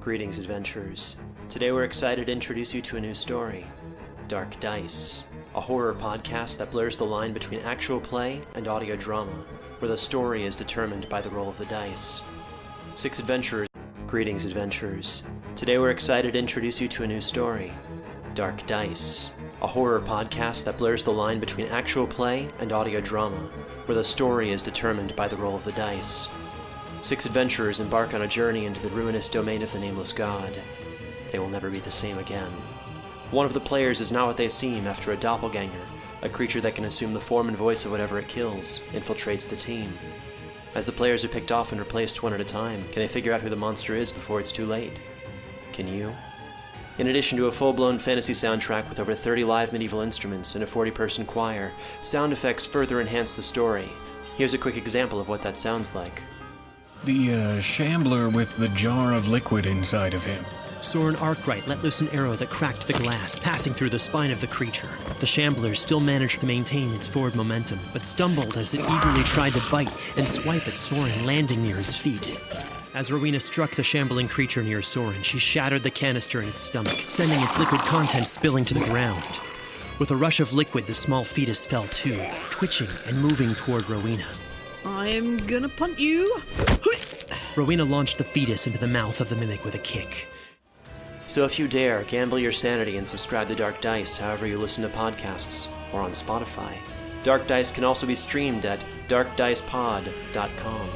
Greetings, adventurers. Today we're excited to introduce you to a new story, Dark Dice, a horror podcast that blurs the line between actual play and audio drama, where the story is determined by the roll of the dice. Greetings, adventurers. Today we're excited to introduce you to a new story, Dark Dice, a horror podcast that blurs the line between actual play and audio drama, where the story is determined by the roll of the dice. 6 adventurers embark on a journey into the ruinous domain of the Nameless God. They will never be the same again. One of the players is not what they seem after a doppelganger, a creature that can assume the form and voice of whatever it kills, infiltrates the team. As the players are picked off and replaced one at a time, can they figure out who the monster is before it's too late? Can you? In addition to a full-blown fantasy soundtrack with over 30 live medieval instruments and a 40-person choir, sound effects further enhance the story. Here's a quick example of what that sounds like. The shambler with the jar of liquid inside of him. Soren Arkwright let loose an arrow that cracked the glass, passing through the spine of the creature. The shambler still managed to maintain its forward momentum, but stumbled as it eagerly tried to bite and swipe at Soren, landing near his feet. As Rowena struck the shambling creature near Soren, she shattered the canister in its stomach, sending its liquid contents spilling to the ground. With a rush of liquid, the small fetus fell too, twitching and moving toward Rowena. I'm gonna punt you. Rowena launched the fetus into the mouth of the mimic with a kick. So if you dare, gamble your sanity and subscribe to Dark Dice however you listen to podcasts, or on Spotify. Dark Dice can also be streamed at darkdicepod.com.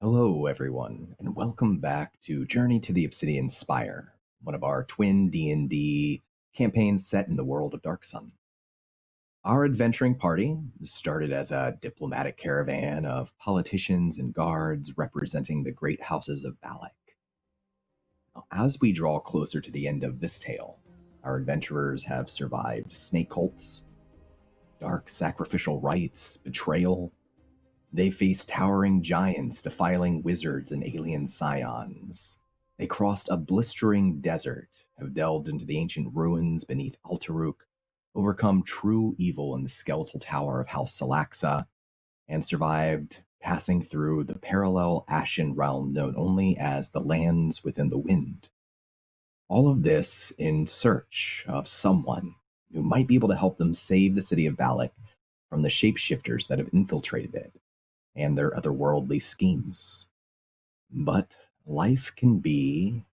Hello, everyone, and welcome back to Journey to the Obsidian Spire, one of our twin D&D campaigns set in the world of Dark Sun. Our adventuring party started as a diplomatic caravan of politicians and guards representing the great houses of Balic. As we draw closer to the end of this tale, our adventurers have survived snake cults, dark sacrificial rites, betrayal. They face towering giants, defiling wizards, and alien scions. They crossed a blistering desert, have delved into the ancient ruins beneath Alteruk, overcome true evil in the skeletal tower of House Salaxa, and survived passing through the parallel ashen realm known only as the Lands Within the Wind. All of this in search of someone who might be able to help them save the city of Balic from the shapeshifters that have infiltrated it and their otherworldly schemes. But life can be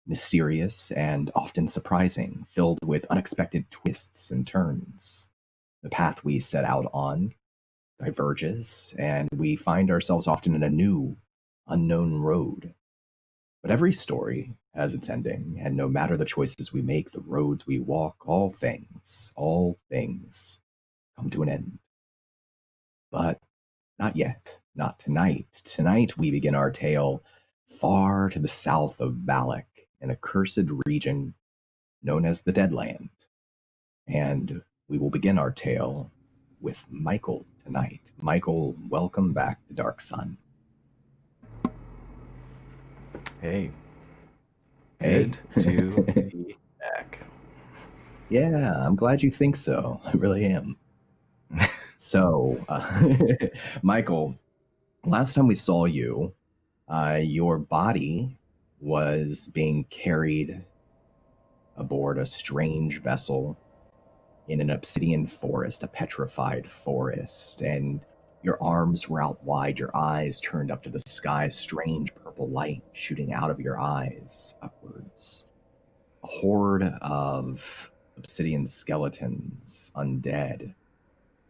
mysterious and often surprising, filled with unexpected twists and turns. The path we set out on diverges, and we find ourselves often in a new, unknown road. But every story has its ending, and no matter the choices we make, the roads we walk, all things come to an end. But not yet, not tonight. Tonight we begin our tale far to the south of Balic, in a cursed region known as the Deadland. And we will begin our tale with Michael tonight. Michael, welcome back to Dark Sun. Hey. Hey. Good to be back. Yeah, I'm glad you think so. I really am. So, Michael, last time we saw you, your body was being carried aboard a strange vessel in an obsidian forest, a petrified forest, and your arms were out wide, your eyes turned up to the sky, strange purple light shooting out of your eyes upwards. A horde of obsidian skeletons, undead,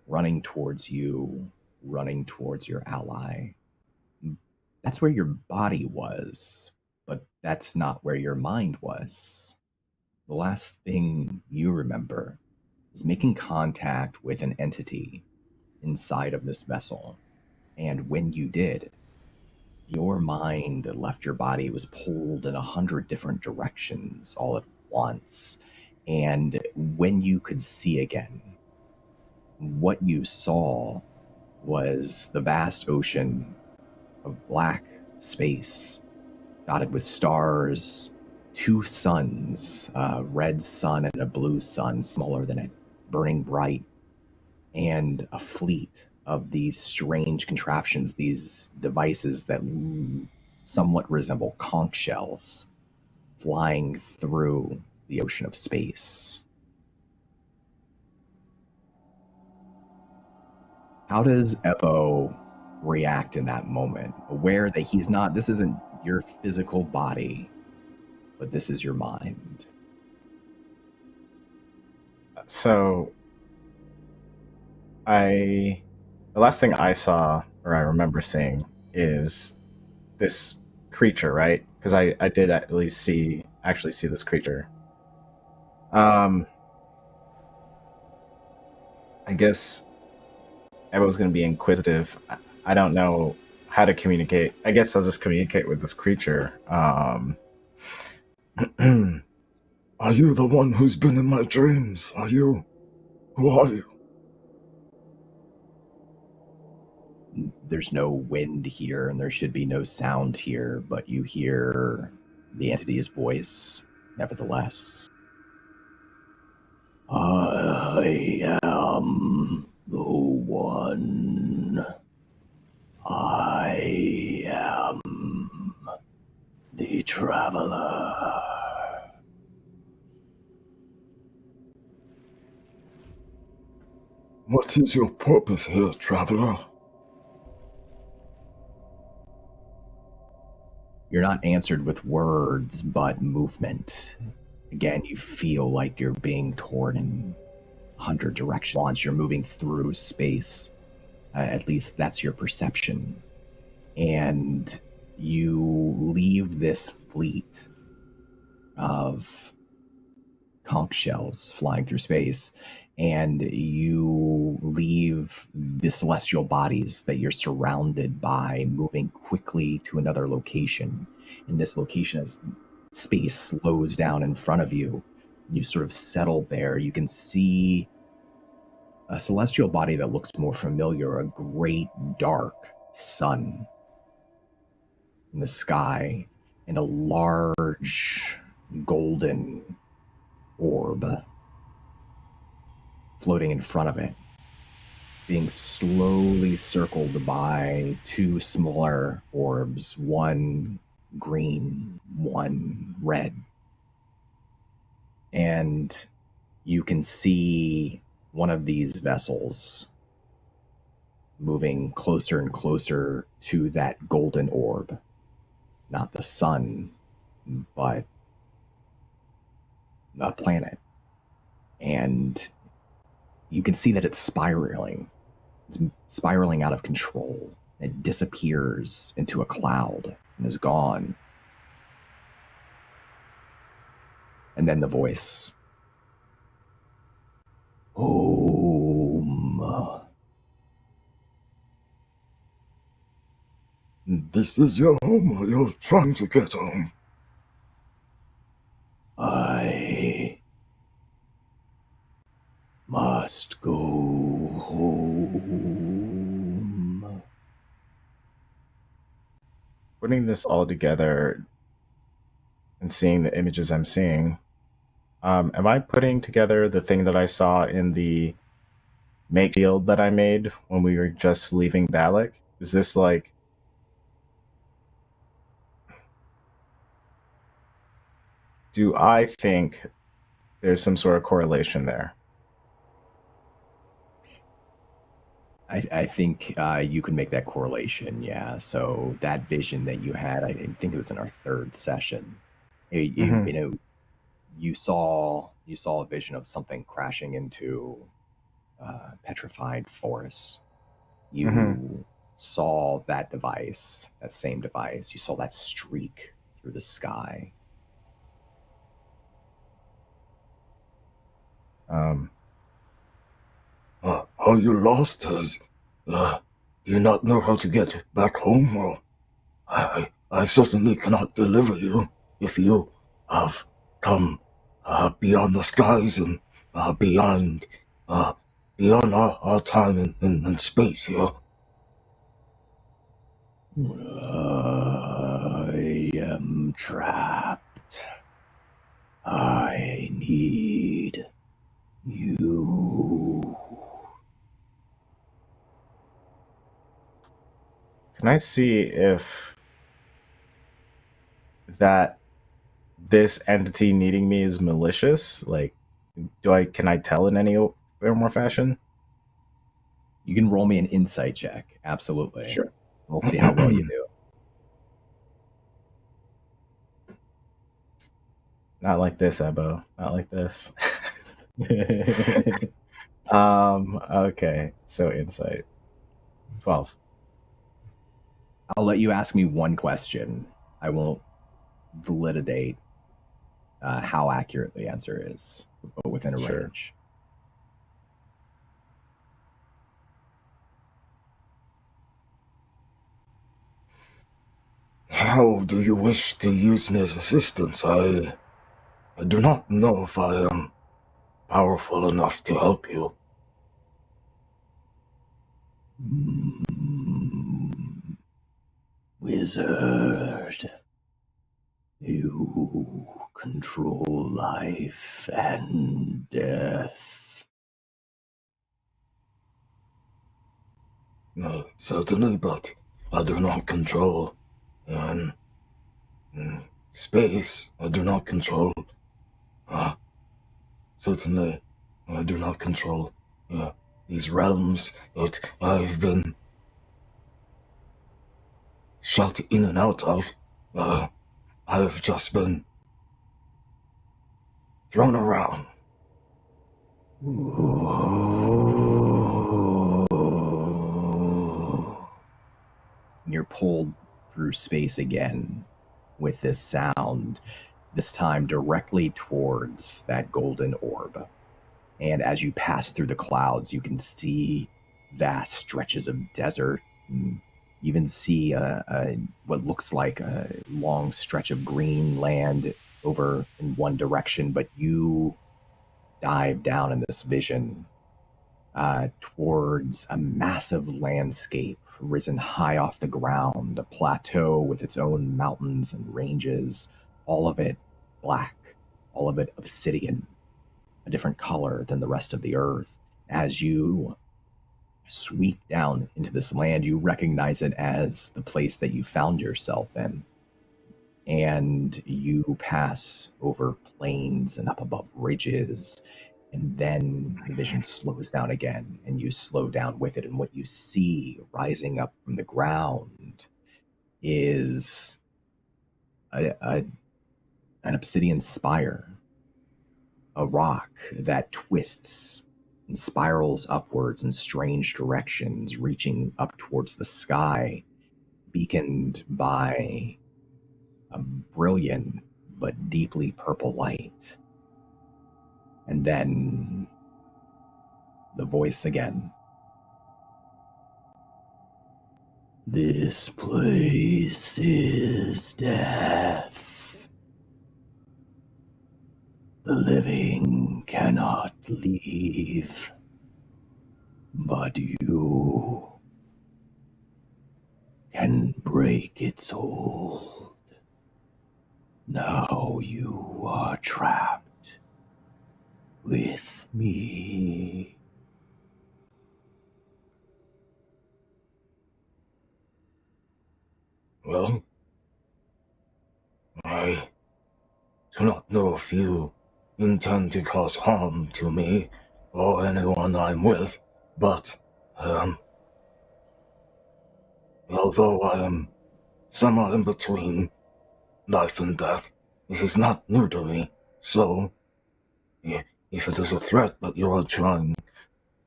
running towards you, running towards your ally. That's where your body was, but that's not where your mind was. The last thing you remember is making contact with an entity inside of this vessel. And when you did, your mind left your body, was pulled in 100 different directions all at once. And when you could see again, what you saw was the vast ocean of black space dotted with stars, two suns, a red sun and a blue sun, smaller than it, burning bright, and a fleet of these strange contraptions, these devices that somewhat resemble conch shells flying through the ocean of space. How does Evo react in that moment, aware that he's not, this isn't your physical body, but this is your mind? So, the last thing I saw, or I remember seeing, is this creature, right? Because I did at least actually see this creature. I guess I was going to be inquisitive. I don't know how to communicate. I guess I'll just communicate with this creature. Are you the one who's been in my dreams? Are you? Who are you? There's no wind here, and there should be no sound here, but you hear the entity's voice, nevertheless. I am the one. I am the traveler. What is your purpose here, traveler? You're not answered with words, but movement. Again, you feel like you're being torn in 100 directions. Once you're moving through space, at least that's your perception. And you leave this fleet of conch shells flying through space, and you leave the celestial bodies that you're surrounded by, moving quickly to another location. In this location, as space slows down in front of you, you sort of settle there. You can see a celestial body that looks more familiar, a great dark sun in the sky, and a large golden orb floating in front of it, being slowly circled by two smaller orbs, one green, one red. And you can see one of these vessels moving closer and closer to that golden orb. Not the sun, but a planet. And You can see that it's spiraling. It's spiraling out of control. It disappears into a cloud and is gone. And then the voice. Home. This is your home, or you're trying to get home? I must go home. Putting this all together and seeing the images I'm seeing, am I putting together the thing that I saw in the make field that I made when we were just leaving Balic? Is this like... Do I think there's some sort of correlation there? I think you can make that correlation, yeah. So that vision that you had, I think it was in our third session. You saw a vision of something crashing into petrified forest. You saw that device, that same device. You saw that streak through the sky. Are you lost? Do you not know how to get back home? Or I certainly cannot deliver you if you have come beyond the skies and beyond our time in space here. I am trapped. I need you. Can I see if this entity needing me is malicious? Like, can I tell in any more fashion? You can roll me an insight check. Absolutely. Sure. We'll see how well you do. Not like this, Ebo. Not like this. Okay. So insight. 12. I'll let you ask me one question. I won't validate how accurate the answer is, but within a range. How do you wish to use me as assistance? I do not know if I am powerful enough to help you. Wizard, you control life and death. No, certainly, but I do not control space. I do not control. Certainly, I do not control these realms that I've been shot in and out of. I have just been thrown around. You're pulled through space again with this sound, this time directly towards that golden orb. And as you pass through the clouds, you can see vast stretches of desert. You even see what looks like a long stretch of green land over in one direction, but you dive down in this vision towards a massive landscape risen high off the ground, a plateau with its own mountains and ranges, all of it black, all of it obsidian, a different color than the rest of the earth. As you sweep down into this land, you recognize it as the place that you found yourself in. And you pass over plains and up above ridges, and then the vision slows down again, and you slow down with it. And what you see rising up from the ground is an obsidian spire, a rock that twists and spirals upwards in strange directions, reaching up towards the sky, beaconed by a brilliant but deeply purple light. And then the voice again. This place is death. The living cannot leave, but you can break its hold. Now you are trapped with me. Well, I do not know if you intend to cause harm to me or anyone I'm with, but, although I am somewhat in between life and death, this is not new to me, so if it is a threat that you are trying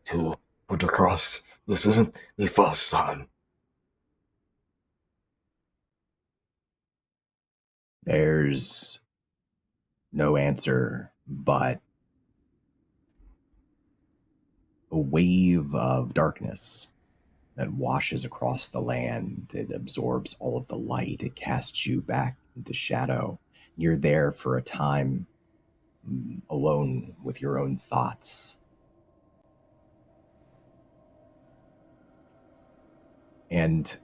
to put across, this isn't the first time. There's no answer, but a wave of darkness that washes across the land. It absorbs all of the light. It casts you back into shadow. You're there for a time alone with your own thoughts. And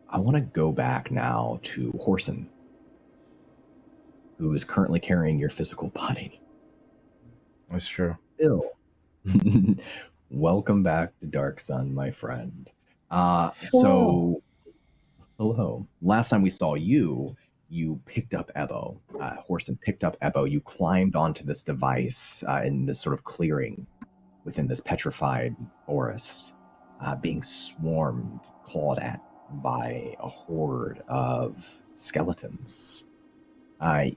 I want to go back now to Horsun, who is currently carrying your physical body. That's true. Bill, welcome back to Dark Sun, my friend. So, hello. Last time we saw you, you picked up Ebo. Horsun picked up Ebo. You climbed onto this device in this sort of clearing within this petrified forest, being swarmed, clawed at by a horde of skeletons.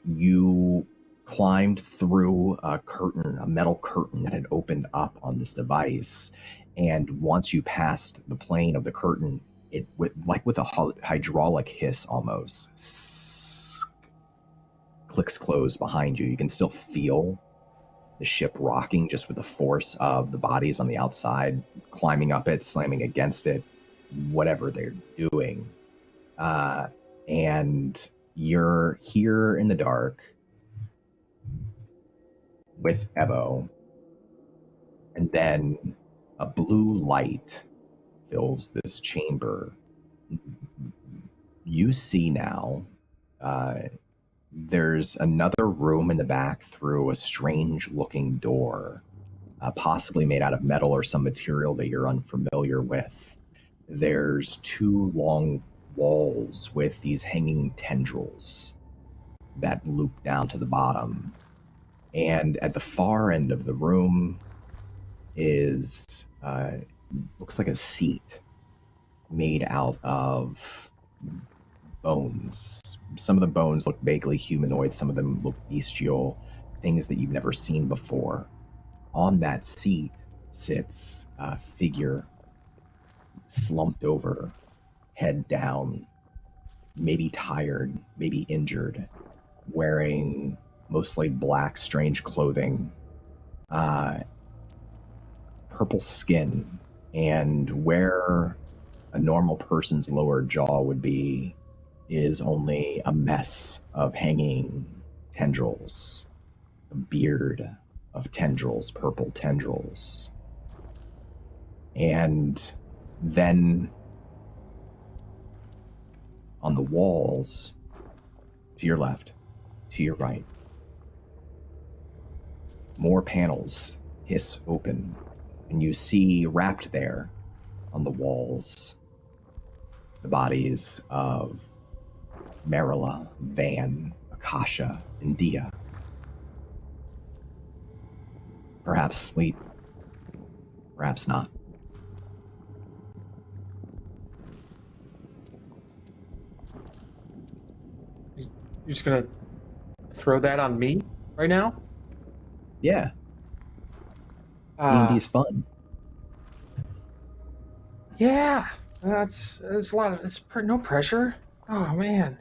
You climbed through a curtain, a metal curtain that had opened up on this device, and once you passed the plane of the curtain, it with a hydraulic hiss almost clicks closed behind you. You can still feel the ship rocking just with the force of the bodies on the outside climbing up it, slamming against it, whatever they're doing. And you're here in the dark with Ebo, and then a blue light fills this chamber. You see now there's another room in the back through a strange looking door, possibly made out of metal or some material that you're unfamiliar with. There's two long walls with these hanging tendrils that loop down to the bottom. And at the far end of the room is, looks like a seat made out of bones. Some of the bones look vaguely humanoid, some of them look bestial, things that you've never seen before. On that seat sits a figure slumped over, head down, maybe tired, maybe injured, wearing mostly black, strange clothing, purple skin, and where a normal person's lower jaw would be is only a mess of hanging tendrils, a beard of tendrils, purple tendrils. And then on the walls, to your left, to your right, more panels hiss open, and you see wrapped there on the walls the bodies of Merula, Vann, Akasha, and Dia. Perhaps sleep, perhaps not. You're just gonna throw that on me right now? Yeah. D&D's fun. Yeah, it's a lot of no pressure. Oh man.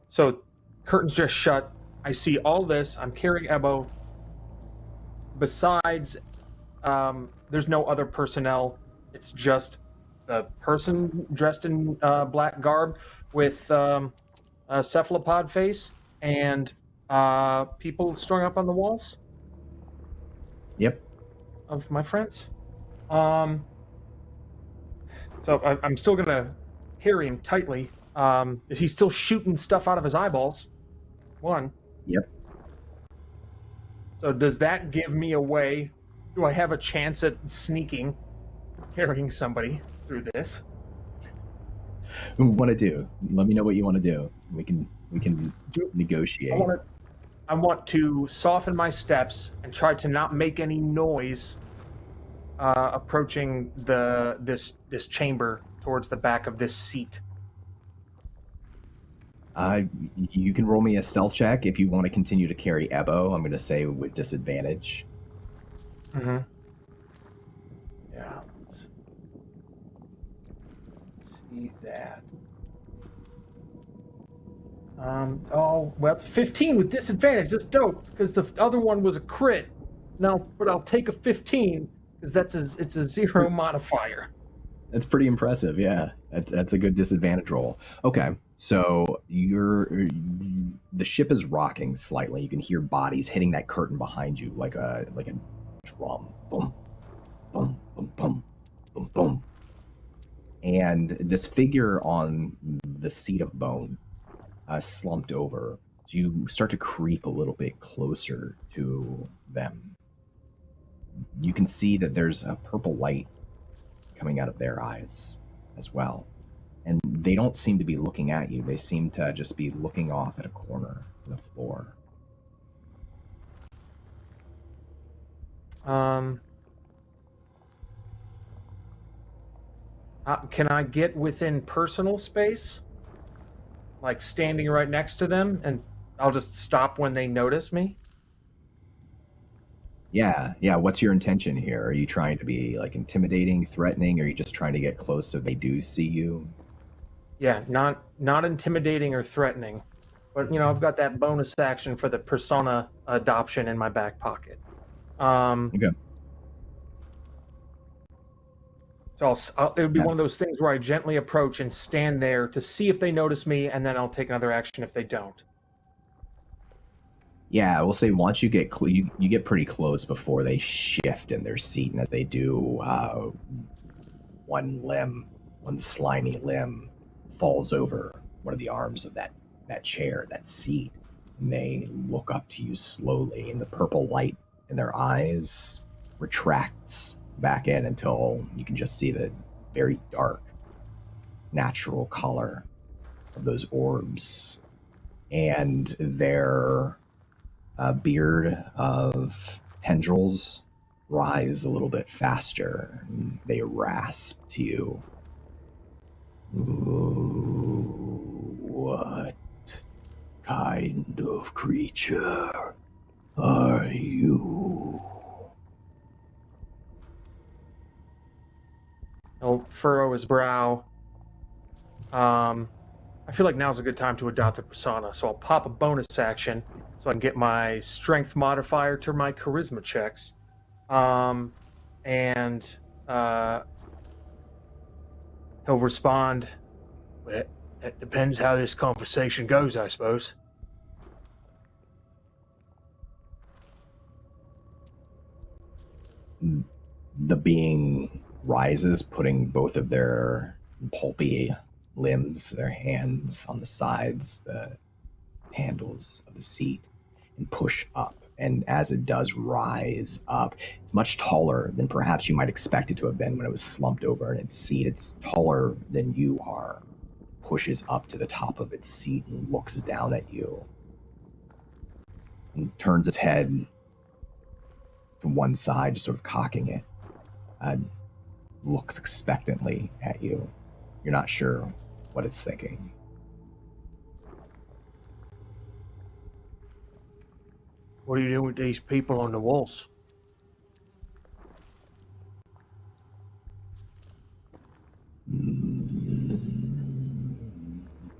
So curtains just shut. I see all this. I'm carrying Ebo. Besides, there's no other personnel. It's just the person dressed in black garb with a cephalopod face and people strung up on the walls. Yep. Of my friends. So I'm still gonna carry him tightly. Is he still shooting stuff out of his eyeballs? One. Yep. So does that give me a way? Do I have a chance at sneaking, carrying somebody through this? What want to do? Let me know what you want to do. We can negotiate. I want to soften my steps and try to not make any noise approaching this chamber towards the back of this seat. You can roll me a stealth check if you want to continue to carry Ebo. I'm going to say with disadvantage. Mm-hmm. Yeah. Let's see that. Oh, well, it's 15 with disadvantage. That's dope, because the other one was a crit. No, but I'll take a 15, because it's a 0 modifier. That's pretty impressive, yeah. That's a good disadvantage roll. Okay, so the ship is rocking slightly. You can hear bodies hitting that curtain behind you like a drum. Boom, boom, boom, boom, boom, boom. And this figure on the seat of bone slumped over. So you start to creep a little bit closer to them. You can see that there's a purple light coming out of their eyes as well. And they don't seem to be looking at you. They seem to just be looking off at a corner of the floor. Can I get within personal space? Like standing right next to them, and I'll just stop when they notice me? Yeah. What's your intention here? Are you trying to be like intimidating, threatening, or are you just trying to get close so they do see you? Yeah, not intimidating or threatening, but I've got that bonus action for the persona adoption in my back pocket. Okay. So it would be one of those things where I gently approach and stand there to see if they notice me, and then I'll take another action if they don't. Yeah, we'll say once you get you get pretty close before they shift in their seat, and as they do, one slimy limb falls over one of the arms of that chair, that seat, and they look up to you slowly, and the purple light in their eyes retracts back in until you can just see the very dark, natural color of those orbs, and their beard of tendrils rise a little bit faster, and they rasp to you. What kind of creature are you? He'll furrow his brow. I feel like now's a good time to adopt the persona, so I'll pop a bonus action so I can get my strength modifier to my charisma checks. He'll respond, well, it depends how this conversation goes, I suppose. The being rises, putting both of their pulpy limbs, their hands on the sides, the handles of the seat, and push up. And as it does rise up, it's much taller than perhaps you might expect it to have been when it was slumped over in its seat. It's taller than you are, pushes up to the top of its seat and looks down at you. And turns its head to one side, just sort of cocking it. Looks expectantly at you. You're not sure what it's thinking. What are you doing with these people on the walls?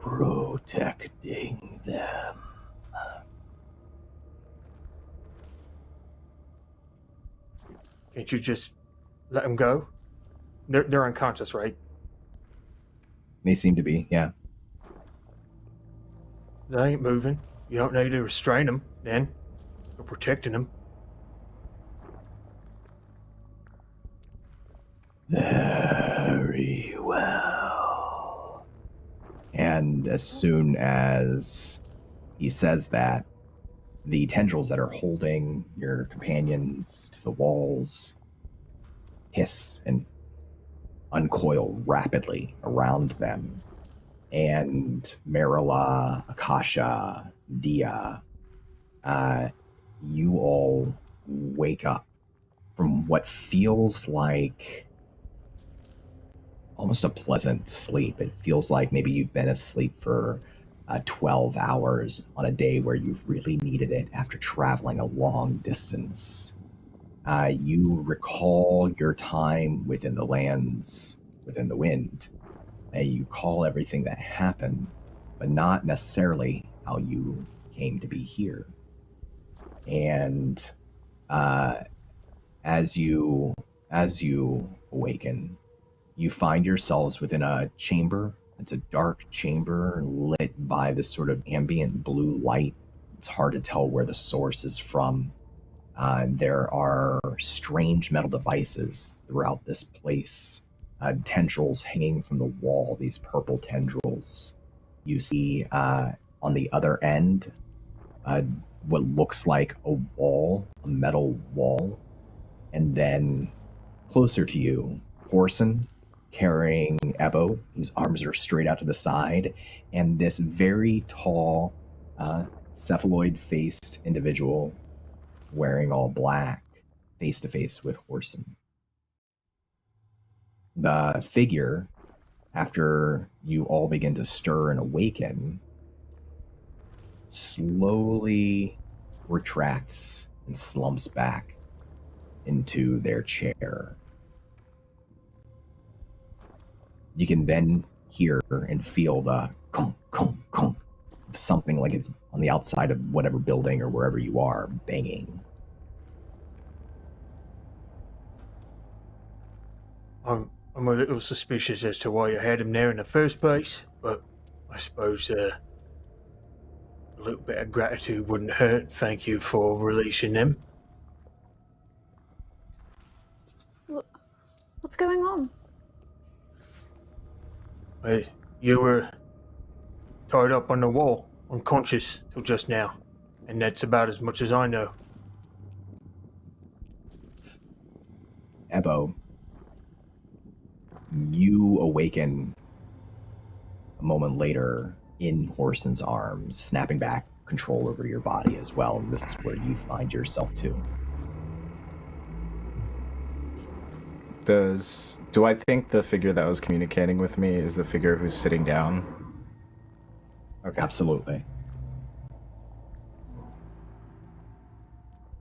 protecting them. Can't you just let them go? They're unconscious, right? They seem to be, yeah. They ain't moving. You don't need to restrain them, then. You're protecting them. Very well. And as soon as he says that, the tendrils that are holding your companions to the walls hiss and uncoil rapidly around them. And Merula, Akasha, Dia, you all wake up from what feels like almost a pleasant sleep. It feels like maybe you've been asleep for 12 hours on a day where you really needed it after traveling a long distance. You recall your time within the lands, within the wind, and you call everything that happened, but not necessarily how you came to be here. And as you awaken, you find yourselves within a chamber. It's a dark chamber lit by this sort of ambient blue light. It's hard to tell where the source is from. There are strange metal devices throughout this place. Tendrils hanging from the wall, these purple tendrils. You see on the other end what looks like a wall, a metal wall. And then closer to you, Horsun carrying Ebo, whose arms are straight out to the side, and this very tall, cephaloid-faced individual wearing all black, face to face with Horsun. The figure, after you all begin to stir and awaken, slowly retracts and slumps back into their chair. You can then hear and feel the kong, kong, kong of something like it's on the outside of whatever building or wherever you are banging. I'm a little suspicious as to why you had him there in the first place, but I suppose a little bit of gratitude wouldn't hurt. Thank you for releasing them. What's going on? You were tied up on the wall, unconscious till just now, and that's about as much as I know. Ebo, you awaken a moment later in Horsun's arms, snapping back control over your body as well. And this is where you find yourself too. Do I think the figure that was communicating with me is the figure who's sitting down? Okay. Absolutely.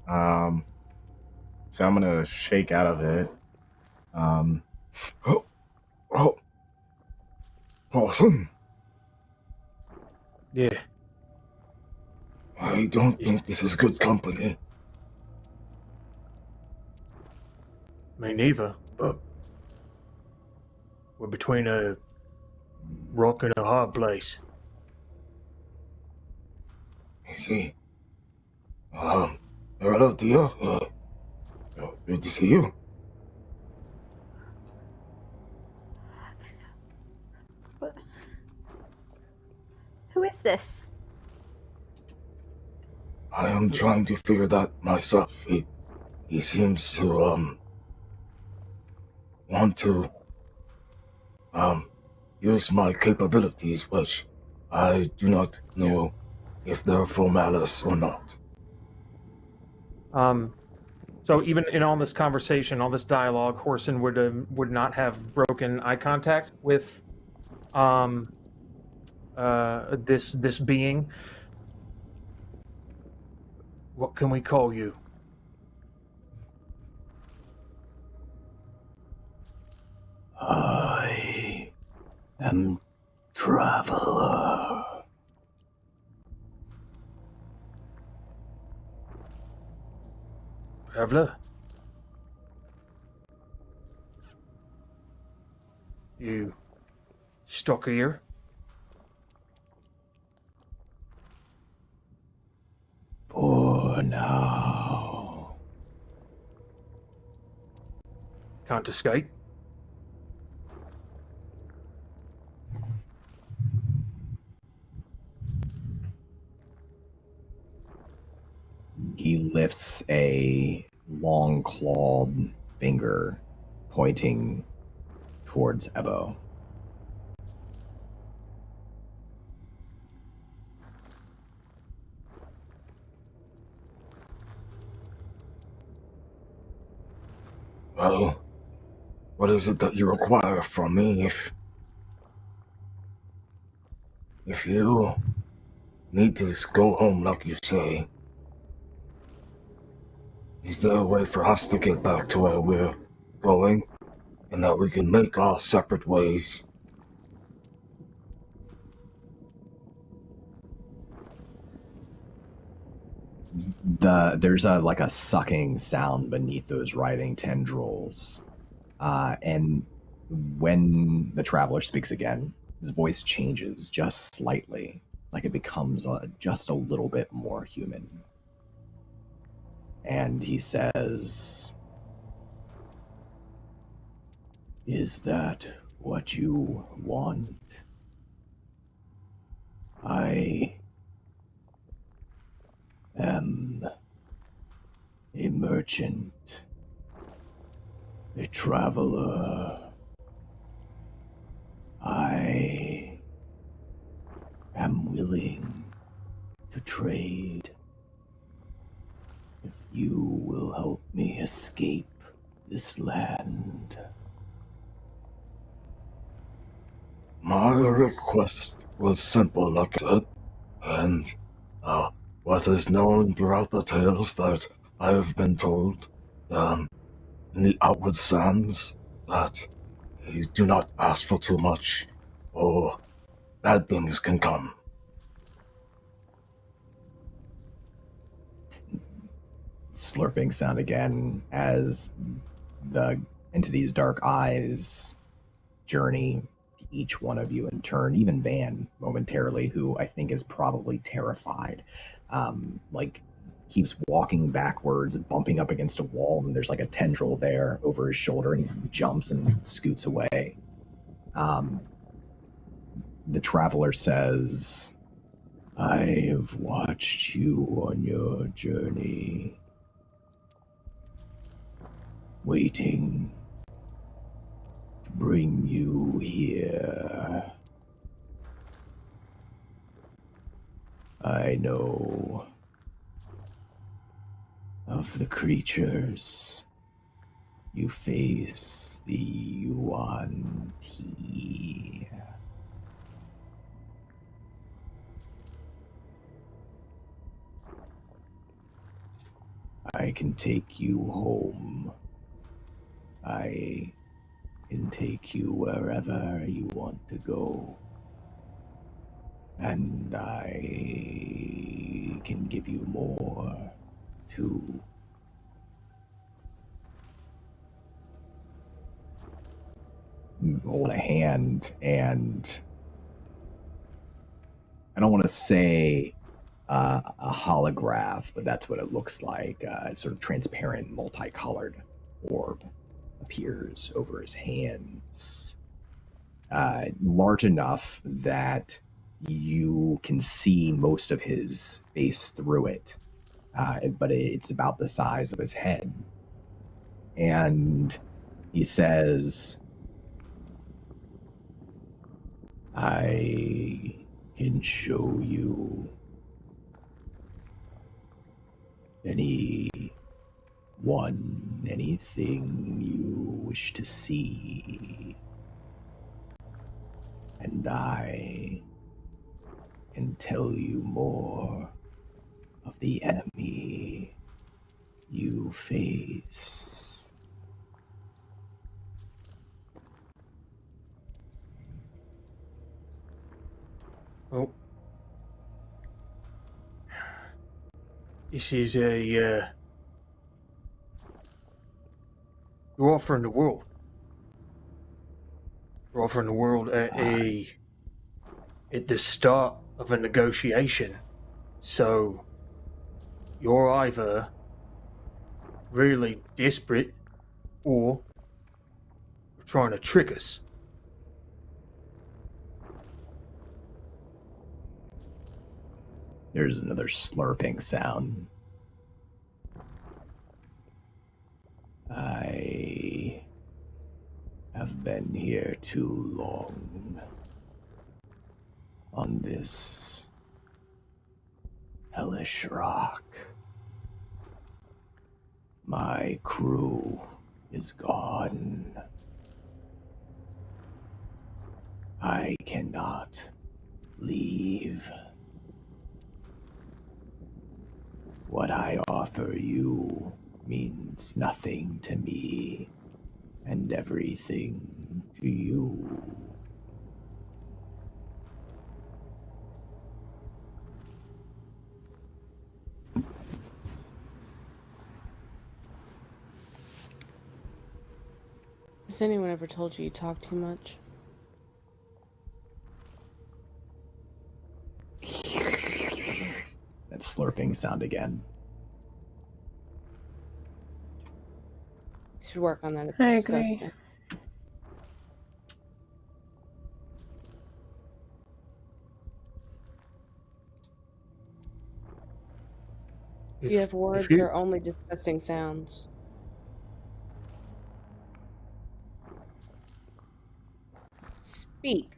So I'm gonna shake out of it. Horsun, Yeah, I don't think this is good company. me neither, but we're between a rock and a hard place. I see. Hello, dear. Good to see you. But who is this? I am trying to figure that myself. He seems to, want to, use my capabilities, which I do not know if they're for malice or not. So even in all this conversation, all this dialogue, Horsun would not have broken eye contact with this being. What can we call you? I am Traveler. traveler. You stuck here? For now. Can't escape? He lifts a long clawed finger pointing towards Ebo. Well, what is it that you require from me? If you need to go home like you say, is there a way for us to get back to where we're going, and that we can make our separate ways? There's a sucking sound beneath those writhing tendrils, and when the traveler speaks again, his voice changes just slightly. It's like it becomes just a little bit more human. And he says, "Is that what you want? I am a merchant, a traveler. I am willing to trade if you will help me escape this land." My request was simple, like I said, and what is known throughout the tales that I have been told, in the outward sands, that you do not ask for too much, or bad things can come. Slurping sound again as the entity's dark eyes journey to each one of you in turn, even Vann momentarily, who I think is probably terrified. Keeps walking backwards, bumping up against a wall, and there's like a tendril there over his shoulder, and he jumps and scoots away. The traveler says, "I have watched you on your journey, waiting to bring you here. I know of the creatures you face, the yuan-ti. I can take you home. I can take you wherever you want to go. And I can give you more, too." Hold a hand, and I don't want to say a holograph, but that's what it looks like. A sort of transparent, multicolored orb appears over his hands, large enough that you can see most of his face through it, but it's about the size of his head. And he says, "I can show you anything you wish to see. And I can tell you more of the enemy you face." Oh. This is a You're offering the world. You're offering the world at the start of a negotiation. So you're either really desperate or you're trying to trick us. There's another slurping sound. I have been here too long on this hellish rock. My crew is gone. I cannot leave. What I offer you means nothing to me, and everything to you. Has anyone ever told you talk too much? That slurping sound again. You should work on that. It's I agree. disgusting. You have words or only disgusting sounds? Speak.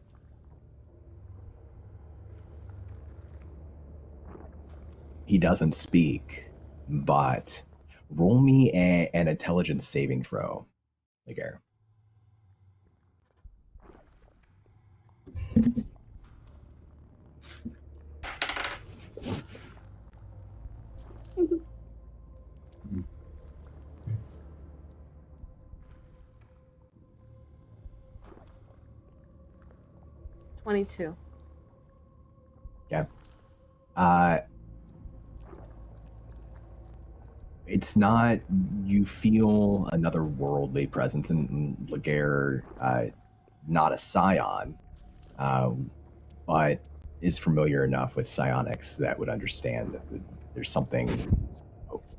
He doesn't speak, but roll me an intelligence saving throw, Legere. $22. Okay. It's not, you feel another worldly presence in Legere, not a scion, but is familiar enough with psionics that would understand that there's something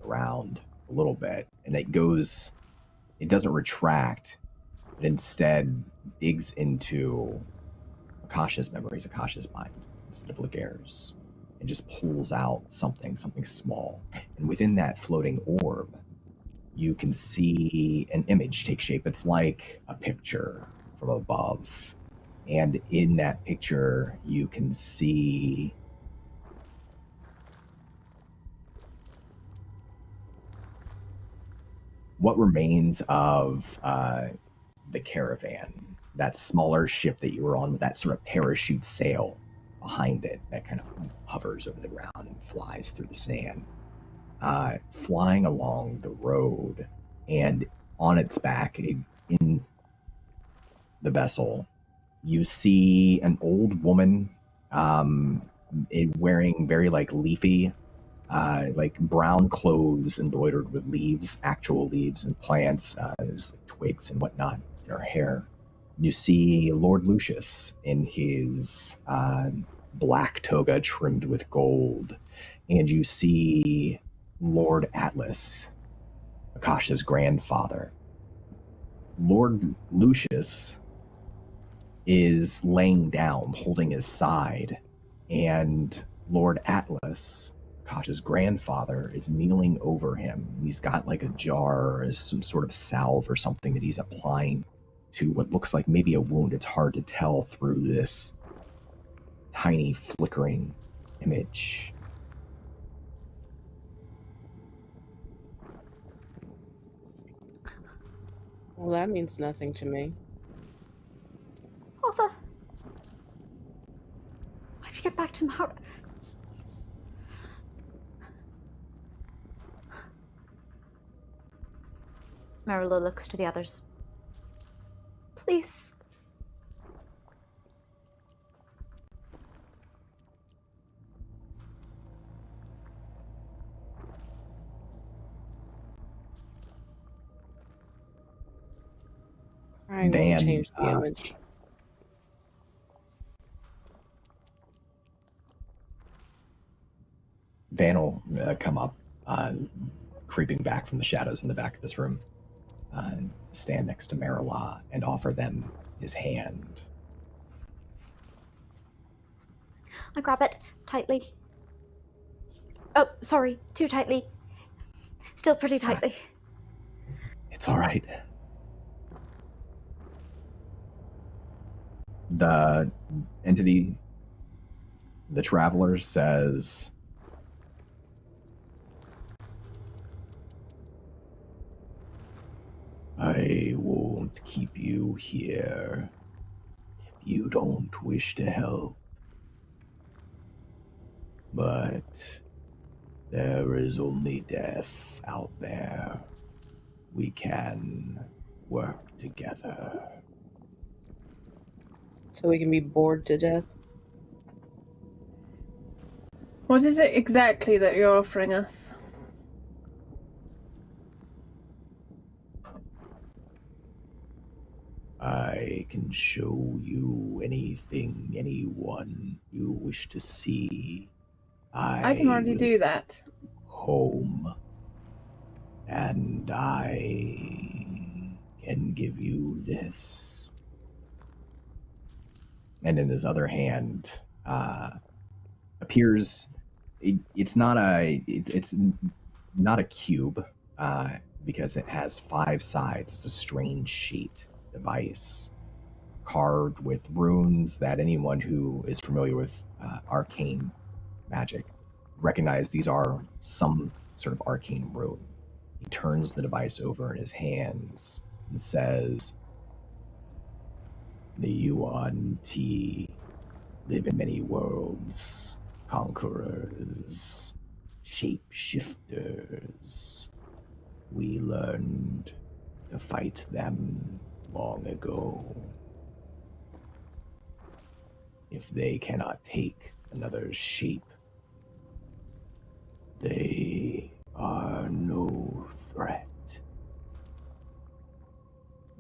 around a little bit, and it doesn't retract, but instead digs into Akasha's memories, Akasha's mind, instead of Legere's, and just pulls out something small. And within that floating orb, you can see an image take shape. It's like a picture from above. And in that picture, you can see what remains of the caravan, that smaller ship that you were on with that sort of parachute sail behind it that kind of hovers over the ground and flies through the sand, flying along the road, and on its back in the vessel, you see an old woman wearing very leafy, like brown clothes embroidered with leaves, actual leaves and plants. There's twigs and whatnot in her hair. You see Lord Lucius in his black toga trimmed with gold, and you see Lord Atlas, Akasha's grandfather. Lord Lucius is laying down, holding his side, and Lord Atlas, Akasha's grandfather, is kneeling over him. He's got like a jar or some sort of salve or something that he's applying to what looks like maybe a wound. It's hard to tell through this tiny flickering image. Well, that means nothing to me. Father, why'd you get back to Mount? Merula looks to the others. Please. I'm going to change the image. Vann will come up, creeping back from the shadows in the back of this room, stand next to Merula and offer them his hand. I grab it tightly. Oh, sorry, too tightly. Still pretty tightly. It's all right. The entity, the traveler, says, I won't keep you here if you don't wish to help. But there is only death out there. We can work together. So we can be bored to death? What is it exactly that you're offering us? I can show you anything, anyone you wish to see. I can already do that. Home. And I can give you this. And in his other hand appears, it's not a cube, because it has 5 sides. It's a strange shaped device carved with runes that anyone who is familiar with arcane magic recognize these are some sort of arcane rune. He turns the device over in his hands and says, the yuan-ti live in many worlds, conquerors, shapeshifters. We learned to fight them long ago. If they cannot take another shape, they are no threat.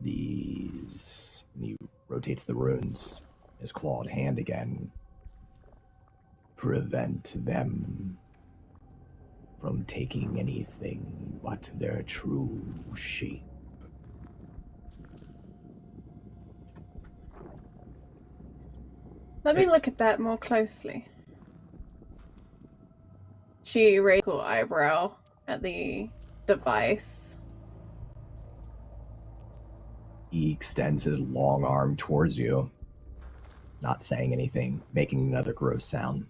These, and he rotates the runes, his clawed hand again, prevent them from taking anything but their true shape. Let me look at that more closely. She raised her eyebrow at the device. He extends his long arm towards you, not saying anything, making another gross sound.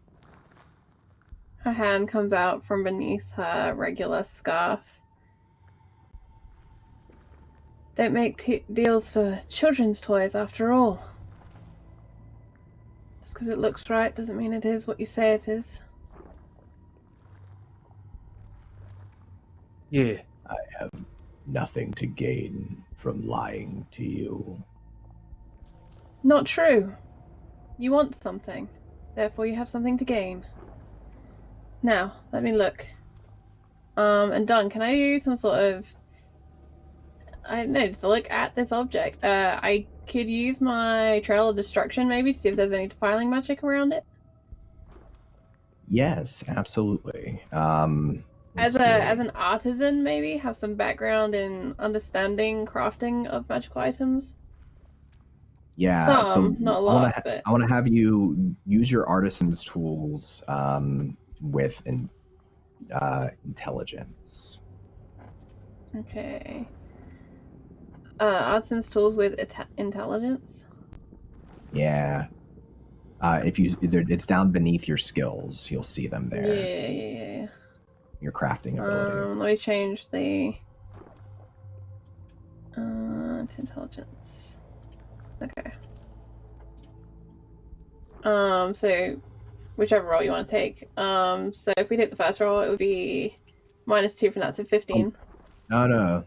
Her hand comes out from beneath her regular scarf. Don't make deals for children's toys after all. Just because it looks right doesn't mean it is what you say it is. Yeah. I have nothing to gain from lying to you. Not true. You want something. Therefore you have something to gain. Now, let me look. And Dunn, can I do some sort of... I don't know, just to look at this object. I could use my Trail of Destruction maybe to see if there's any defiling magic around it. Yes, absolutely. As an artisan, maybe have some background in understanding crafting of magical items. Yeah, some, not a lot. I want to have you use your artisan's tools with intelligence. Okay. Artisan's tools with intelligence. Yeah. It's down beneath your skills. You'll see them there. Yeah. Your crafting ability. Let me change the to intelligence. Okay. So whichever roll you want to take. So if we take the first roll, it would be -2 from that, so 15. Oh,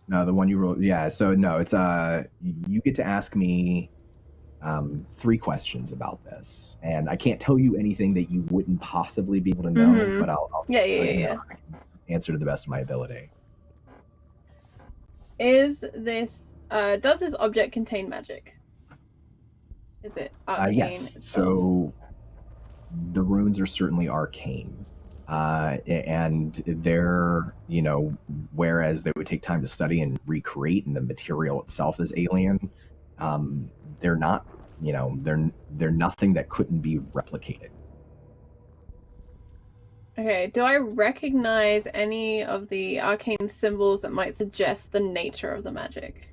no, the one you rolled. Yeah. So no, it's you get to ask me 3 questions about this, and I can't tell you anything that you wouldn't possibly be able to know, but I'll yeah. answer to the best of my ability. Is this Does this object contain magic? Is it arcane? Yes. So the runes are certainly arcane. And they're, whereas they would take time to study and recreate, and the material itself is alien, they're not, they're nothing that couldn't be replicated. Okay, do I recognize any of the arcane symbols that might suggest the nature of the magic?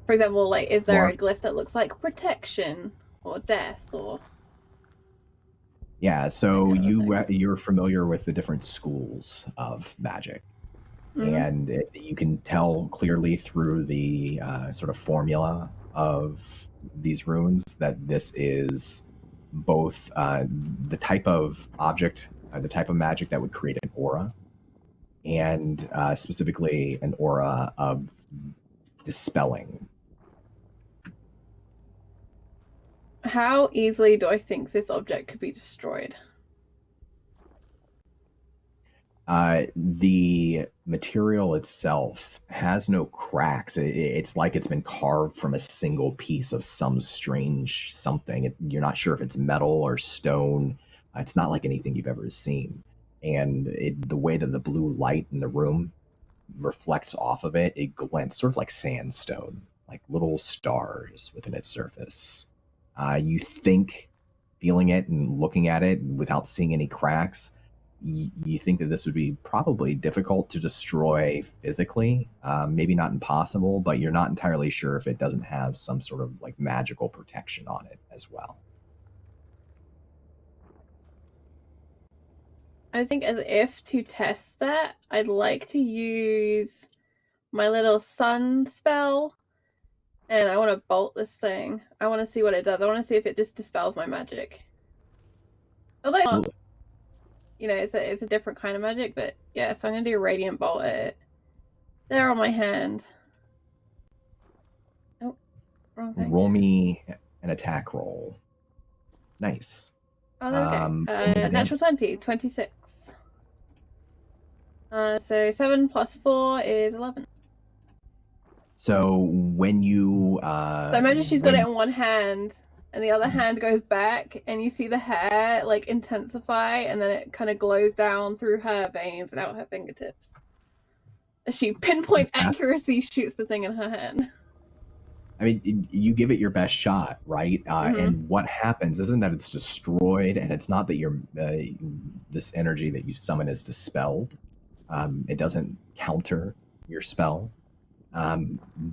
For example, like, is there a glyph that looks like protection or death or... Yeah, so you're familiar with the different schools of magic. And you can tell clearly through the sort of formula of these runes that this is both the type of object, the type of magic that would create an aura, and specifically an aura of dispelling. How easily do I think this object could be destroyed? The material itself has no cracks. It's like it's been carved from a single piece of some strange something. You're not sure if it's metal or stone. It's not like anything you've ever seen. And the way that the blue light in the room reflects off of it, it glints sort of like sandstone, like little stars within its surface. You think, feeling it and looking at it without seeing any cracks, you think that this would be probably difficult to destroy physically, maybe not impossible, but you're not entirely sure if it doesn't have some sort of like magical protection on it as well. I think as if to test that, I'd like to use my little sun spell, and I want to bolt this thing. I want to see what it does. I want to see if it just dispels my magic. Although, Absolutely. It's a different kind of magic, but yeah, so I'm going to do a radiant bolt at it. There on my hand. Oh, wrong thing. Roll me an attack roll. Nice. Oh, there we go. Natural 20, 26. So 7 plus 4 is 11. So when you... so imagine she's got it in one hand, and the other hand goes back, and you see the hair, like, intensify, and then it kind of glows down through her veins and out her fingertips. As she pinpoint accuracy shoots the thing in her hand. I mean, you give it your best shot, right? And what happens isn't that it's destroyed, and it's not that this energy that you summon is dispelled. It doesn't counter your spell.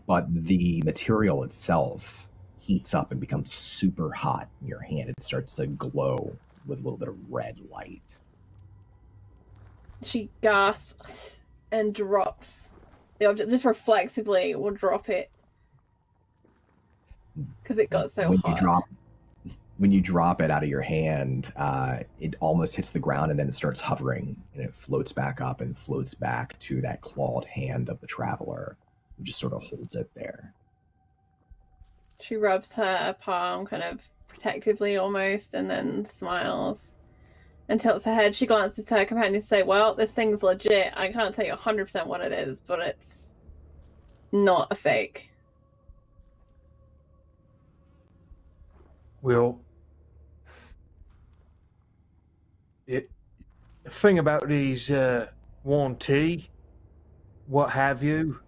But the material itself heats up and becomes super hot in your hand. It starts to glow with a little bit of red light. She gasps and drops the object. Just reflexively will drop it. Because it got so hot. When you drop it out of your hand, it almost hits the ground, and then it starts hovering, and it floats back up and floats back to that clawed hand of the traveler, who just sort of holds it there. She rubs her palm kind of protectively almost, and then smiles and tilts her head. She glances to her companion to say, well, this thing's legit. I can't tell you 100% what it is, but it's not a fake. Well, the thing about these yuan-ti, what have you,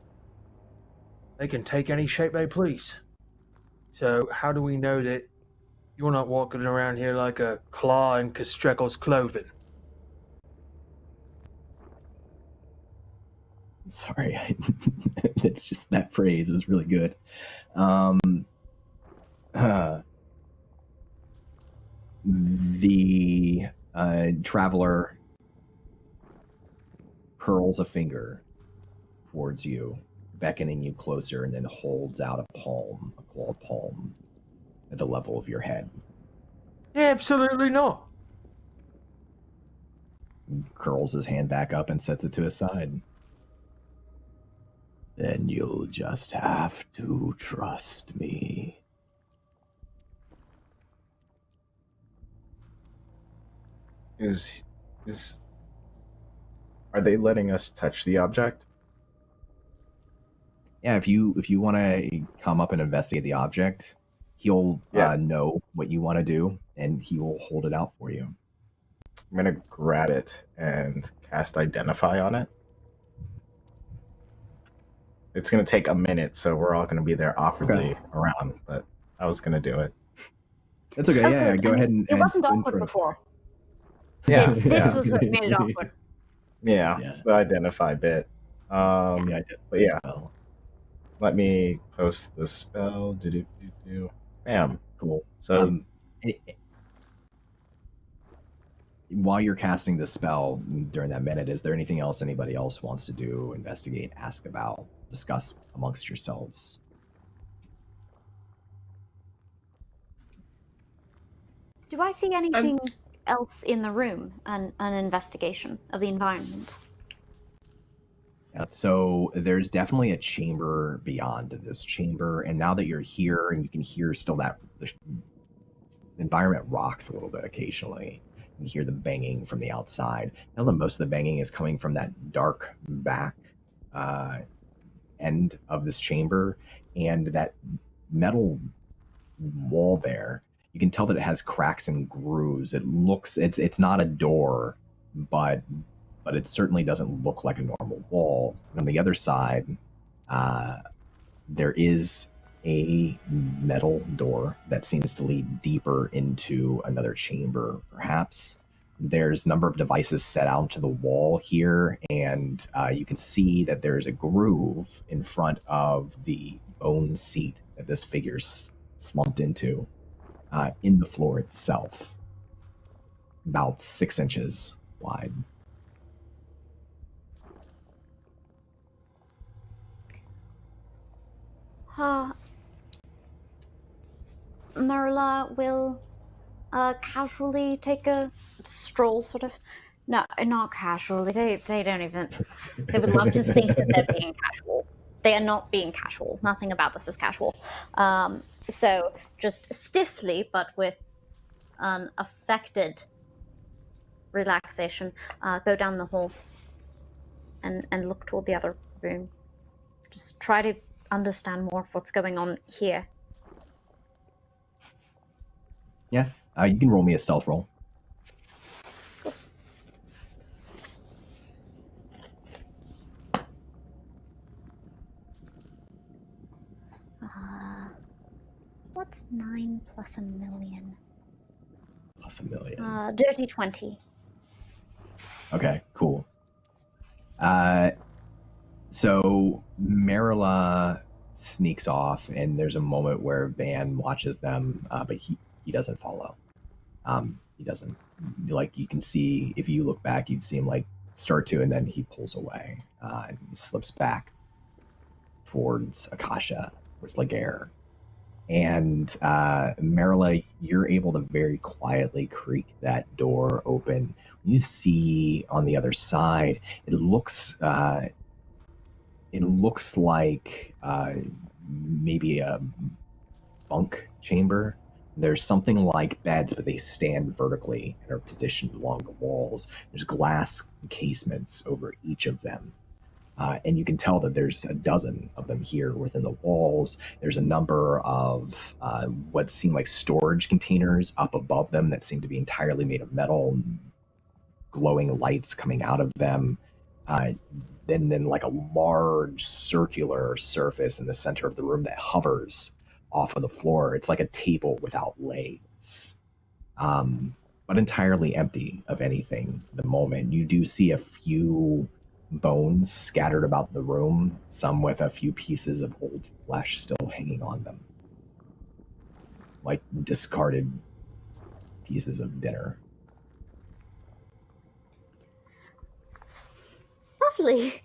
they can take any shape they please. So how do we know that you're not walking around here like a claw in Kastrekel's clothing? Sorry, it's just that phrase is really good. The traveler curls a finger towards you, beckoning you closer, and then holds out a clawed palm, at the level of your head. Absolutely not. He curls his hand back up and sets it to his side. Then you'll just have to trust me. Are they letting us touch the object? Yeah, if you want to come up and investigate the object, he'll know what you want to do, and he will hold it out for you. I'm gonna grab it and cast Identify on it. It's gonna take a minute, so we're all gonna be there awkwardly around, but I was gonna do it. That's okay. Yeah, go ahead and. It wasn't awkward before. Yeah, This was what made it awkward. Yeah, it's the Identify bit. But yeah, let me post the spell. Bam. Cool. So while you're casting the spell during that minute, is there anything else anybody else wants to do, investigate, ask about, discuss amongst yourselves? Do I see anything else in the room? An investigation of the environment? So there's definitely a chamber beyond this chamber, and now that you're here and you can hear still that the environment rocks a little bit occasionally. You hear the banging from the outside. Now that most of the banging is coming from that dark back end of this chamber, and that metal wall there, you can tell that it has cracks and grooves. It's not a door, but it certainly doesn't look like a normal wall. And on the other side, there is a metal door that seems to lead deeper into another chamber, perhaps. There's a number of devices set out to the wall here, and you can see that there's a groove in front of the bone seat that this figure's slumped into in the floor itself, about 6 inches wide. Merula will casually take a stroll, sort of. No, not casually. They don't even. They would love to think that they're being casual. They are not being casual. Nothing about this is casual. So just stiffly, but with an affected relaxation, go down the hall and look toward the other room. Just try to understand more of what's going on here. Yeah, you can roll me a stealth roll. Of course. What's 9 plus 1,000,000? Plus 1,000,000. Dirty 20. Okay, cool. So Merula sneaks off, and there's a moment where Vann watches them, but he doesn't follow. He doesn't. Like, you can see, if you look back, you'd see him like start to, and then he pulls away, and he slips back towards Akasha, towards Legere. And Merula, you're able to very quietly creak that door open. When you see on the other side, it looks like maybe a bunk chamber. There's something like beds, but they stand vertically and are positioned along the walls. There's glass casements over each of them. And you can tell that there's a dozen of them here within the walls. There's a number of what seem like storage containers up above them that seem to be entirely made of metal, glowing lights coming out of them. Then like a large circular surface in the center of the room that hovers off of the floor. It's like a table without legs, but entirely empty of anything at the moment. You do see a few bones scattered about the room, some with a few pieces of old flesh still hanging on them, like discarded pieces of dinner. Lovely.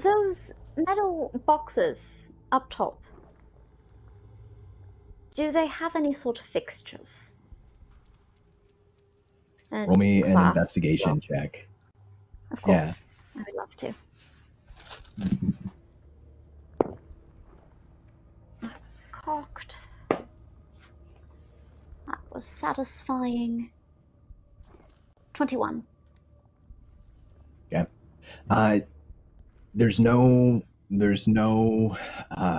Those metal boxes up top, do they have any sort of fixtures? Roll me an investigation check. Of course. Yeah. I would love to. That was cocked. That was satisfying. 21. Okay. There's no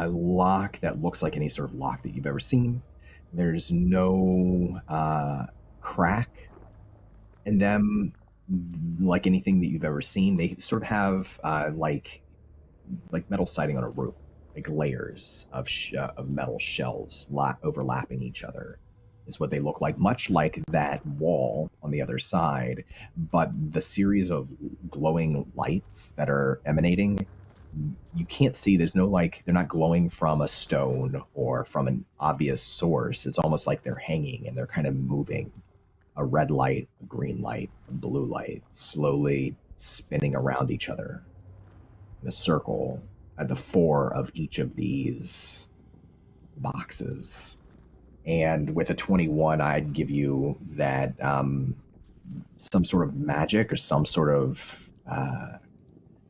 lock that looks like any sort of lock that you've ever seen. There's no crack in them like anything that you've ever seen. They sort of have like metal siding on a roof, like layers of metal shells overlapping each other is what they look like, much like that wall on the other side. But the series of glowing lights that are emanating, you can't see. There's no they're not glowing from a stone or from an obvious source. It's almost like they're hanging and they're kind of moving. A red light, a green light, a blue light, slowly spinning around each other in a circle at the fore of each of these boxes. And with a 21, I'd give you that some sort of magic or some sort of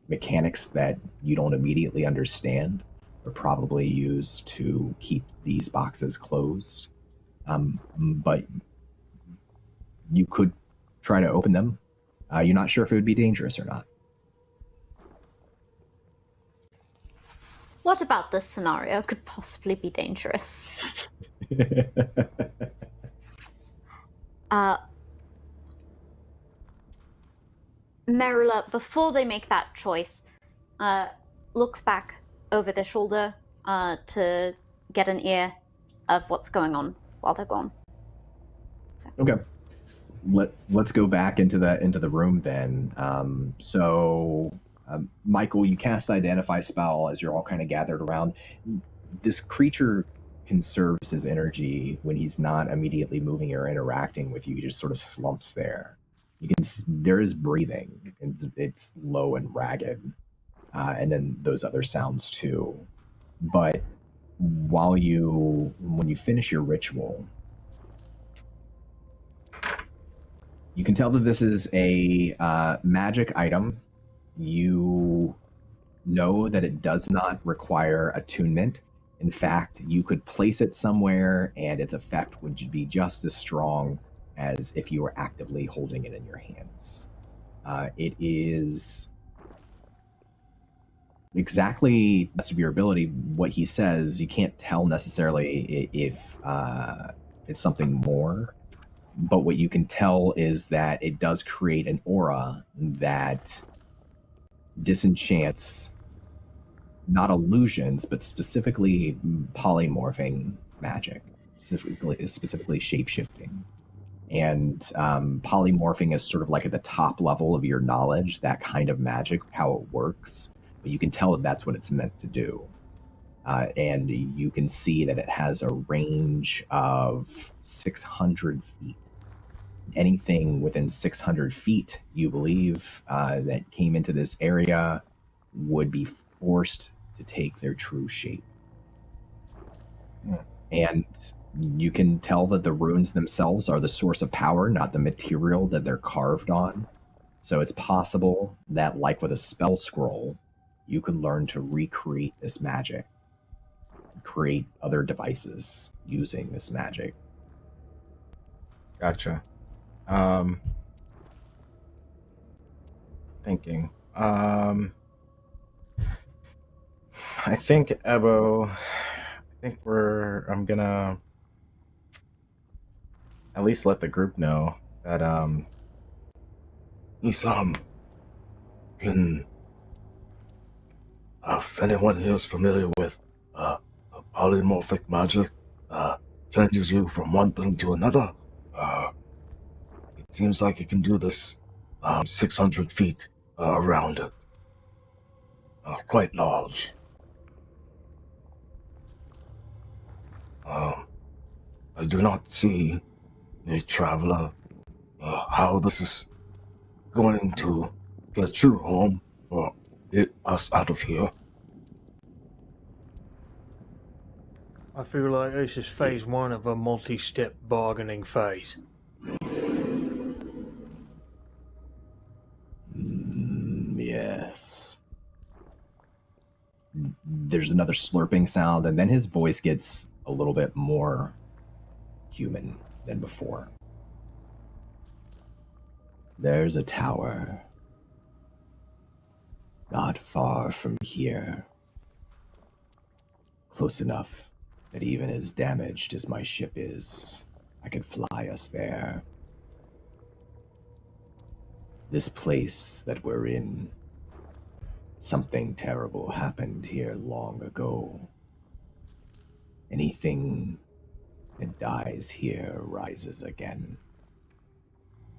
mechanics that you don't immediately understand are probably used to keep these boxes closed. But you could try to open them. You're not sure if it would be dangerous or not. What about this scenario could possibly be dangerous? Merula, before they make that choice, looks back over their shoulder to get an ear of what's going on while they're gone. So. Okay. Let's go back into the room then. Michael, you cast Identify spell as you're all kind of gathered around. This creature conserves his energy when he's not immediately moving or interacting with you. He just sort of slumps there. There is breathing. It's low and ragged, and then those other sounds too. But when you finish your ritual, you can tell that this is a magic item. You know that it does not require attunement. In fact, you could place it somewhere and its effect would be just as strong as if you were actively holding it in your hands. It is exactly to the best of your ability what he says. You can't tell necessarily if it's something more. But what you can tell is that it does create an aura that disenchants not illusions, but specifically polymorphing magic, specifically shape-shifting. And polymorphing is sort of like at the top level of your knowledge, that kind of magic, how it works. But you can tell that that's what it's meant to do. And you can see that it has a range of 600 feet. Anything within 600 feet, you believe, that came into this area would be forced to take their true shape. And you can tell that the runes themselves are the source of power, not the material that they're carved on. So it's possible that, like with a spell scroll, you could learn to recreate this magic, create other devices using this magic. Gotcha. Thinking. I think Ebo. I'm gonna at least let the group know that if anyone here is familiar with polymorphic magic, changes you from one thing to another. It seems like it can do this 600 feet around it. Quite large. I do not see a traveler how this is going to get true home or get us out of here. I feel like this is phase one of a multi-step bargaining phase. Yes. There's another slurping sound, and then his voice gets a little bit more human than before. There's a tower not far from here. Close enough that even as damaged as my ship is, I could fly us there. This place that we're in, something terrible happened here long ago. Anything that dies here rises again,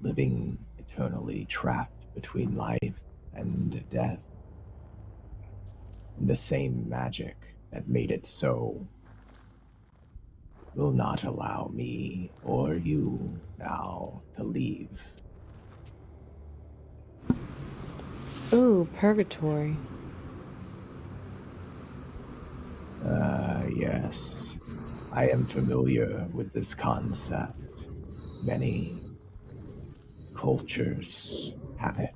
living eternally trapped between life and death. And the same magic that made it so will not allow me or you now to leave. Ooh, purgatory. Yes. I am familiar with this concept. Many cultures have it.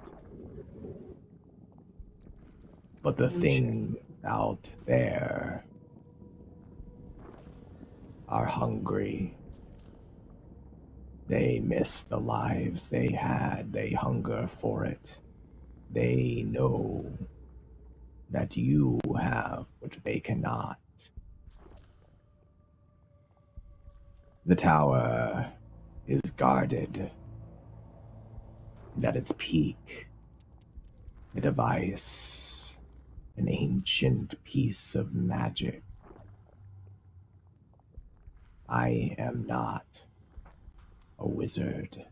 But the things out there are hungry. They miss the lives they had. They hunger for it. They know that you have what they cannot. The tower is guarded, and at its peak, a device, an ancient piece of magic. I am not a wizard.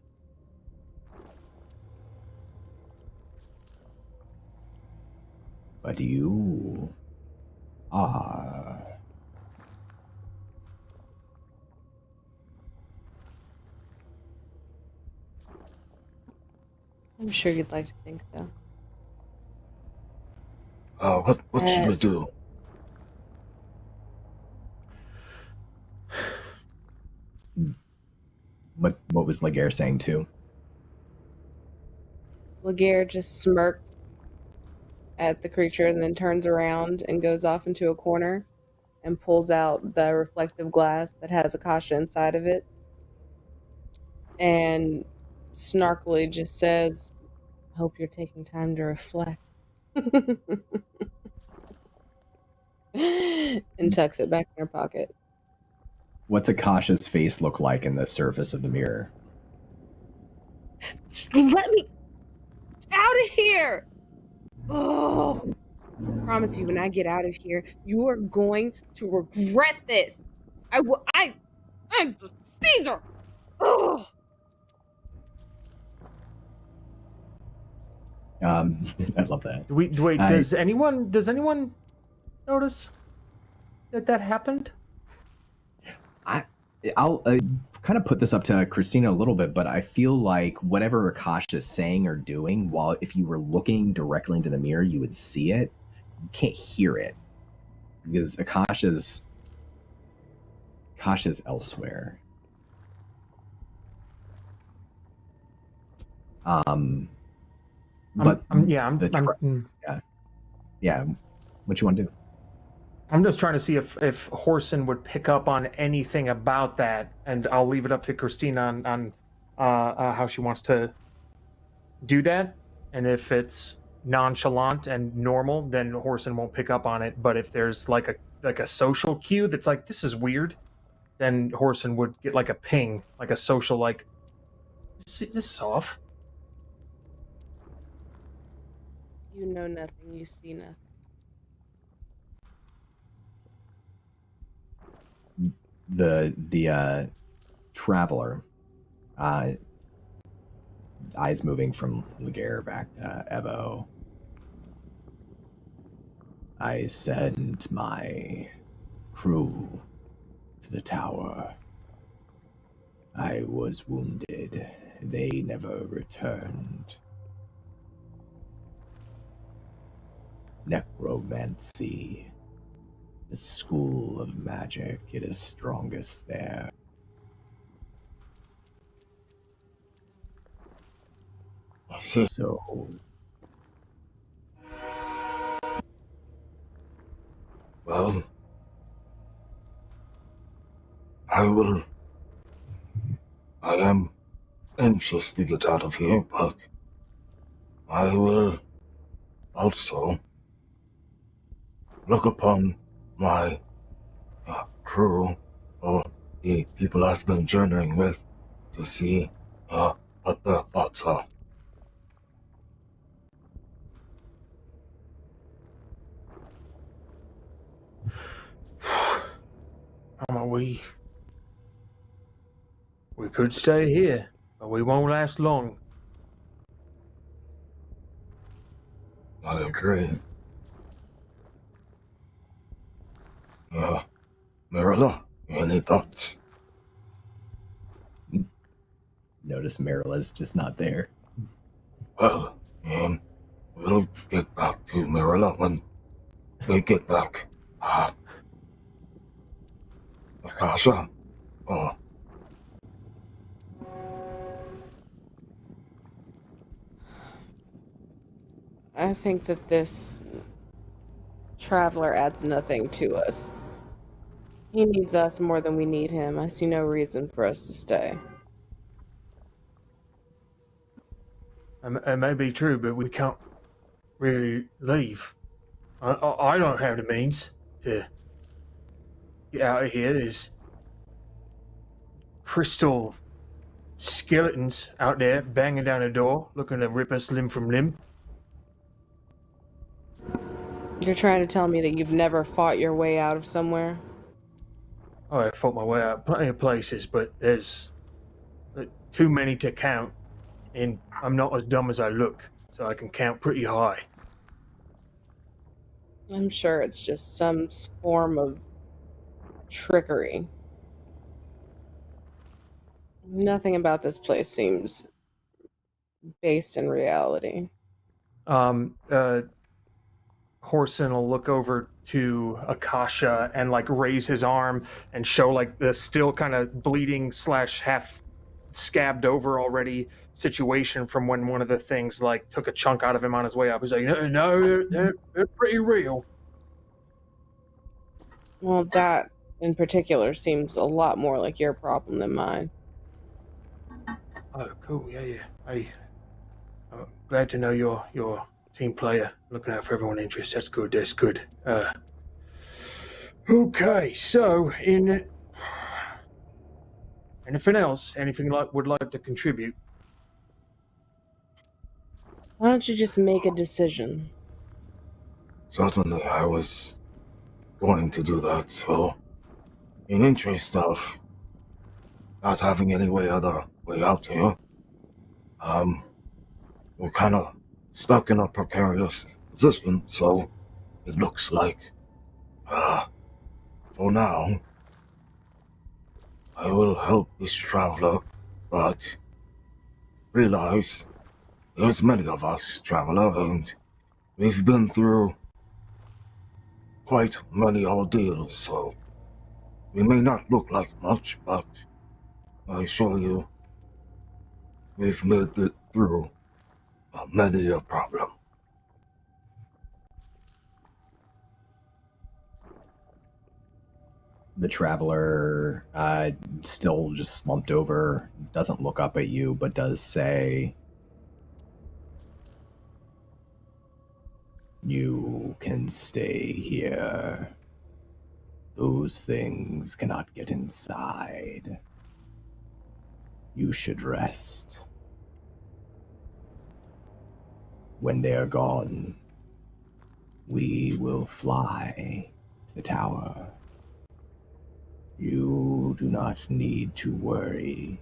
But you are. I'm sure you'd like to think so. What should we do? What was Legere saying too? Legere just smirks at the creature and then turns around and goes off into a corner and pulls out the reflective glass that has Akasha inside of it and snarkily just says, I hope you're taking time to reflect. And tucks it back in her pocket. What's Akasha's face look like in the surface of the mirror? Just let me out of here! Oh, I promise you, when I get out of here, you are going to regret this. I'm the Caesar. Oh. I love that. Wait, does anyone notice that happened? I'll kind of put this up to Christina a little bit, but I feel like whatever Akasha is saying or doing, while if you were looking directly into the mirror, you would see it, you can't hear it because Akasha's elsewhere. But yeah. What you want to do? I'm just trying to see if Horsun would pick up on anything about that, and I'll leave it up to Christina on how she wants to do that. And if it's nonchalant and normal, then Horsun won't pick up on it. But if there's like a social cue that's like, this is weird, then Horsun would get like a ping, like a social, like, this is off. You know nothing, you see nothing. The traveler, eyes moving from Legere back to Evo. I sent my crew to the tower. I was wounded. They never returned. Necromancy, the school of magic, it is strongest there. I see. So, well, I am anxious to get out of here, but I will also look upon my crew or the people I've been journeying with to see what their thoughts are. We could stay here, but we won't last long. I agree. Merula, any thoughts? Notice Merila's just not there. Well, we'll get back to Merula when we get back. Akasha? Oh. I think that this traveler adds nothing to us. He needs us more than we need him. I see no reason for us to stay. It may be true, but we can't really leave. I don't have the means to get out of here. There's crystal skeletons out there banging down the door, looking to rip us limb from limb. You're trying to tell me that you've never fought your way out of somewhere? Oh, I fought my way out plenty of places, but there's too many to count, and I'm not as dumb as I look, so I can count pretty high. I'm sure it's just some form of trickery. Nothing about this place seems based in reality. Horsun will look over to Akasha and like raise his arm and show like the still kind of bleeding / half scabbed over already situation from when one of the things like took a chunk out of him on his way up. He's like, no, they're pretty real. Well, that in particular seems a lot more like your problem than mine. Oh, cool. Yeah. I'm glad to know you're team player, looking out for everyone's interests. That's good. Okay, so anything else? Anything would like to contribute? Why don't you just make a decision? Certainly, I was going to do that, so in interest of not having any other way out here, we're kind of stuck in a precarious position, so it looks like, for now, I will help this traveler, but realize there's many of us, traveler, and we've been through quite many ordeals, so we may not look like much, but I assure you, we've made it through many a problem. The traveler, still just slumped over, doesn't look up at you, but does say, "You can stay here. Those things cannot get inside. You should rest. When they are gone, we will fly the tower. You do not need to worry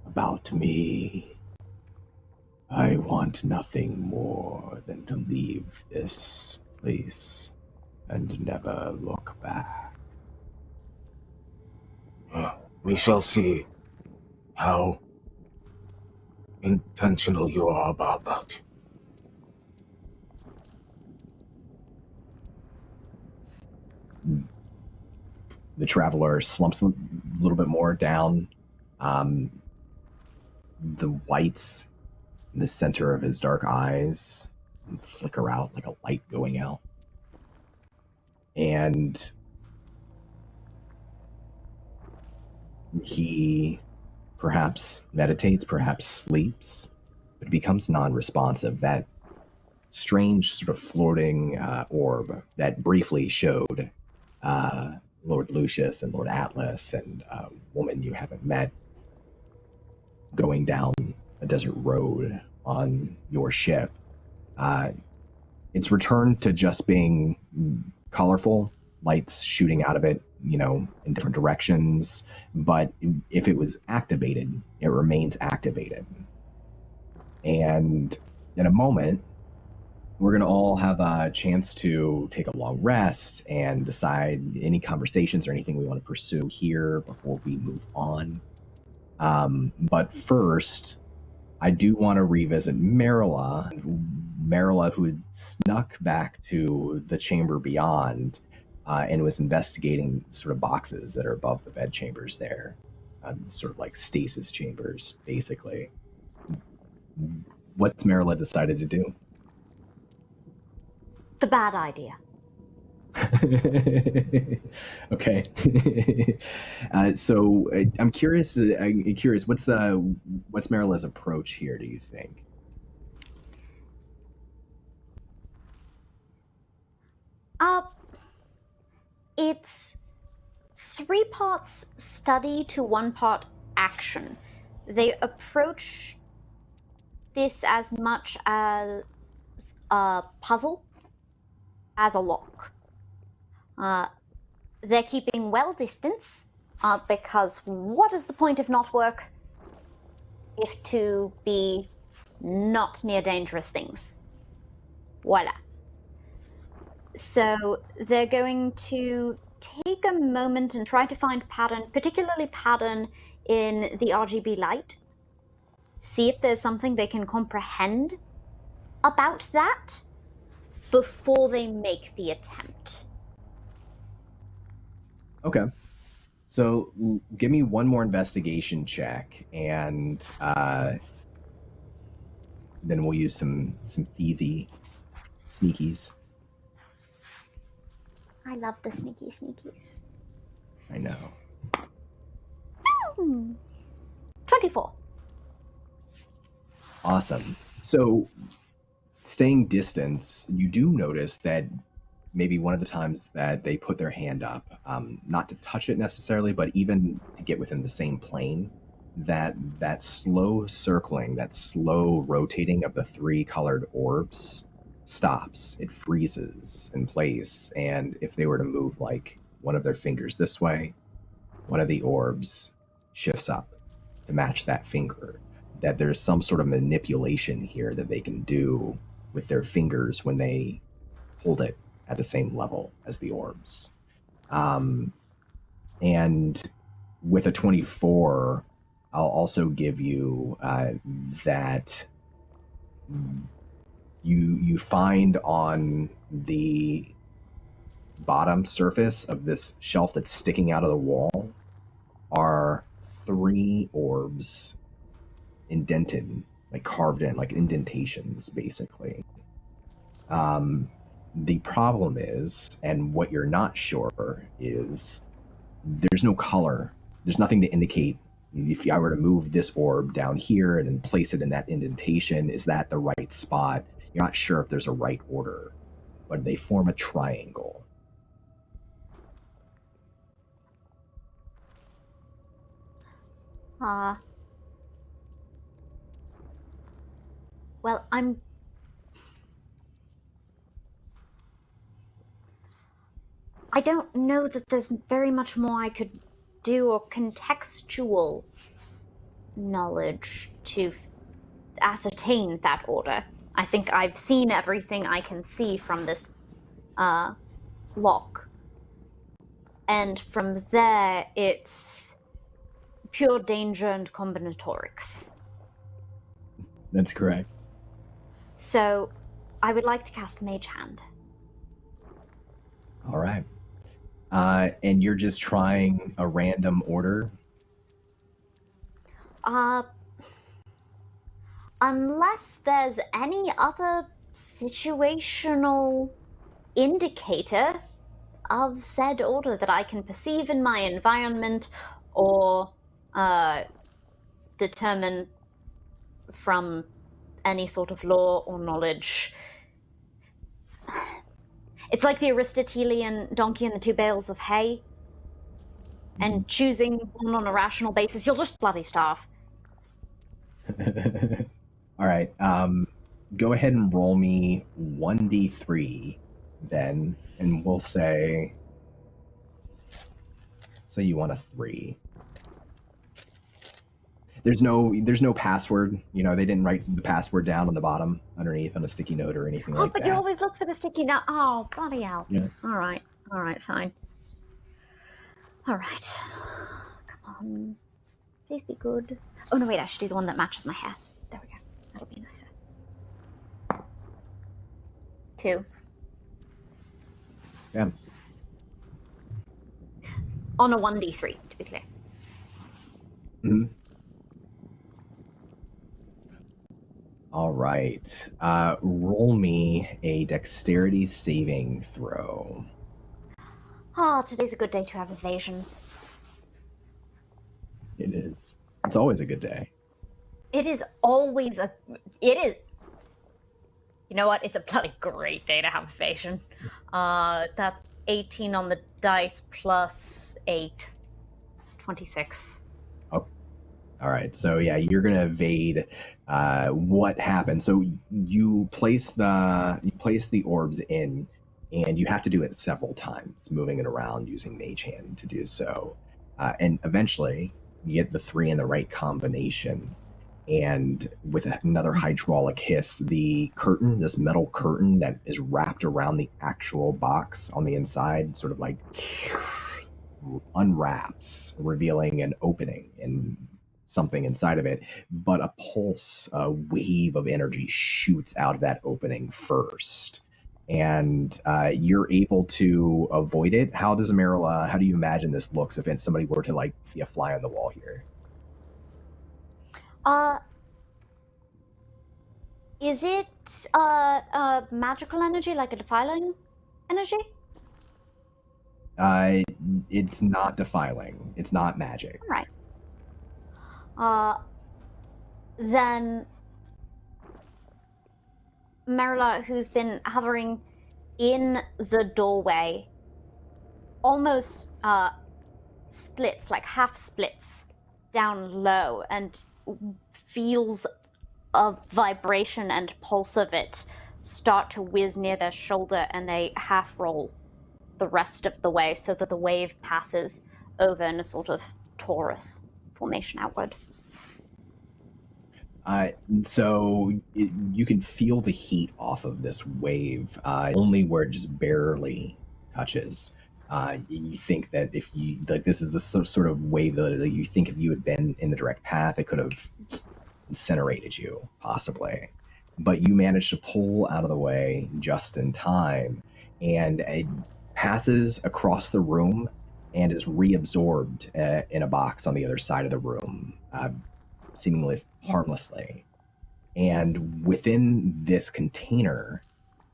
about me. I want nothing more than to leave this place and never look back." We shall see how intentional you are about that. The traveler slumps a little bit more down. The whites in the center of his dark eyes flicker out like a light going out. And he perhaps meditates, perhaps sleeps, but becomes non-responsive. That strange sort of floating orb that briefly showed Lord Lucius and Lord Atlas and a woman you haven't met going down a desert road on your ship. It's returned to just being colorful, lights shooting out of it, in different directions. But if it was activated, it remains activated. And in a moment, we're going to all have a chance to take a long rest and decide any conversations or anything we want to pursue here before we move on. But first, I do want to revisit Merula, who had snuck back to the chamber beyond and was investigating sort of boxes that are above the bed chambers there, sort of like stasis chambers, basically. What's Merula decided to do? The bad idea. Okay. So I'm curious. What's Merula's approach here? Do you think? It's 3 parts study to 1 part action. They approach this as much as a puzzle as a lock. They're keeping well distance because what is the point of not work if to be not near dangerous things? Voila. So they're going to take a moment and try to find pattern, particularly pattern in the RGB light. See if there's something they can comprehend about that before they make the attempt. Okay. So give me one more investigation check, and then we'll use some thievy sneakies. I love the sneakies. I know. 24. Awesome. So, staying distance, you do notice that maybe one of the times that they put their hand up, not to touch it necessarily, but even to get within the same plane, that slow circling, that slow rotating of the 3 colored orbs stops. It freezes in place, and if they were to move like one of their fingers this way, one of the orbs shifts up to match that finger. That there's some sort of manipulation here that they can do with their fingers when they hold it at the same level as the orbs. And with a 24, I'll also give you that you find on the bottom surface of this shelf that's sticking out of the wall are 3 orbs indented, like carved in, like indentations, basically. The problem is, and what you're not sure is, there's no color. There's nothing to indicate if I were to move this orb down here and then place it in that indentation, is that the right spot? You're not sure if there's a right order, but they form a triangle. Well, I don't know that there's very much more I could do, or contextual knowledge to ascertain that order. I think I've seen everything I can see from this lock. And from there, it's pure danger and combinatorics. That's correct. So, I would like to cast Mage Hand. All right. And you're just trying a random order? Unless there's any other situational indicator of said order that I can perceive in my environment or determine from any sort of lore or knowledge It's like the Aristotelian donkey and the 2 bales of hay. And choosing one on a rational basis, you'll just bloody starve. All right. Go ahead and roll me 1d3 then, and we'll say you want a 3. There's no password. You know, they didn't write the password down on the bottom underneath on a sticky note or anything like that. Oh, but you always look for the sticky note. Oh, bloody hell. Yeah. All right, fine. All right. Come on. Please be good. Oh, no, wait, I should do the one that matches my hair. There we go. That'll be nicer. 2. Yeah. On a 1d3, to be clear. Mm-hmm. All right. Roll me a dexterity saving throw. Oh, today's a good day to have evasion. It is. It's always a good day. It is always a... It is... You know what? It's a bloody great day to have evasion. That's 18 on the dice plus 8. 26. Oh. All right. So, yeah, you're going to evade what happened. So you place the orbs in, and you have to do it several times, moving it around using Mage Hand to do so. And eventually, you get the 3 in the right combination. And with another hydraulic hiss, the curtain, this metal curtain that is wrapped around the actual box on the inside, sort of like unwraps, revealing an opening and something inside of it. But a pulse, a wave of energy shoots out of that opening first. And you're able to avoid it. How do you imagine this looks if somebody were to like be a fly on the wall here? Is it magical energy, like a defiling energy? It's not defiling. It's not magic. All right. Then Merula, who's been hovering in the doorway, almost splits, like half splits down low, and feels a vibration and pulse of it start to whiz near their shoulder, and they half roll the rest of the way so that the wave passes over in a sort of torus formation outward. So you can feel the heat off of this wave, only where it just barely touches. You think that this is the sort of wave that you think if you had been in the direct path, it could have incinerated you, possibly. But you managed to pull out of the way just in time, and it passes across the room and is reabsorbed in a box on the other side of the room, seemingly harmlessly. And within this container,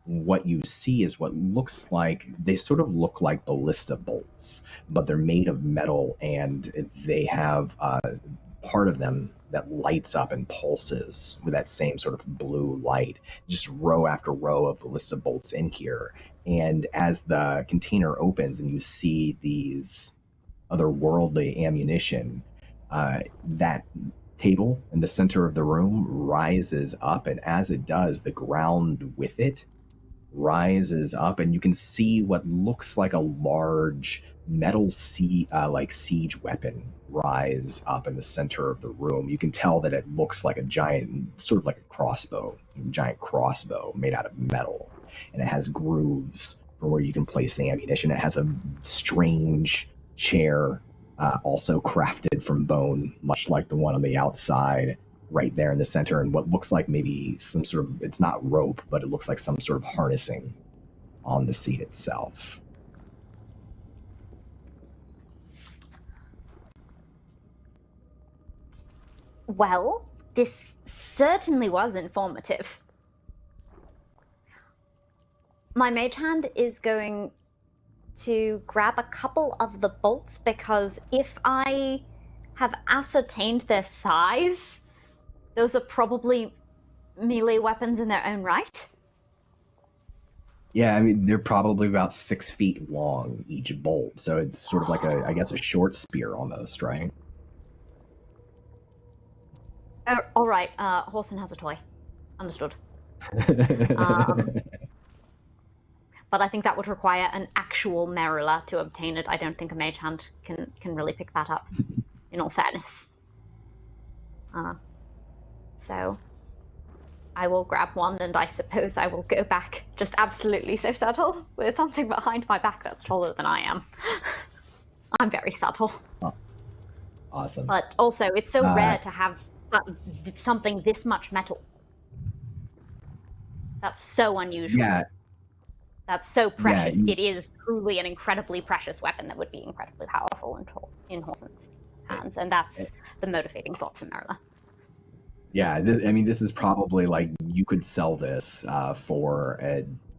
what you see is what looks like, they sort of look like ballista bolts, but they're made of metal, and they have part of them that lights up and pulses with that same sort of blue light, just row after row of ballista bolts in here. And as the container opens and you see these otherworldly ammunition, that table in the center of the room rises up, and as it does, the ground with it rises up, and you can see what looks like a large metal siege weapon rise up in the center of the room. You can tell that it looks like a giant, sort of like a giant crossbow made out of metal, and it has grooves for where you can place the ammunition. It has a strange chair, also crafted from bone, much like the one on the outside, right there in the center, and what looks like maybe some sort of, it's not rope, but it looks like some sort of harnessing on the seat itself. Well, this certainly was informative. My mage hand is going to grab a couple of the bolts, because if I have ascertained their size, those are probably melee weapons in their own right. Yeah, I mean they're probably about 6 feet long each bolt, so it's sort of like I guess a short spear almost, right? All right, Horsun has a toy. Understood. But I think that would require an actual Merula to obtain it. I don't think a mage hand can really pick that up, in all fairness. So I will grab one, and I suppose I will go back just absolutely so subtle with something behind my back that's taller than I am. I'm very subtle. Oh, awesome. But also, it's so rare to have something this much metal. That's so unusual. Yeah. That's so precious. Yeah, It is truly an incredibly precious weapon that would be incredibly powerful in Horsun's hands, and that's the motivating thought for Merla. Yeah, I mean, this is probably like you could sell this for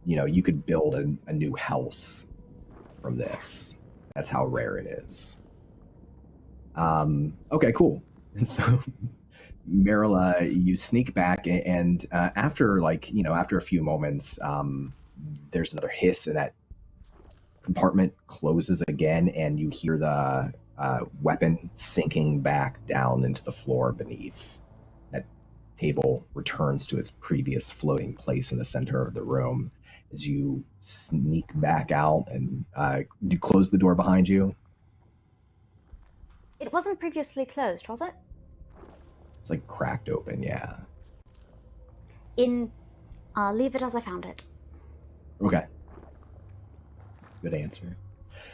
you could build a new house from this. That's how rare it is. Okay, cool. So, Marilla, you sneak back, and after after a few moments, there's another hiss, and that compartment closes again, and you hear the weapon sinking back down into the floor beneath. That table returns to its previous floating place in the center of the room as you sneak back out and you close the door behind you. It wasn't previously closed, was it? It's like cracked open, yeah. Leave it as I found it. Okay. Good answer.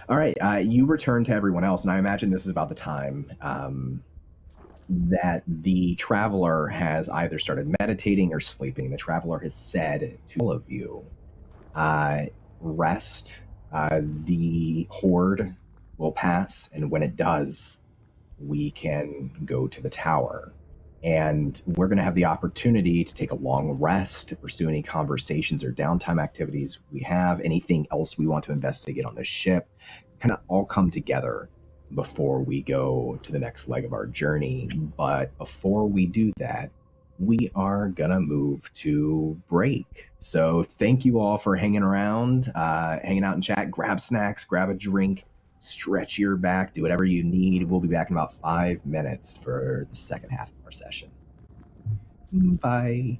All right, you return to everyone else, and I imagine this is about the time that the traveler has either started meditating or sleeping. The traveler has said to all of you, rest. The horde will pass, and when it does, we can go to the tower. And we're going to have the opportunity to take a long rest, to pursue any conversations or downtime activities we have, anything else we want to investigate on the ship, kind of all come together before we go to the next leg of our journey. But before we do that, we are going to move to break. So thank you all for hanging around, hanging out in chat. Grab snacks, grab a drink, stretch your back, do whatever you need. We'll be back in about 5 minutes for the second half of our session. Bye.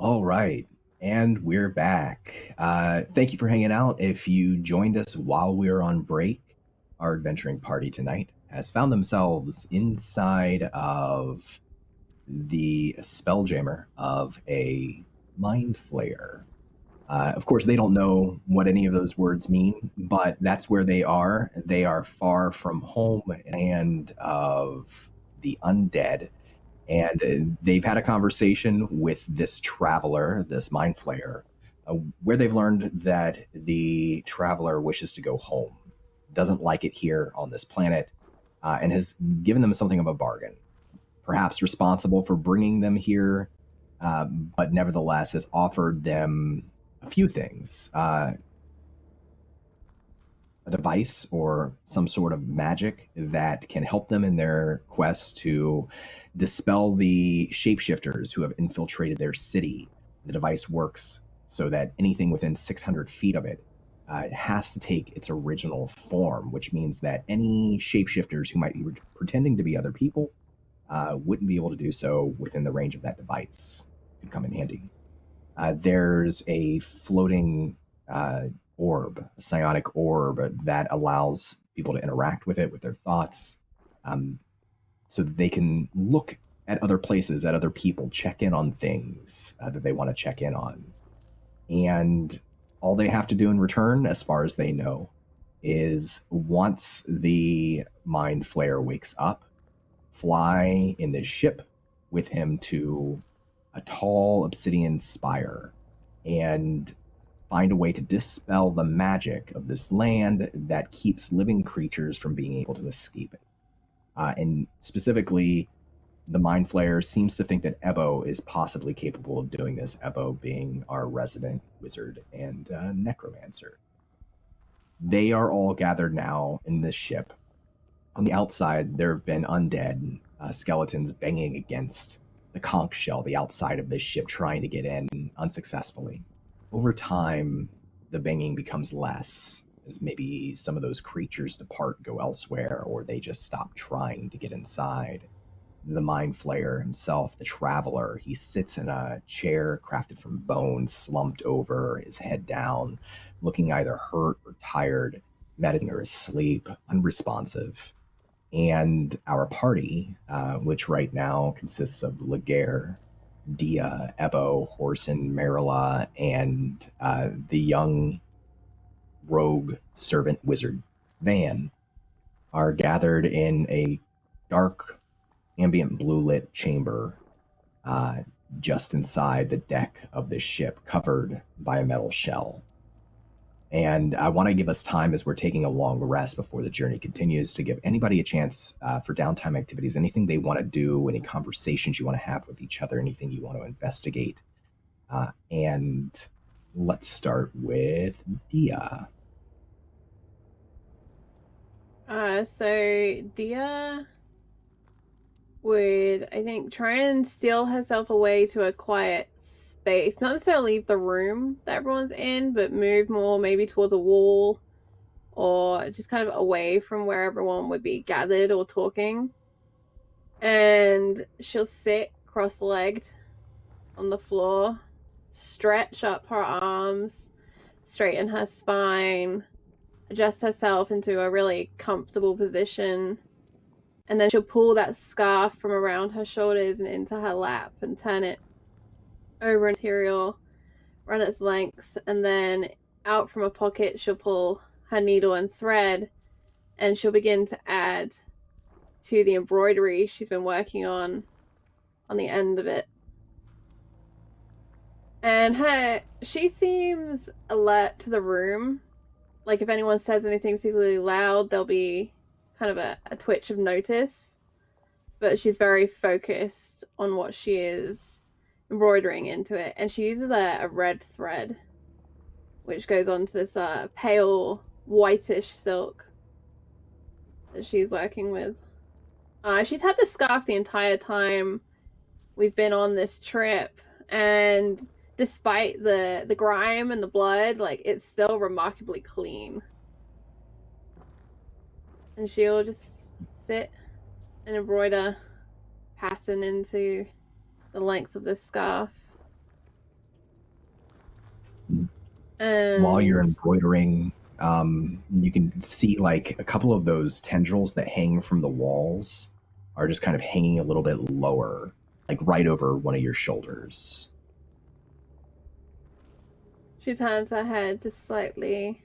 All right, and we're back. Thank you for hanging out. If you joined us while we were on break, our adventuring party tonight has found themselves inside of the Spelljammer of a mind flayer. Of course, they don't know what any of those words mean, but that's where they are. They are far from home and of the undead. And they've had a conversation with this traveler, this mind flayer, where they've learned that the traveler wishes to go home, doesn't like it here on this planet, and has given them something of a bargain. Perhaps responsible for bringing them here, but nevertheless has offered them a few things. A device or some sort of magic that can help them in their quest to dispel the shapeshifters who have infiltrated their city. The device works so that anything within 600 feet of it has to take its original form, which means that any shapeshifters who might be pretending to be other people wouldn't be able to do so within the range of that device. Could come in handy. There's a floating orb, a psionic orb that allows people to interact with it with their thoughts, so that they can look at other places, at other people, check in on things that they want to check in on. And all they have to do in return, as far as they know, is once the mind flayer wakes up, fly in this ship with him to a tall Obsidian Spire and find a way to dispel the magic of this land that keeps living creatures from being able to escape it. And specifically, the Mind Flayer seems to think that Ebo is possibly capable of doing this, Ebo being our resident wizard and necromancer. They are all gathered now in this ship. On the outside, there have been undead skeletons banging against the conch shell, the outside of this ship, trying to get in unsuccessfully. Over time, the banging becomes less, as maybe some of those creatures depart, go elsewhere, or they just stop trying to get inside. The Mind Flayer himself, the traveler, he sits in a chair crafted from bone, slumped over, his head down, looking either hurt or tired, meditating or asleep, unresponsive. And our party, which right now consists of Legere, Dia, Ebo, Horsun, Merula, and the young rogue servant wizard Vann, are gathered in a dark, ambient blue lit chamber just inside the deck of this ship, covered by a metal shell. And I want to give us time, as we're taking a long rest before the journey continues, to give anybody a chance for downtime activities, anything they want to do, any conversations you want to have with each other, anything you want to investigate. And let's start with Dia. So Dia would, I think, try and steal herself away to a quiet space. Not necessarily leave the room that everyone's in, but move more maybe towards a wall or just kind of away from where everyone would be gathered or talking. And she'll sit cross-legged on the floor, stretch up her arms, straighten her spine, adjust herself into a really comfortable position, and then she'll pull that scarf from around her shoulders and into her lap and turn it over material, run its length, and then out from a pocket she'll pull her needle and thread, and she'll begin to add to the embroidery she's been working on the end of it. And she seems alert to the room. Like if anyone says anything particularly loud, there'll be kind of a twitch of notice. But she's very focused on what she is embroidering into it. And she uses a red thread, which goes onto this pale whitish silk that she's working with. She's had the scarf the entire time we've been on this trip, and despite the grime and the blood, like, it's still remarkably clean. And she'll just sit and embroider pattern into the length of this scarf. And while you're embroidering, you can see like a couple of those tendrils that hang from the walls are just kind of hanging a little bit lower, like right over one of your shoulders. she turns her head just slightly.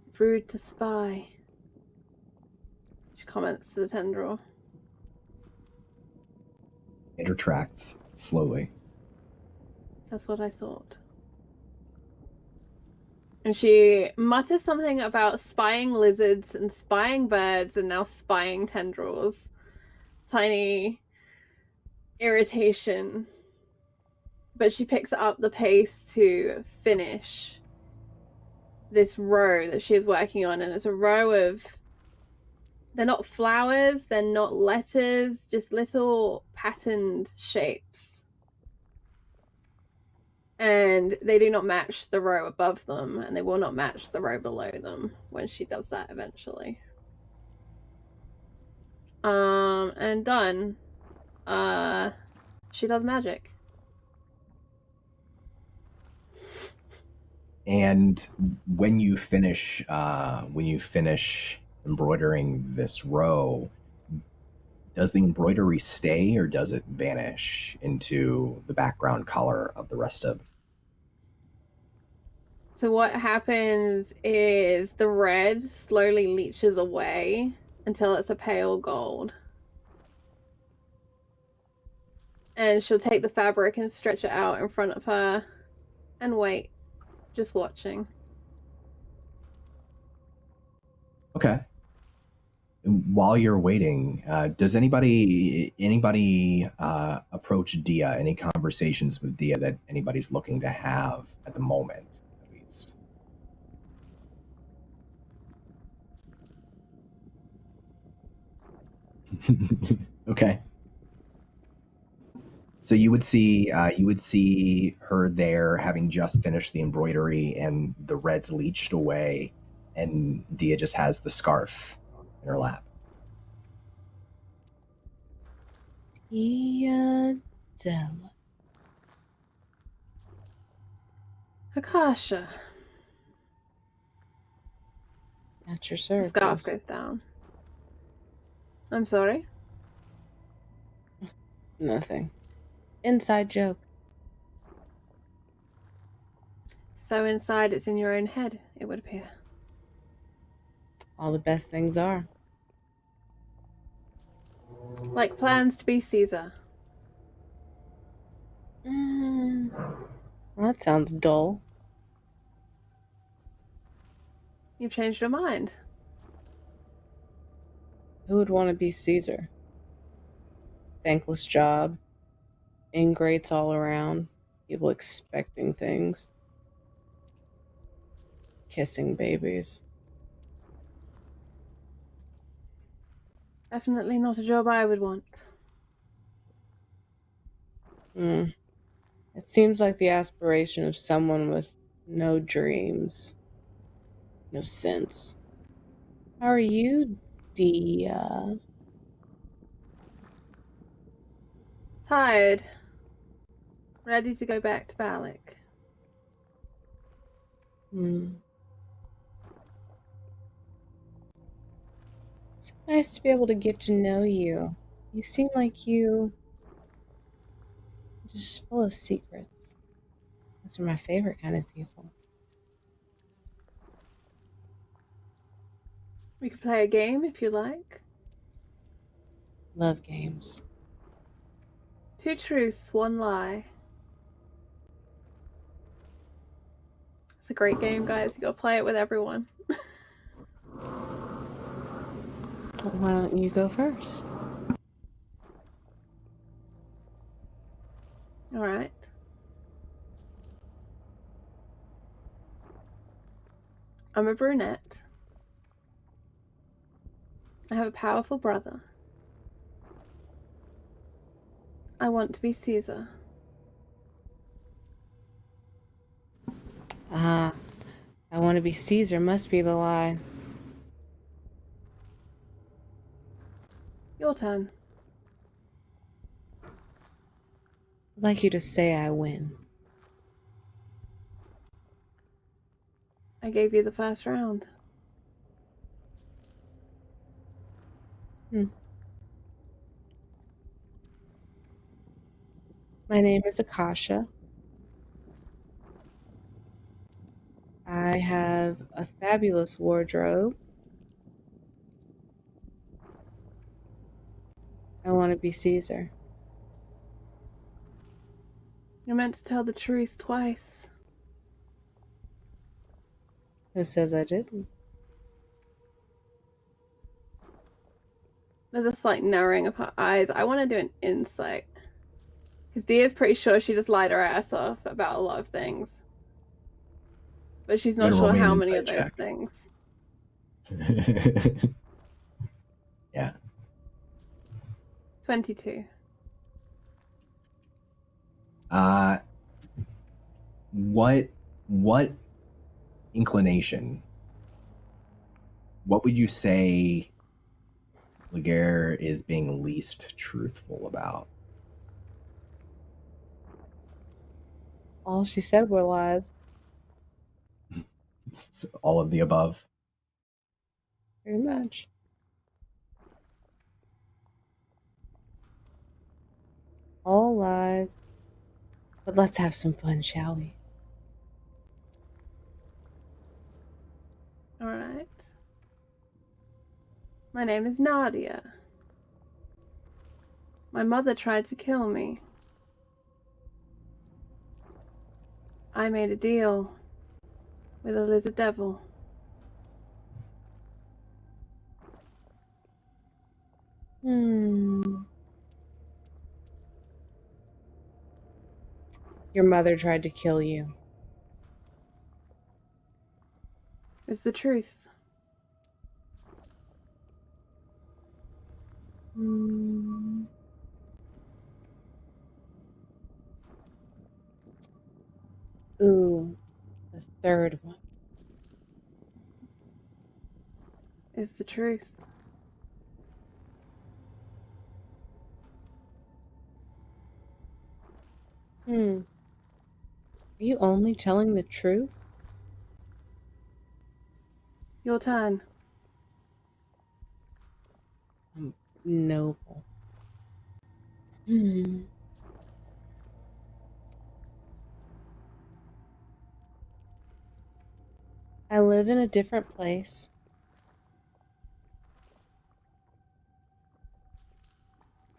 It's rude to spy. She comments to the tendril. It retracts slowly. That's what I thought. And she mutters something about spying lizards and spying birds and now spying tendrils. Tiny irritation. But she picks up the pace to finish this row that she is working on. And it's a row of... They're not flowers, they're not letters, just little patterned shapes. And they do not match the row above them, and they will not match the row below them when she does that eventually. And done. She does magic. And when you finish embroidering this row, does the embroidery stay or does it vanish into the background color of the rest of? So what happens is the red slowly leaches away until it's a pale gold. And she'll take the fabric and stretch it out in front of her and wait, just watching. Okay. While you're waiting, does anybody approach Dia? Any conversations with Dia that anybody's looking to have at the moment, at least? Okay. So you would see her there, having just finished the embroidery, and the red's leached away, and Dia just has the scarf in her lap. Della. Akasha. At your The service. scarf goes down. I'm sorry? Nothing. Inside joke. So inside it's in your own head, it would appear. All the best things are. Like plans to be Caesar. Well, that sounds dull. You've changed your mind. Who would want to be Caesar? Thankless job. Ingrates all around. People expecting things. Kissing babies. Definitely not a job I would want. It seems like the aspiration of someone with no dreams. No sense. How are you, Dia? Tired. Ready to go back to Balic. It's nice to be able to get to know you. You seem like you're just full of secrets. Those are my favorite kind of people. We could play a game if you like. Love games. 2 truths, 1 lie. It's a great game, guys. You gotta play it with everyone. Why don't you go first? Alright. I'm a brunette. I have a powerful brother. I want to be Caesar. I want to be Caesar must be the lie. Your turn. I'd like you to say I win. I gave you the first round. My name is Akasha. I have a fabulous wardrobe. I want to be Caesar. You're meant to tell the truth twice. Who says I didn't? There's a slight narrowing of her eyes. I want to do an insight. Because Dia's pretty sure she just lied her ass off about a lot of things. But she's not sure how many of those things. Yeah. 22. What inclination? What would you say Legere is being least truthful about? All she said were lies. All of the above. Pretty much. All lies. But let's have some fun, shall we? Alright. My name is Nadia. My mother tried to kill me. I made a deal with a lizard devil. Your mother tried to kill you. It's the truth. Ooh, the third one. It's the truth. Are you only telling the truth? Your turn. Noble. I live in a different place.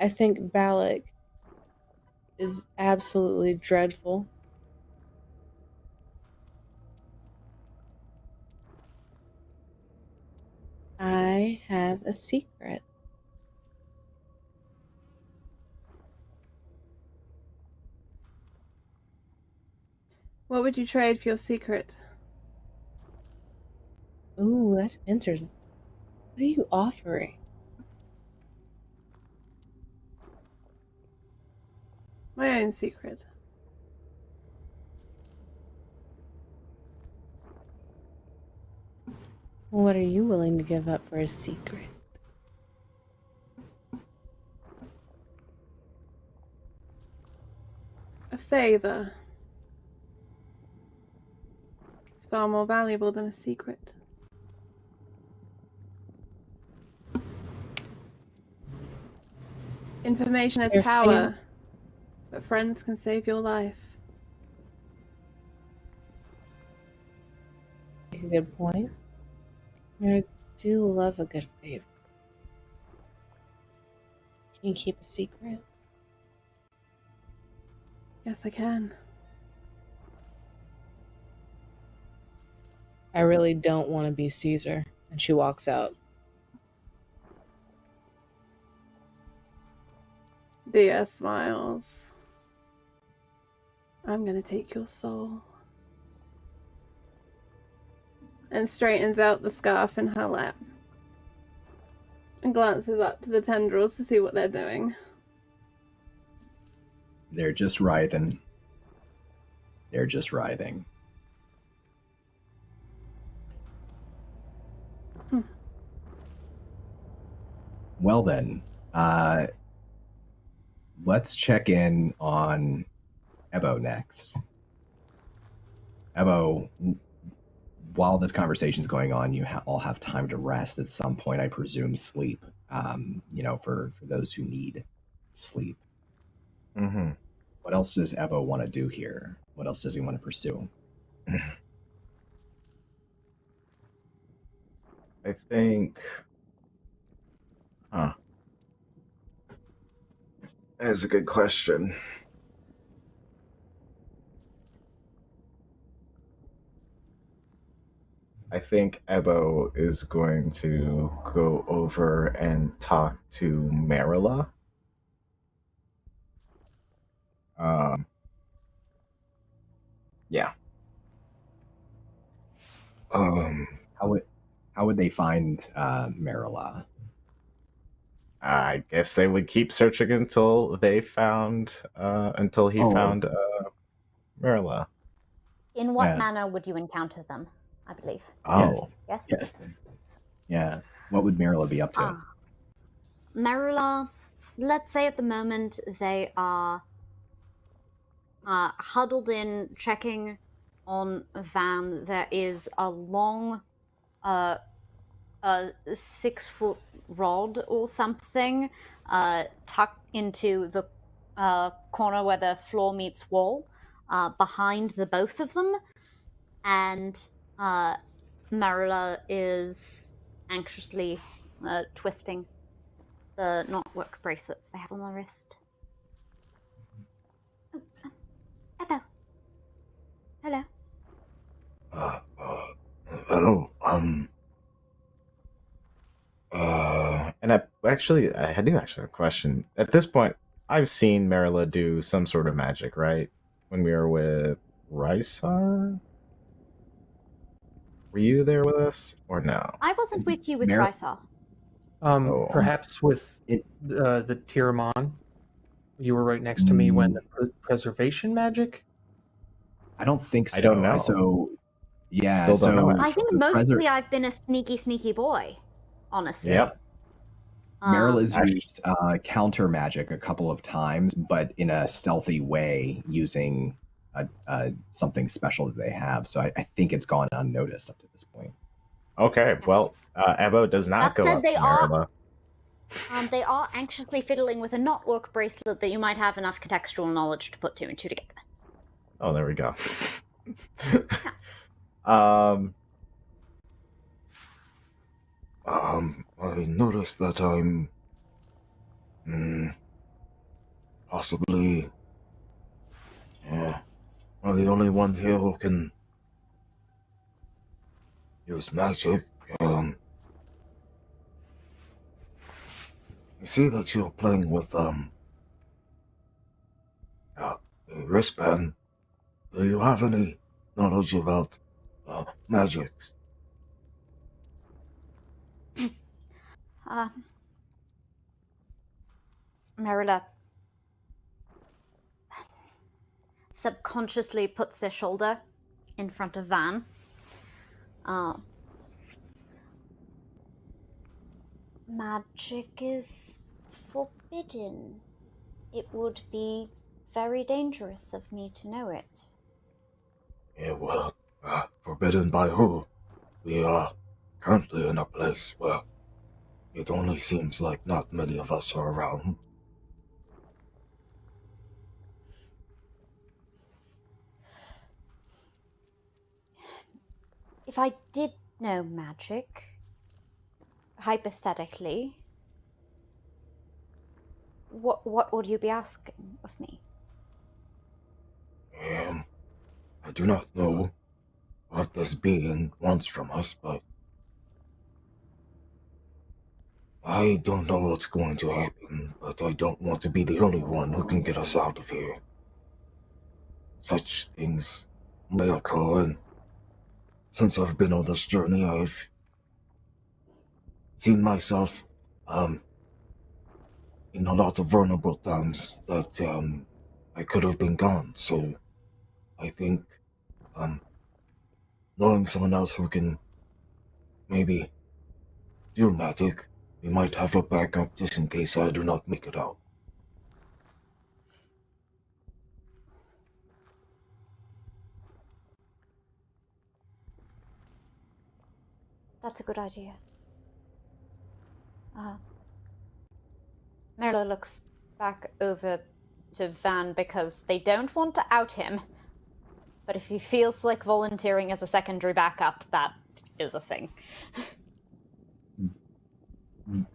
I think Balic is absolutely dreadful. I have a secret. What would you trade for your secret? Ooh, that's interesting. What are you offering? My own secret. What are you willing to give up for a secret? A favor. It's far more valuable than a secret. Information is power, but friends can save your life. A good point. I do love a good favor. Can you keep a secret? Yes, I can. I really don't want to be Caesar. And she walks out. Dia smiles. I'm gonna take your soul. And straightens out the scarf in her lap. And glances up to the tendrils to see what they're doing. They're just writhing. They're just writhing. Well then, let's check in on Ebo next. Ebo, while this conversation's going on, you all have time to rest at some point. I presume sleep. For those who need sleep. Mm-hmm. What else does Evo want to do here? What else does he want to pursue? I think. Huh. That's a good question. I think Ebo is going to go over and talk to Merula. Yeah. How would they find Merula? I guess they would keep searching until he found Merula. In what manner would you encounter them, I believe? Oh. Yes? Yes. Yeah. What would Merula be up to? Merula, let's say at the moment they are huddled in, checking on Vann. There is a long, 6-foot rod or something tucked into the corner where the floor meets wall, behind the both of them, and Merula is anxiously twisting the knotwork bracelets they have on their wrist. Ebo. Hello. Hello. And I do actually have a question. At this point, I've seen Merila do some sort of magic, right? When we were with Rysar? Were you there with us, or no? I wasn't with you with Rysar. Perhaps with the Tiramon. You were right next to me when the preservation magic? I don't think so. I don't know. So, yeah. Still don't know. I think mostly I've been a sneaky boy, honestly. Yep. Meryl's used counter magic a couple of times, but in a stealthy way, using something special that they have. So I think it's gone unnoticed up to this point. Okay, well, Ebo does not go up to Merila. They are anxiously fiddling with a knotwork bracelet that you might have enough contextual knowledge to put two and two together. Oh, there we go. I noticed that I'm possibly one of the only ones here who can use magic. I see that you're playing with a wristband. Do you have any knowledge about magics? Merila subconsciously puts their shoulder in front of Vann. Magic is forbidden. It would be very dangerous of me to know it. Yeah, well, forbidden by who? We are currently in a place where it only seems like not many of us are around. If I did know magic, hypothetically, what would you be asking of me? I do not know what this being wants from us, but I don't know what's going to happen, but I don't want to be the only one who can get us out of here. Such things may occur, and since I've been on this journey, I've seen myself, in a lot of vulnerable times that, I could have been gone, so I think, knowing someone else who can maybe do magic, we might have a backup just in case I do not make it out. That's a good idea. Merula looks back over to Vann because they don't want to out him. But if he feels like volunteering as a secondary backup, that is a thing.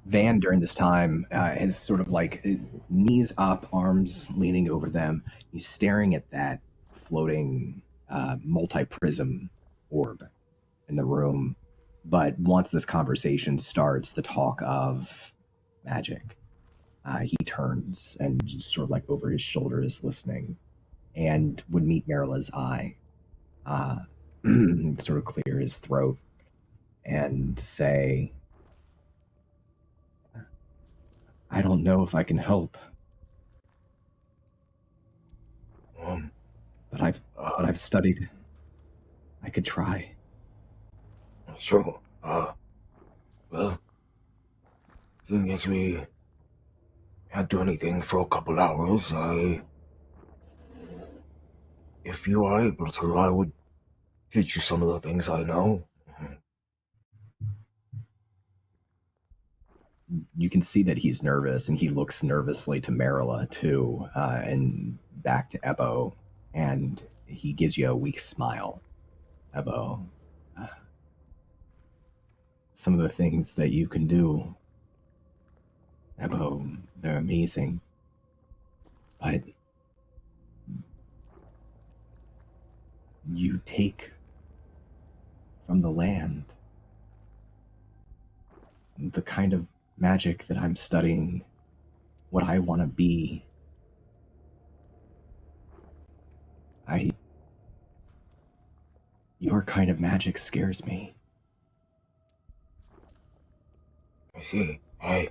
Vann, during this time, is sort of like knees up, arms leaning over them. He's staring at that floating multi-prism orb in the room. But once this conversation starts, the talk of magic, he turns and just sort of like over his shoulder is listening and would meet Merula's eye, sort of clear his throat and say, I don't know if I can help. But I've studied. I could try. Sure. Well, seeing as we can't do anything for a couple hours, if you are able to, I would teach you some of the things I know. You can see that he's nervous, and he looks nervously to Merila, too, and back to Ebo, and he gives you a weak smile. Ebo, some of the things that you can do, Ebo, they're amazing. But you take from the land the kind of magic that I'm studying, what I want to be. Your kind of magic scares me. I see. I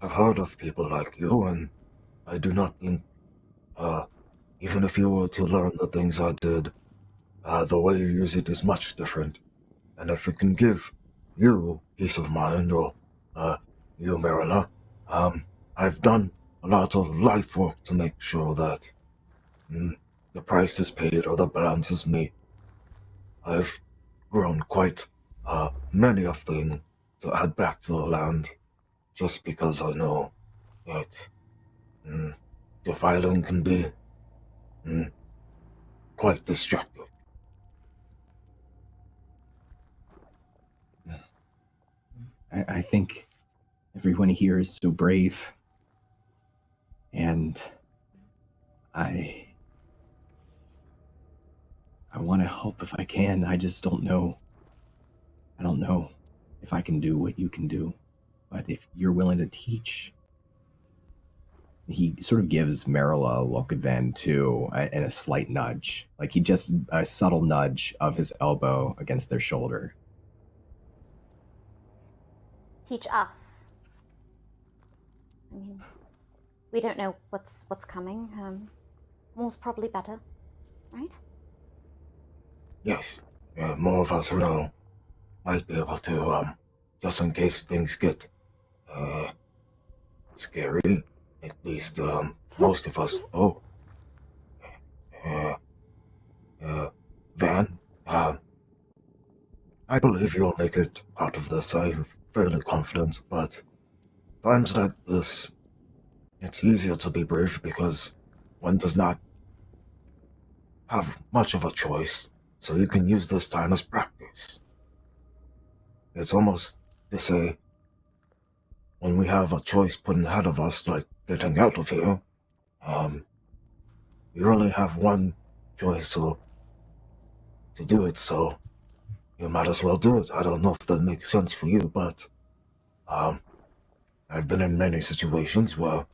have heard of people like you, and I do not think, even if you were to learn the things I did, the way you use it is much different. And if it can give you peace of mind, or, you, Merila, I've done a lot of life work to make sure that the price is paid or the balance is made. I've grown quite many of things to add back to the land, just because I know that defiling can be quite destructive. I think everyone here is so brave, and I want to help if I can. I just don't know. I don't know if I can do what you can do, but if you're willing to teach. He sort of gives Merila a look then, too, and a slight nudge. Like a subtle nudge of his elbow against their shoulder. Teach us. I mean, we don't know what's coming. More's probably better, right? Yes, more of us who know might be able to, just in case things get scary. At least most of us know. Vann, I believe you'll make it out of this. I'm fairly confident, but times like this, it's easier to be brave because one does not have much of a choice, so you can use this time as practice. It's almost to say, when we have a choice put ahead of us, like getting out of here, you only have one choice to do it, so you might as well do it. I don't know if that makes sense for you, but I've been in many situations where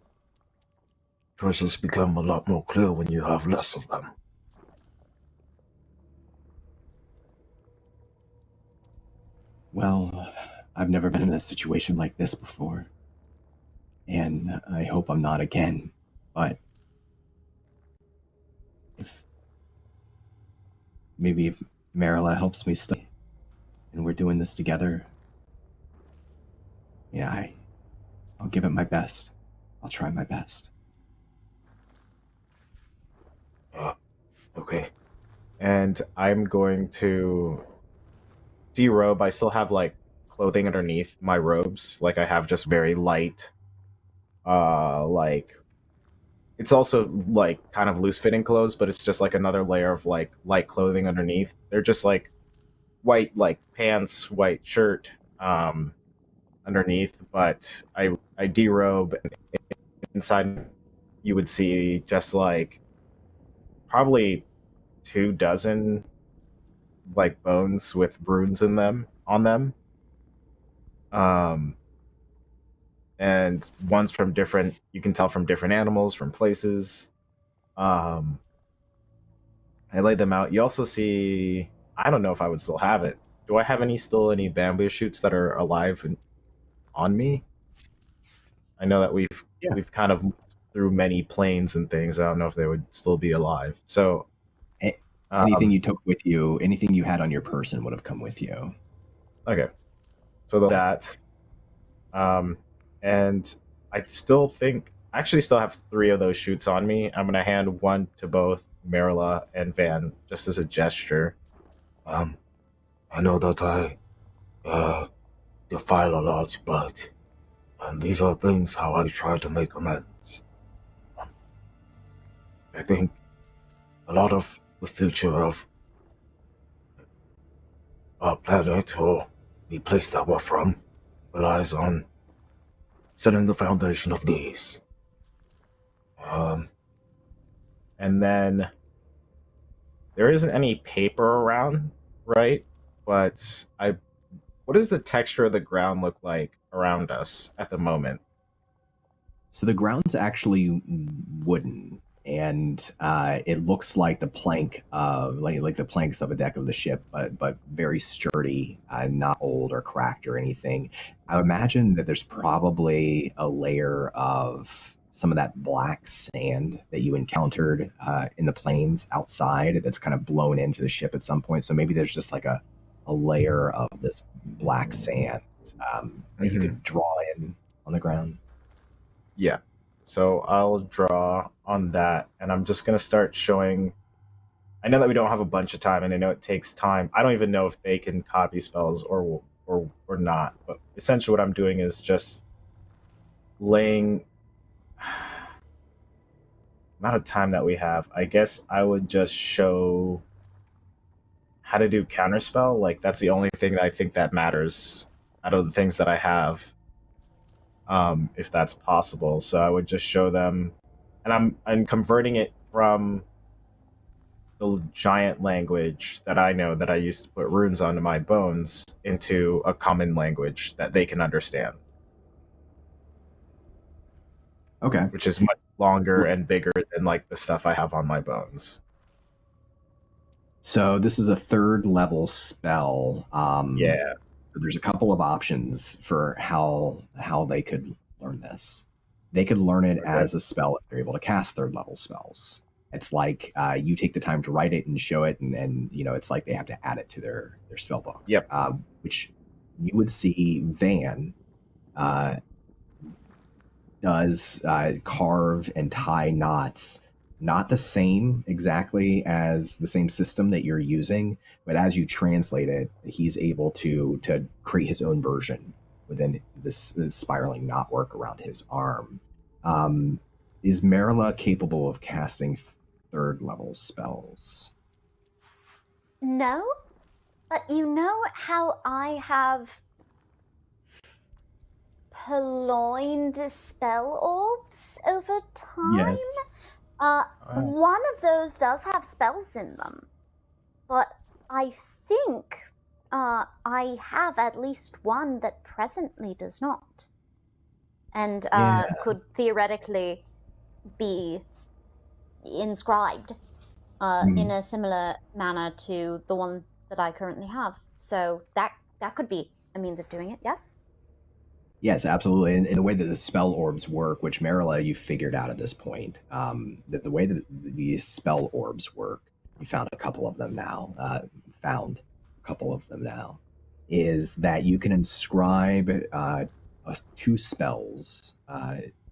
choices become a lot more clear when you have less of them. Well, I've never been in a situation like this before, and I hope I'm not again, but if Merila helps me study, and we're doing this together, yeah, I'll give it my best. I'll try my best. Okay. And I'm going to derobe. I still have like clothing underneath my robes. Like I have just very light, like it's also like kind of loose fitting clothes, but it's just like another layer of like light clothing underneath. They're just like white like pants, white shirt underneath, but I derobe, and inside you would see just like probably 24 like bones with runes in them on them. And one's from different, you can tell from different animals, from places. I laid them out. You also see, I don't know if I would still have it. Do I have any bamboo shoots that are alive and on me? I know that we've kind of moved through many planes and things. I don't know if they would still be alive. So anything you took with you, anything you had on your person would have come with you. Okay. So that. And I actually still have 3 of those shoots on me. I'm going to hand one to both Merula and Vann, just as a gesture. I know that I defile a lot, but these are things how I try to make amends. I think a lot of the future of our planet or the place that we're from relies on setting the foundation of these. And then there isn't any paper around, right? But what does the texture of the ground look like around us at the moment? So the ground's actually wooden, and it looks like the plank of like the planks of a deck of the ship, but very sturdy, not old or cracked or anything. I would imagine that there's probably a layer of some of that black sand that you encountered in the plains outside that's kind of blown into the ship at some point. So maybe there's just like a layer of this black sand that you could draw in on the ground. Yeah. So I'll draw on that, and I'm just going to start showing. I know that we don't have a bunch of time, and I know it takes time. I don't even know if they can copy spells or not, but essentially what I'm doing is just laying amount of time that we have. I guess I would just show how to do counterspell. Like that's the only thing that I think that matters out of the things that I have. If that's possible. So I would just show them, and I'm converting it from the giant language that I know that I used to put runes onto my bones into a common language that they can understand. Okay. Which is much longer and bigger than like the stuff I have on my bones. So this is a 3rd level spell. Yeah. So there's a couple of options for how they could learn this. They could learn it as a spell if they're able to cast 3rd level spells. It's like you take the time to write it and show it, and it's like they have to add it to their spell book. Yep. Which you would see Vann does carve and tie knots. Not the same exactly as the same system that you're using, but as you translate it, he's able to create his own version within this spiraling knotwork around his arm. Is Merula capable of casting 3rd level spells? No, but you know how I have purloined spell orbs over time? Yes. One of those does have spells in them, but I think I have at least one that presently does not, and could theoretically be inscribed in a similar manner to the one that I currently have. So that could be a means of doing it, yes? Yes, absolutely. And the way that the spell orbs work, which Merula, you figured out at this point, that the way that these spell orbs work, you found a couple of them now, is that you can inscribe 2 spells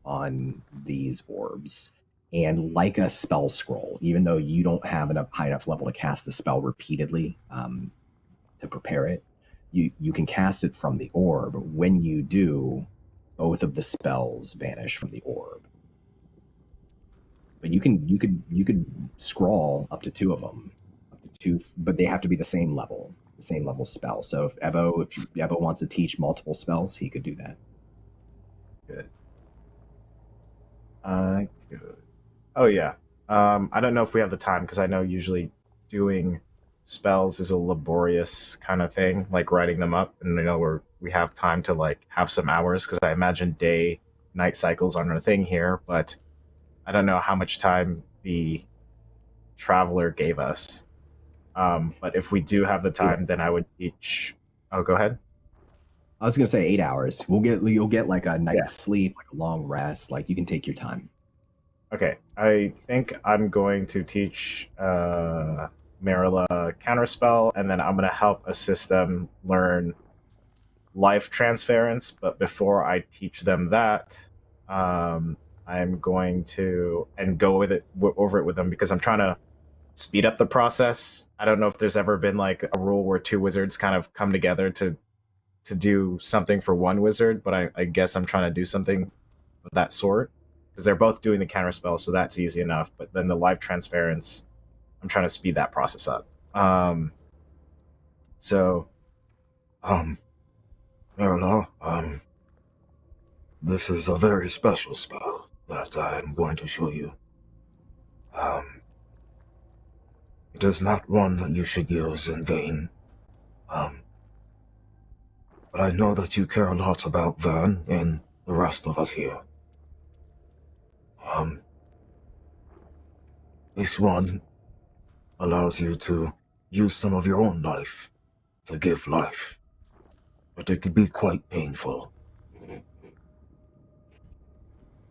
on these orbs. And like a spell scroll, even though you don't have enough high enough level to cast the spell repeatedly to prepare it, you can cast it from the orb. When you do, both of the spells vanish from the orb. But you could scrawl up to 2 of them, up to 2, but they have to be the same level spell. So if Evo wants to teach multiple spells, he could do that. Good. Good. Oh yeah. I don't know if we have the time, because I know usually doing spells is a laborious kind of thing, like writing them up, and we have time to like have some hours, because I imagine day night cycles aren't a thing here, but I don't know how much time the traveler gave us. But if we do have the time, then I would teach. Oh, go ahead. I was gonna say 8 hours. You'll get like a night's sleep, like a long rest. Like you can take your time. Okay, I think I'm going to teach Merula counterspell, and then I'm going to help assist them learn life transference. But before I teach them that, I'm going to go over it with them, because I'm trying to speed up the process. I don't know if there's ever been like a rule where 2 wizards kind of come together to do something for 1 wizard, but I guess I'm trying to do something of that sort, because they're both doing the counterspell, so that's easy enough. But then the life transference, I'm trying to speed that process up. Merula, this is a very special spell that I'm going to show you. It is not one that you should use in vain. But I know that you care a lot about Vann and the rest of us here. This one allows you to use some of your own life to give life, but it could be quite painful.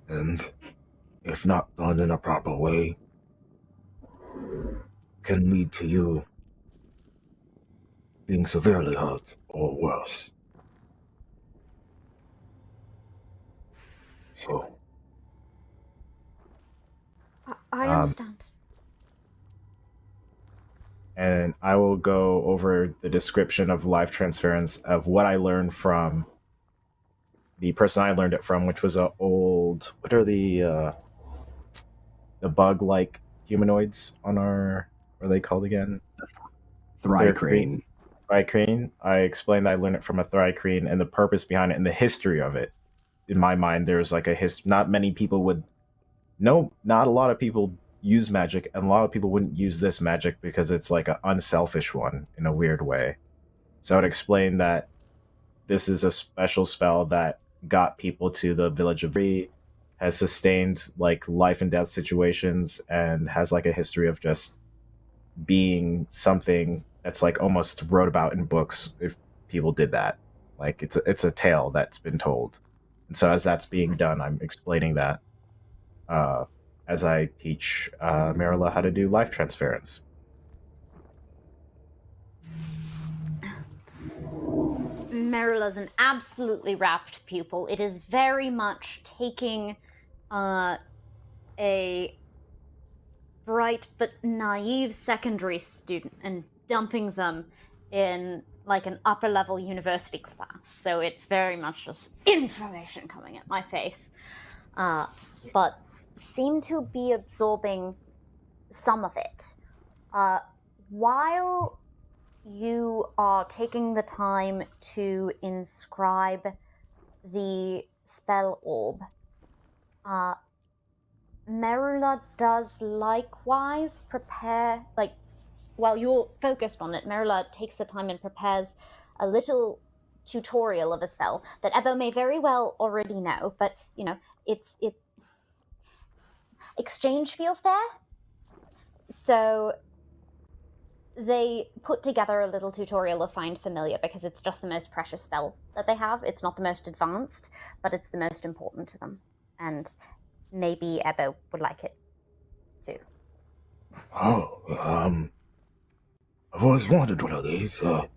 And if not done in a proper way, can lead to you being severely hurt or worse. So, I understand. And I will go over the description of life transference of what I learned from the person I learned it from, which was a old. What are the bug-like humanoids on our? What are they called again? Thrycreen. Thrycreen. I explained that I learned it from a Thrycreen and the purpose behind it and the history of it. In my mind, there's like not many people would. No, not a lot of people use magic, and a lot of people wouldn't use this magic because it's like an unselfish one in a weird way. So I would explain that this is a special spell that got people to the village of Bree, has sustained like life and death situations, and has like a history of just being something that's like almost wrote about in books if people did that. Like it's a tale that's been told. And so as that's being done, I'm explaining that as I teach Merula how to do life transference. Merula's an absolutely rapt pupil. It is very much taking a bright but naive secondary student and dumping them in like an upper level university class. So it's very much just information coming at my face. But seem to be absorbing some of it. While you are taking the time to inscribe the spell orb, Merula does likewise prepare, like, while you're focused on it, Merula takes the time and prepares a little tutorial of a spell that Ebo may very well already know, but, you know, exchange feels fair. So they put together a little tutorial of Find Familiar because it's just the most precious spell that they have. It's not the most advanced, but it's the most important to them. And maybe Ebo would like it too. I've always wanted one of these. A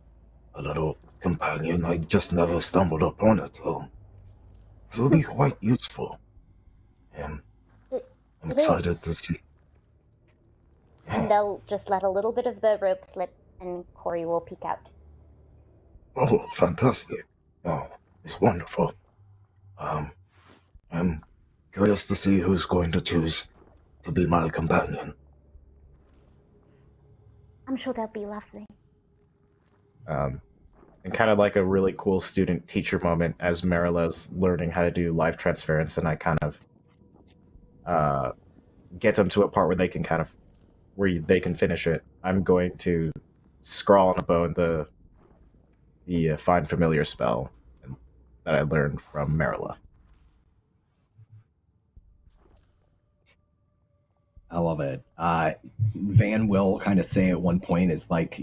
little companion. I just never stumbled upon it. It'll be quite useful. I'm excited to see. And they'll just let a little bit of the rope slip, and Corey will peek out. Oh, fantastic. Oh, it's wonderful. I'm curious to see who's going to choose to be my companion. I'm sure they'll be lovely. And kind of like a really cool student-teacher moment as Marilla's learning how to do life transference, and I kind of get them to a part where they can they can finish it. I'm going to scrawl on a bone the find familiar spell that I learned from Merula. I love it. Van will kind of say at one point, it's like,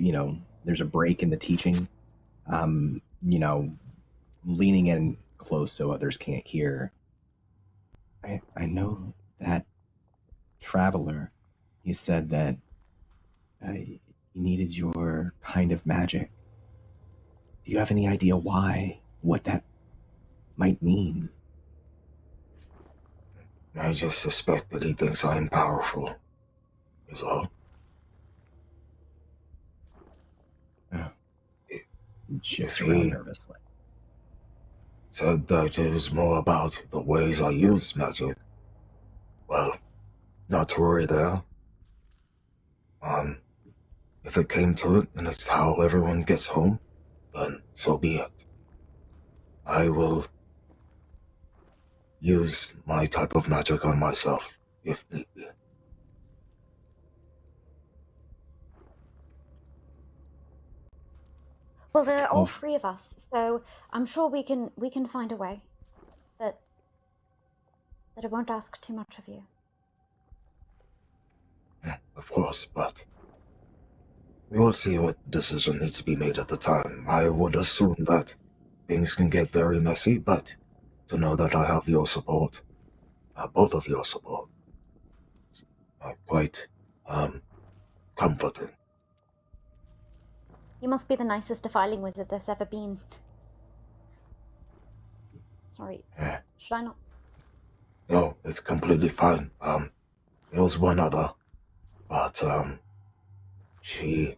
there's a break in the teaching, leaning in close so others can't hear. I know that traveler, he said that he needed your kind of magic. Do you have any idea why? What that might mean? I just suspect that he thinks I'm powerful, is all. Shifts around nervously. Said that it was more about the ways I use magic. Well, not to worry there. If it came to it and it's how everyone gets home, then so be it. I will use my type of magic on myself, if need be. Well, there are all three of us, so I'm sure we can find a way that it won't ask too much of you. Of course, but we will see what decision needs to be made at the time. I would assume that things can get very messy, but to know that I have your support, both of your support, quite comforting. You must be the nicest defiling wizard there's ever been. Sorry, should I not? No, it's completely fine. There was one other, but she's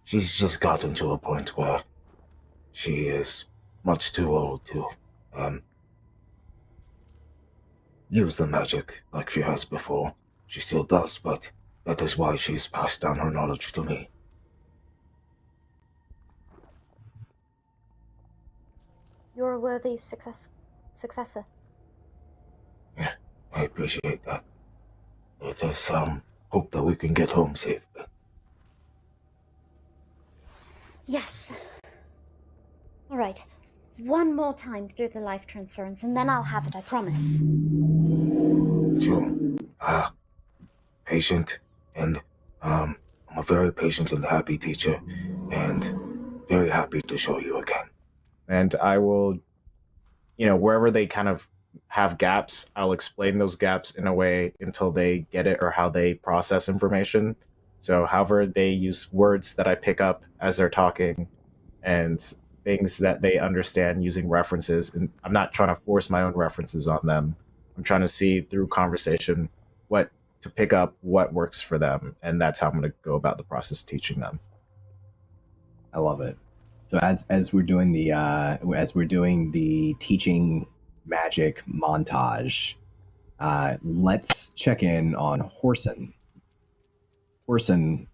just gotten to a point where she is much too old to use the magic like she has before. She still does, but that is why she's passed down her knowledge to me. You're a worthy successor. Yeah, I appreciate that. Let us hope that we can get home safely. Yes. All right. One more time through the life transference, and then I'll have it, I promise. Sure. Patient, and I'm a very patient and happy teacher, and very happy to show you again. And I will, wherever they kind of have gaps, I'll explain those gaps in a way until they get it or how they process information. So however they use words that I pick up as they're talking and things that they understand using references. And I'm not trying to force my own references on them. I'm trying to see through conversation to pick up what works for them. And that's how I'm going to go about the process of teaching them. I love it. So as we're doing the teaching magic montage, let's check in on Horsun. Horsun,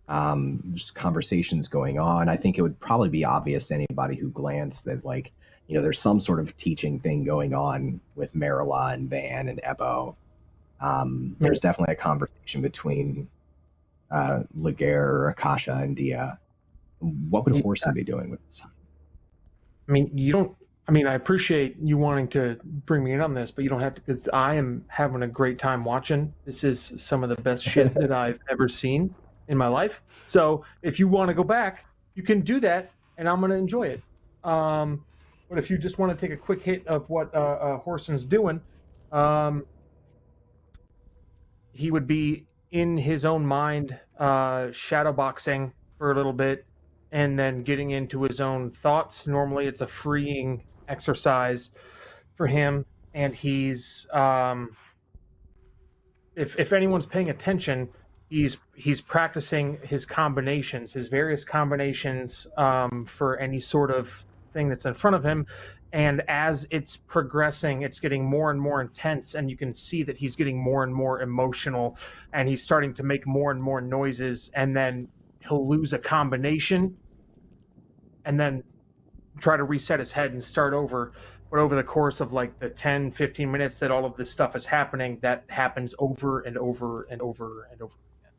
just conversations going on. I think it would probably be obvious to anybody who glanced that, there's some sort of teaching thing going on with Merula and Vann and Ebo. There's definitely a conversation between Legere, Akasha, and Dia. What would Horsun be doing with this? I appreciate you wanting to bring me in on this, but you don't have to, because I am having a great time watching. This is some of the best shit that I've ever seen in my life. So if you want to go back, you can do that, and I'm going to enjoy it. But if you just want to take a quick hit of what Horsun's doing, he would be in his own mind, shadowboxing for a little bit, and then getting into his own thoughts. Normally it's a freeing exercise for him, and he's if anyone's paying attention, he's practicing his combinations, his various combinations for any sort of thing that's in front of him. And as it's progressing, it's getting more and more intense, and you can see that he's getting more and more emotional, and he's starting to make more and more noises, and then he'll lose a combination and then try to reset his head and start over. But over the course of like the 10, 15 minutes that all of this stuff is happening, that happens over and over and over and over again.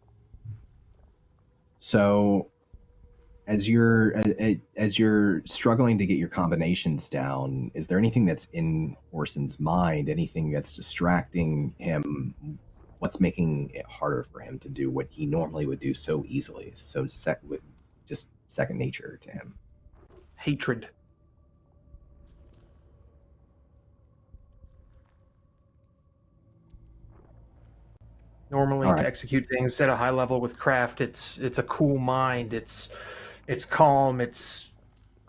So as you're struggling to get your combinations down, is there anything that's in Horsun's mind, anything that's distracting him? What's making it harder for him to do what he normally would do so easily, just second nature to him? Hatred. Normally, All right. to execute things at a high level with craft, it's a cool mind. It's calm. It's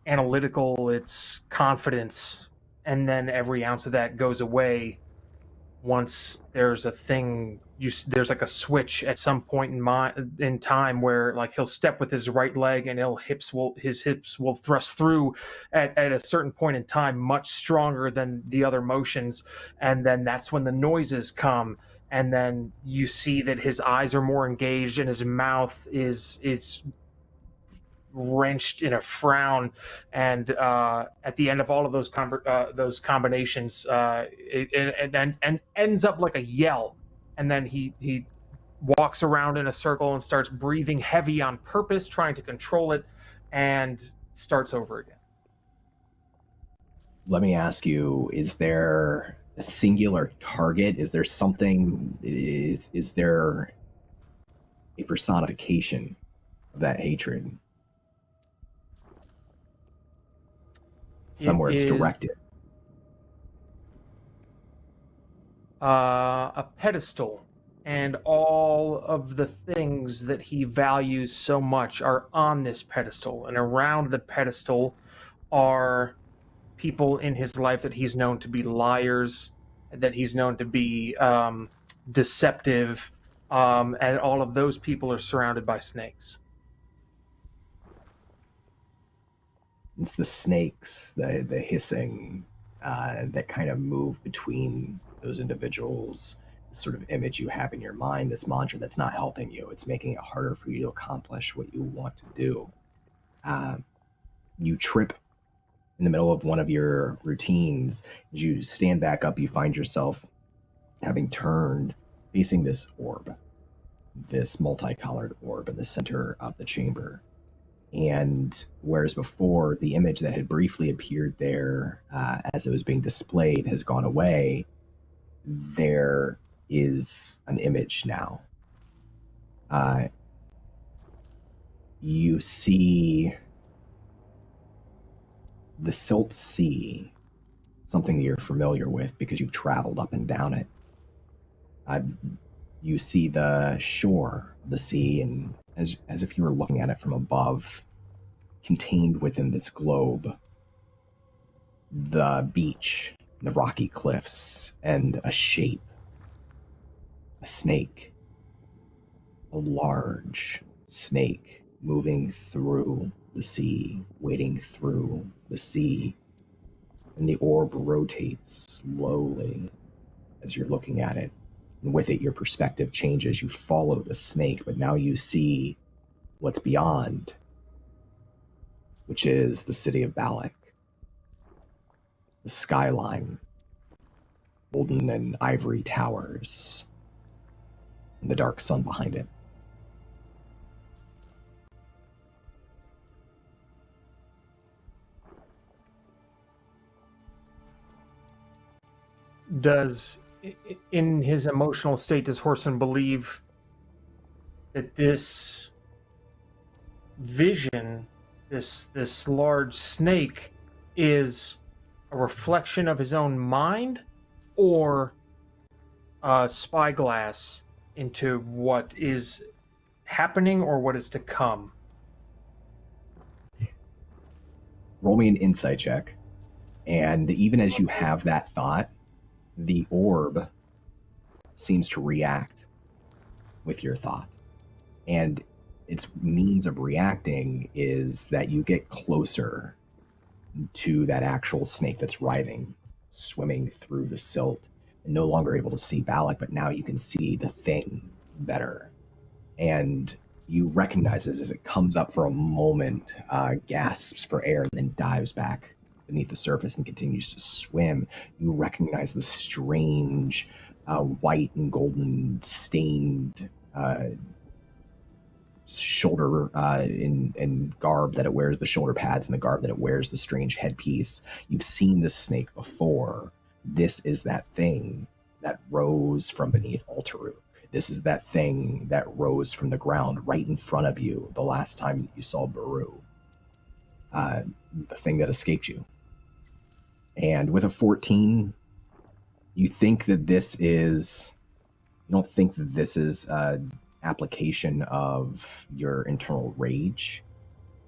analytical. It's confidence, and then every ounce of that goes away once there's a thing. There's like a switch at some point in time where like he'll step with his right leg and his hips will thrust through at a certain point in time much stronger than the other motions, and then that's when the noises come. And then you see that his eyes are more engaged and his mouth is wrenched in a frown. And at the end of all of those combinations, it ends up like a yell. And then he walks around in a circle and starts breathing heavy on purpose, trying to control it, and starts over again. Let me ask you, is there a singular target? Is there something, is there a personification of that hatred? Somewhere it's directed. A pedestal, and all of the things that he values so much are on this pedestal, and around the pedestal are people in his life that he's known to be liars, that he's known to be deceptive, and all of those people are surrounded by snakes. It's the snakes, the hissing that kind of move between those individuals. This sort of image you have in your mind, this mantra that's not helping you. It's making it harder for you to accomplish what you want to do. You trip in the middle of one of your routines. As you stand back up, you find yourself having turned, facing this orb, this multicolored orb in the center of the chamber. And whereas before the image that had briefly appeared there as it was being displayed has gone away, there is an image now. You see the Silt Sea, something that you're familiar with because you've traveled up and down it. You see the shore of the sea, and as if you were looking at it from above, contained within this globe, the beach, the rocky cliffs, and a shape, a snake, a large snake moving through the sea, wading through the sea, and the orb rotates slowly as you're looking at it. And with it, your perspective changes. You follow the snake, but now you see what's beyond, which is the city of Balic. The skyline, golden and ivory towers, and the dark sun behind it. In his emotional state, does Horsun believe that this vision, this large snake, is a reflection of his own mind, or a spyglass into what is happening or what is to come? Roll me an insight check. And even as you have that thought, the orb seems to react with your thought. And its means of reacting is that you get closer to that actual snake that's writhing, swimming through the silt, and no longer able to see Balic, but now you can see the thing better. And you recognize it as it comes up for a moment, gasps for air, and then dives back beneath the surface and continues to swim. You recognize the strange white and golden stained shoulder in garb that it wears, the shoulder pads, and the garb that it wears, the strange headpiece. You've seen this snake before. This is that thing that rose from beneath Alteruk. This is that thing that rose from the ground right in front of you the last time you saw Baru. The thing that escaped you. And with a 14, you think that this is... You don't think that this is application of your internal rage.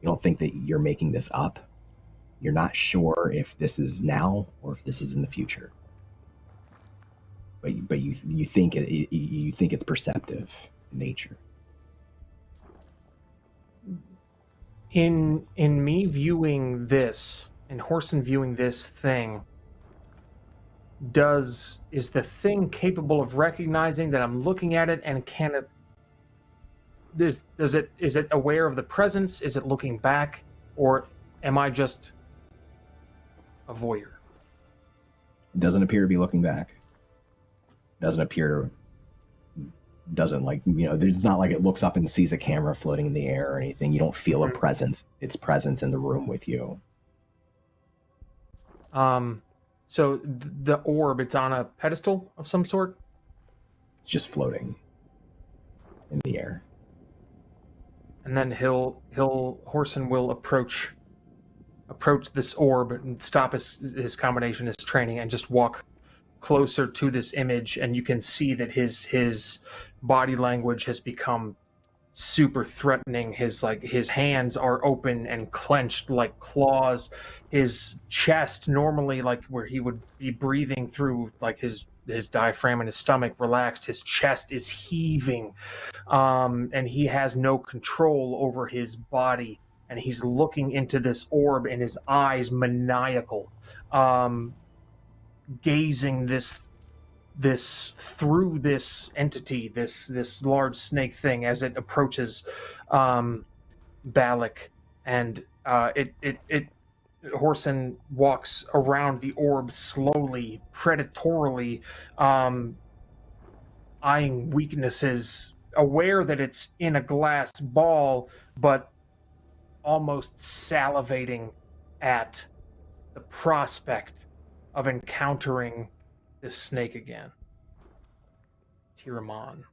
You don't think that you're making this up. You're not sure if this is now or if this is in the future. But you think you think it's perceptive in nature. In me viewing this, and Horsun viewing this thing, is the thing capable of recognizing that I'm looking at it, and can it? Is it aware of the presence? Is it looking back, or am I just a voyeur? It doesn't appear to be looking back. It's not like it looks up and sees a camera floating in the air or anything. You don't feel a presence. Its presence in the room with you. So the orb, it's on a pedestal of some sort? It's just floating in the air. And then Horsun will approach this orb and stop his combination, his training, and just walk closer to this image, and you can see that his body language has become super threatening. His hands are open and clenched like claws. His chest, normally like where he would be breathing through like his diaphragm and his stomach relaxed, his chest is heaving, and he has no control over his body, and he's looking into this orb, and his eyes maniacal, gazing this through this entity, this large snake thing as it approaches Balic, and Horsun walks around the orb slowly, predatorily, eyeing weaknesses, aware that it's in a glass ball, but almost salivating at the prospect of encountering this snake again. Tiraman.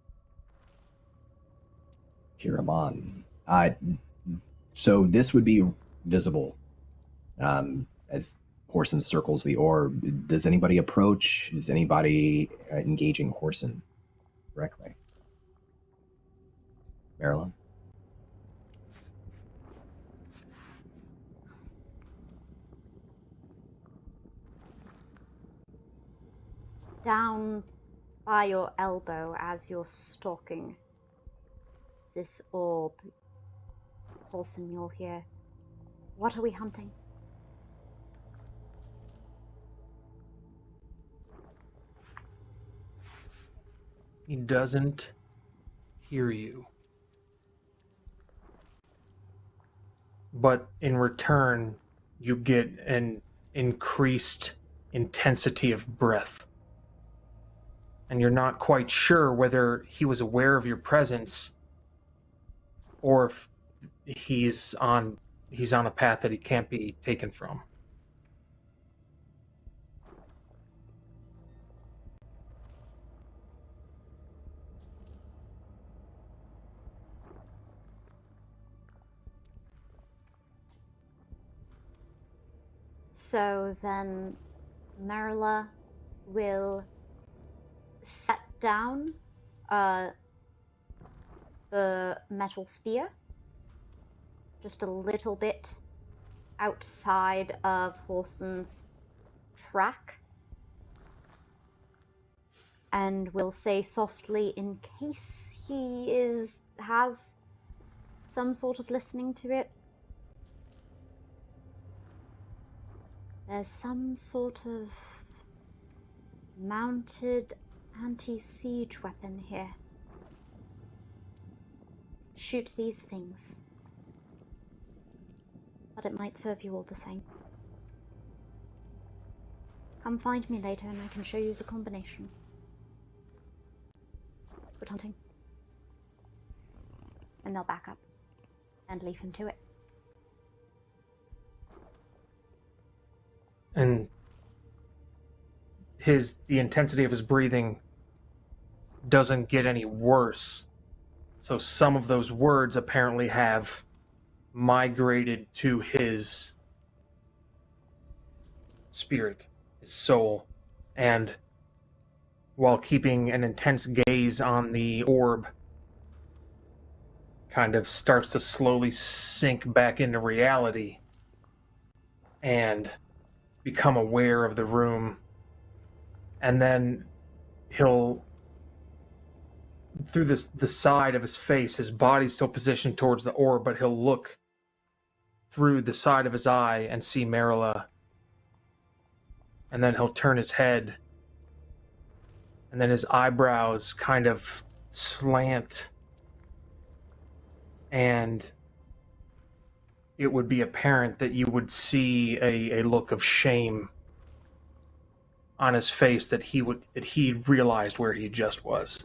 So this would be visible as Horsun circles the orb. Does anybody approach? Is anybody engaging Horsun directly? Merula? Down by your elbow as you're stalking this orb, Horsun, you'll hear, "What are we hunting?" He doesn't hear you. But in return, you get an increased intensity of breath. And you're not quite sure whether he was aware of your presence or if he's on a path that he can't be taken from. So then Merula will set down the metal spear just a little bit outside of Horsun's track, and will say softly, in case he is has some sort of listening to it. There's some sort of mounted anti-siege weapon here. Shoot these things. But it might serve you all the same. Come find me later and I can show you the combination. Good hunting. And they'll back up and leave him to it. And the intensity of his breathing doesn't get any worse. So some of those words apparently have migrated to his spirit, his soul, and while keeping an intense gaze on the orb, kind of starts to slowly sink back into reality and become aware of the room. And then he'll, through the side of his face, his body's still positioned towards the orb, but he'll look through the side of his eye and see Merula. And then he'll turn his head, and then his eyebrows kind of slant, and it would be apparent that you would see a look of shame on his face, that he realized where he just was.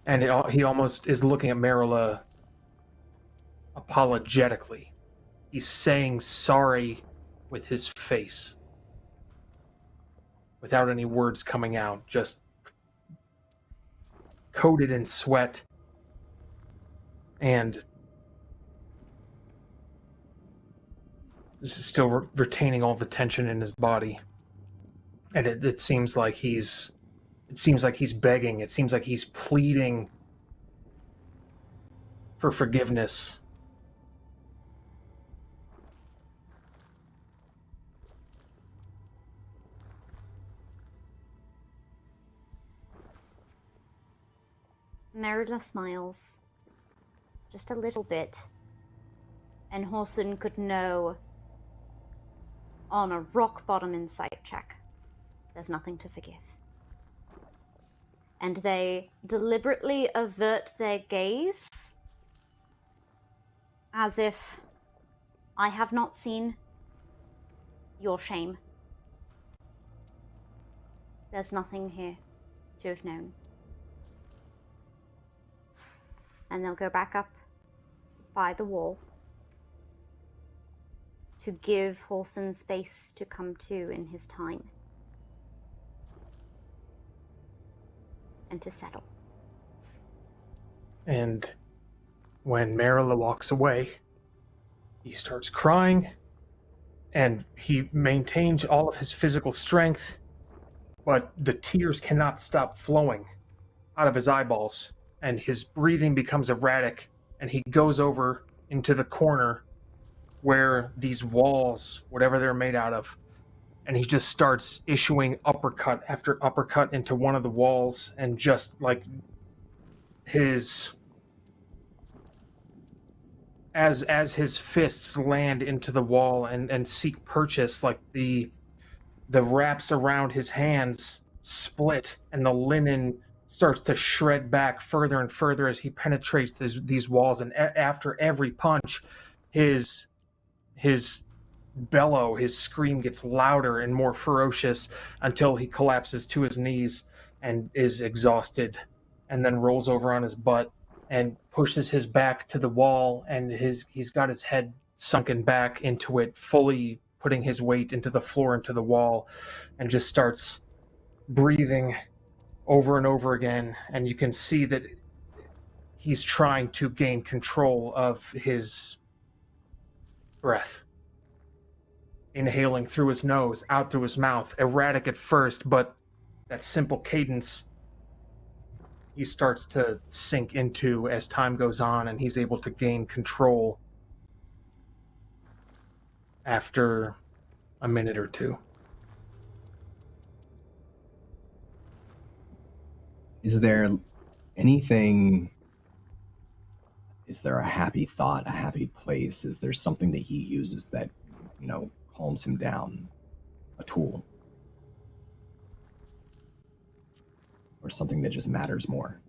And he almost is looking at Merula apologetically. He's saying sorry with his face, without any words coming out, just coated in sweat and still retaining all the tension in his body. And it seems like he's begging. It seems like he's pleading for forgiveness. Merula smiles. Just a little bit. And Horsun could know on a rock-bottom insight check, there's nothing to forgive. And they deliberately avert their gaze, as if I have not seen your shame. There's nothing here to have known. And they'll go back up by the wall to give Horsun space to come to in his time. And to settle. And when Merula walks away, he starts crying, and he maintains all of his physical strength, but the tears cannot stop flowing out of his eyeballs, and his breathing becomes erratic, and he goes over into the corner where these walls, whatever they're made out of, and he just starts issuing uppercut after uppercut into one of the walls, and just like as his fists land into the wall and seek purchase, like the wraps around his hands split, and the linen starts to shred back further and further as he penetrates these walls. And after every punch, his bellow, his scream gets louder and more ferocious until he collapses to his knees and is exhausted, and then rolls over on his butt and pushes his back to the wall, and he's got his head sunken back into it, fully putting his weight into the floor, into the wall, and just starts breathing over and over again. And you can see that he's trying to gain control of his breath. Inhaling through his nose, out through his mouth, erratic at first, but that simple cadence he starts to sink into as time goes on, and he's able to gain control after a minute or two. Is there anything? Is there a happy thought, a happy place? Is there something that he uses that, calms him down? A tool? Or something that just matters more?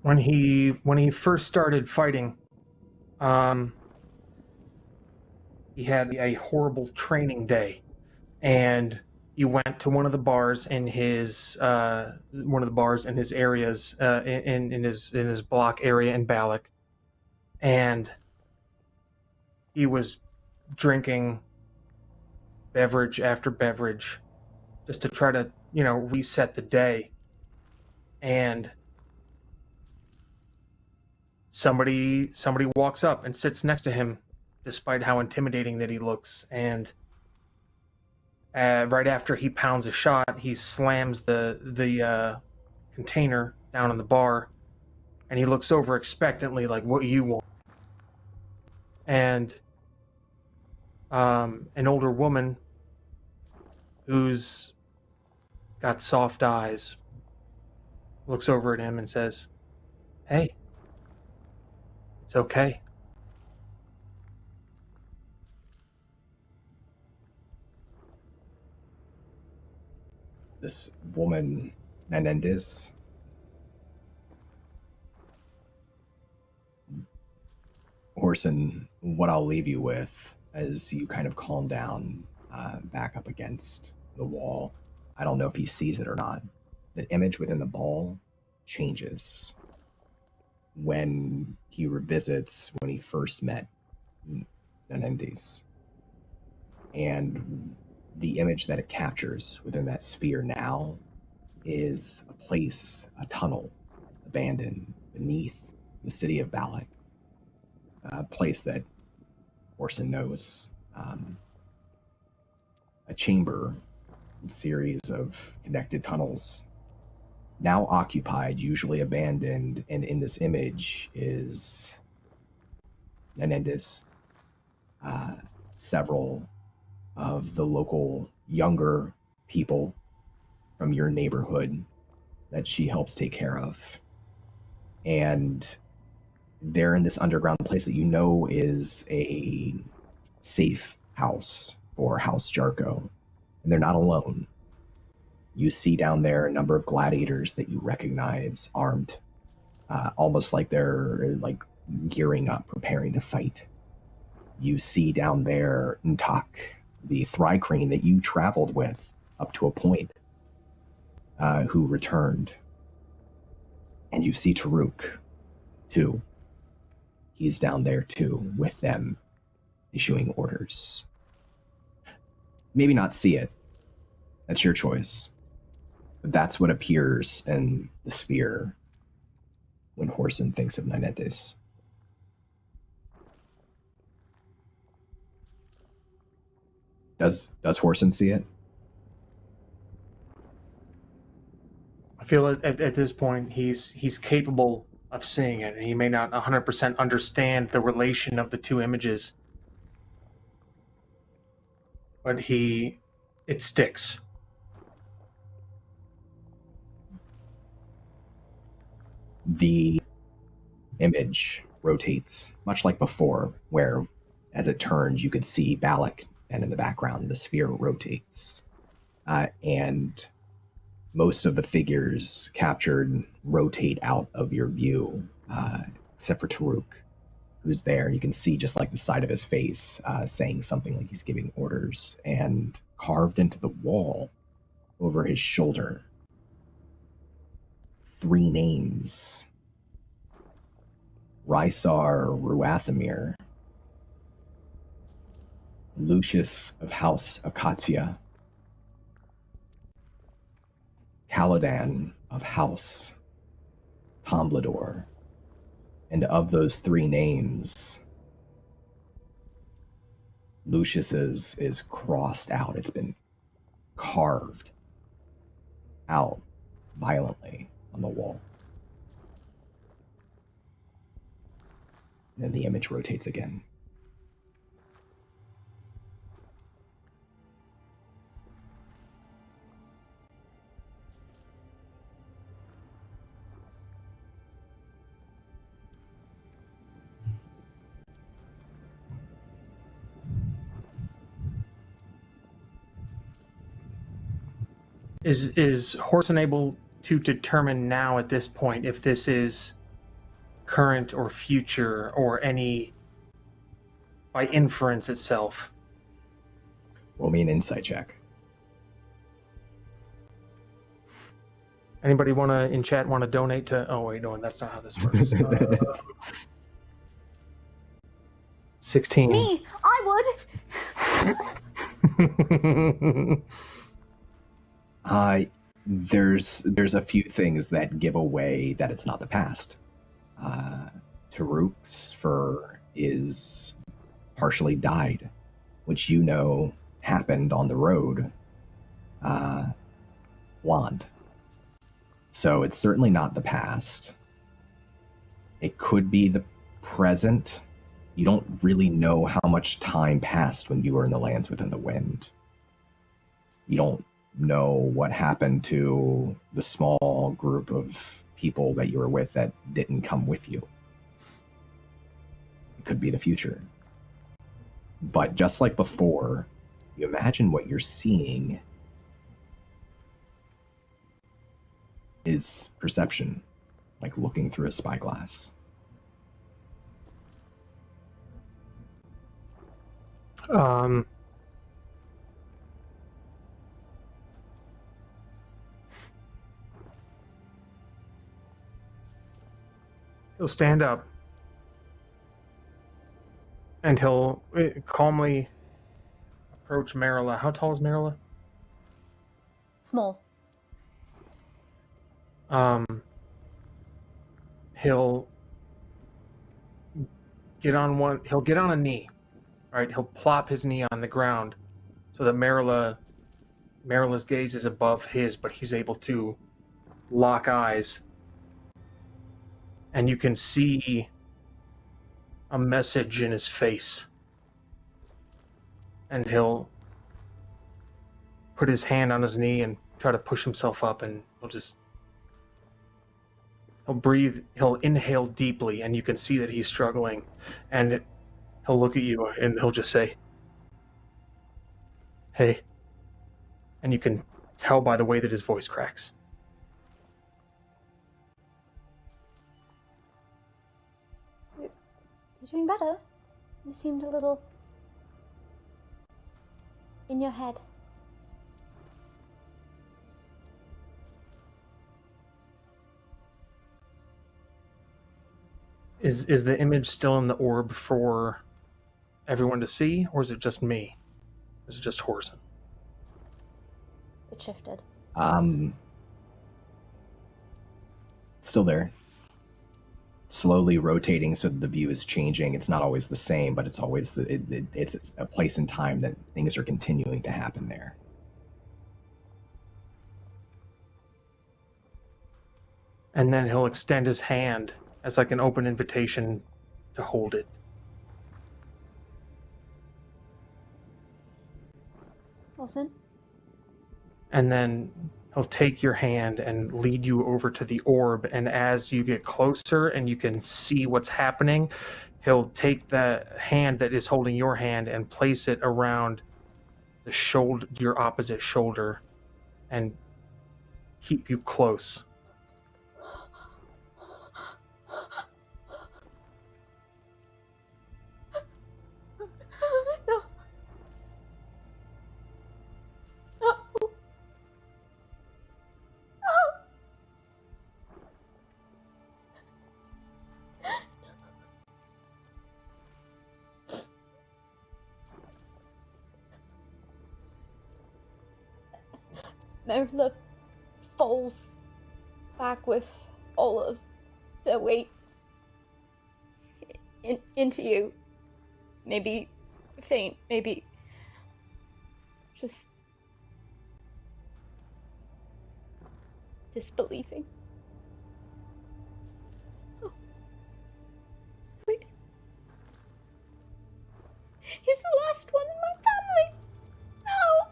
When he first started fighting, he had a horrible training day, and he went to one of the bars in his areas in his block area in Balic, and he was drinking beverage after beverage just to try to reset the day, and somebody walks up and sits next to him, despite how intimidating that he looks, and right after he pounds a shot, he slams the container down on the bar, and he looks over expectantly like, "What do you want?" And an older woman who's got soft eyes looks over at him and says, "Hey, it's okay." This woman, Menendez? Horsun, what I'll leave you with as you kind of calm down, back up against the wall. I don't know if he sees it or not. The image within the ball changes when he revisits when he first met Menendez. And the image that it captures within that sphere now is a place, a tunnel, abandoned beneath the city of Balic. A place that Horsun knows. A chamber, a series of connected tunnels, now occupied, usually abandoned, and in this image is Menendez. Several of the local younger people from your neighborhood that she helps take care of. And they're in this underground place that is a safe house for House Jarko. And they're not alone. You see down there a number of gladiators that you recognize armed, almost like they're gearing up, preparing to fight. You see down there Ntak, the thri-crane that you traveled with up to a point, who returned. And you see Taruk, too. He's down there, too, with them, issuing orders. Maybe not see it. That's your choice. But that's what appears in the sphere when Horsun thinks of Menendez. Does Horsun see it? I feel at this point he's capable of seeing it, and he may not 100% understand the relation of the two images, but it sticks. The image rotates, much like before, where as it turns, you could see Balic, and in the background, the sphere rotates. And most of the figures captured rotate out of your view, except for Taruk, who's there. You can see just like the side of his face, saying something like he's giving orders, and carved into the wall over his shoulder, 3 names: Rysar Ruathamir, Lucius of House Akatia, Caladan of House Tomblador. And of those 3 names, Lucius's is crossed out. It's been carved out violently on the wall. And then the image rotates again. Is Horsun able to determine now at this point if this is current or future or any by inference itself? Roll me an insight check. Anybody in chat want to donate to? Oh wait, no, that's not how this works. 16. Me, I would. There's a few things that give away that it's not the past. Taruk's fur is partially dyed, which you know happened on the road, blonde. So it's certainly not the past. It could be the present. You don't really know how much time passed when you were in the lands within the wind. You don't know what happened to the small group of people that you were with that didn't come with you. It could be the future. But just like before, you imagine what you're seeing is perception, like looking through a spyglass. He'll stand up and he'll calmly approach Merula. How tall is Merula? Small. He'll get on a knee, right? He'll plop his knee on the ground so that Merula's gaze is above his, but he's able to lock eyes. And you can see a message in his face. And he'll put his hand on his knee and try to push himself up, and he'll breathe, he'll inhale deeply, and you can see that he's struggling. And he'll look at you and he'll just say, "Hey." And you can tell by the way that his voice cracks. You're doing better. You seemed a little in your head. Is the image still in the orb for everyone to see, or is it just me? Is it just Horsun? It shifted. Still there. Slowly rotating so that the view is changing. It's not always the same, but it's always it's a place in time that things are continuing to happen there. And then he'll extend his hand as like an open invitation to hold it. Horsun? And then he'll take your hand and lead you over to the orb, and as you get closer and you can see what's happening, he'll take the hand that is holding your hand and place it around the shoulder, your opposite shoulder, and keep you close. Merula falls back with all of their weight into you. Maybe faint, maybe just disbelieving. Oh. Wait. He's the last one in my family. No.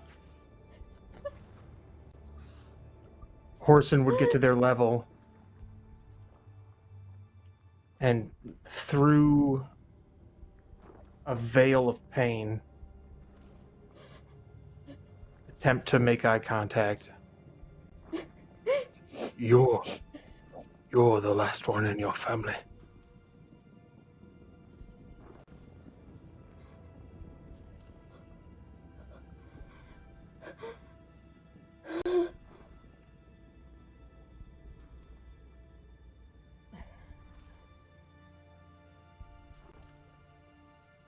Horsun would get to their level, and through a veil of pain, attempt to make eye contact You're the last one in your family.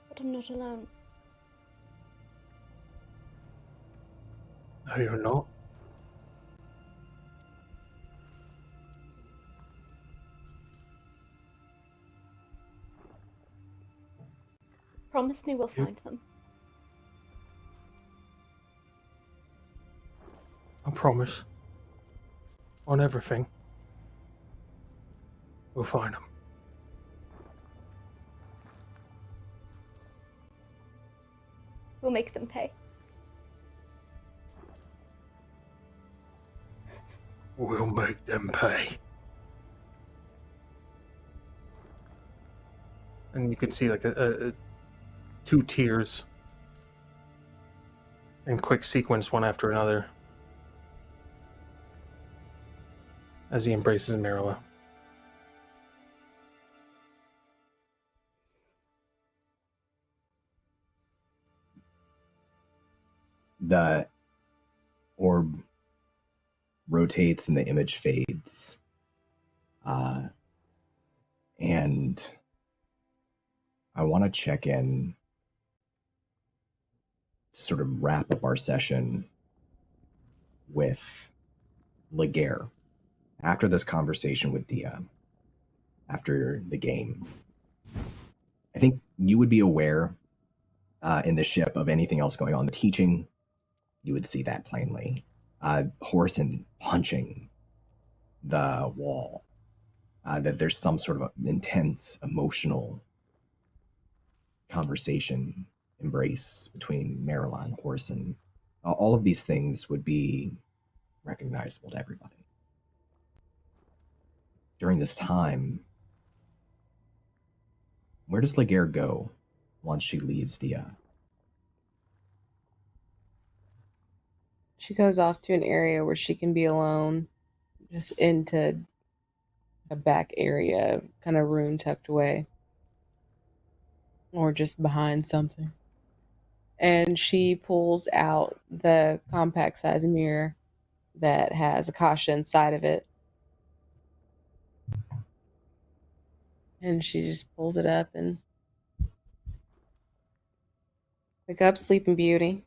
But I'm not alone. No, you're not. Promise me we'll find them. I promise. On everything. We'll find them. We'll make them pay. We'll make them pay. And you can see like two tears in quick sequence, one after another, as he embraces Merula. The orb rotates and the image fades. And I want to check in to sort of wrap up our session with Legere. After this conversation with Dia, after the game, I think you would be aware in the ship of anything else going on. The teaching, you would see that plainly. Horsun punching the wall. That there's some sort of intense emotional conversation, embrace between Merula and Horsun. All of these things would be recognizable to everybody. During this time, where does Legere go once she leaves Dia? She goes off to an area where she can be alone, just into a back area, kind of room tucked away, or just behind something. And she pulls out the compact size mirror that has Akasha inside of it. And she just pulls it up and wake up, Sleeping Beauty.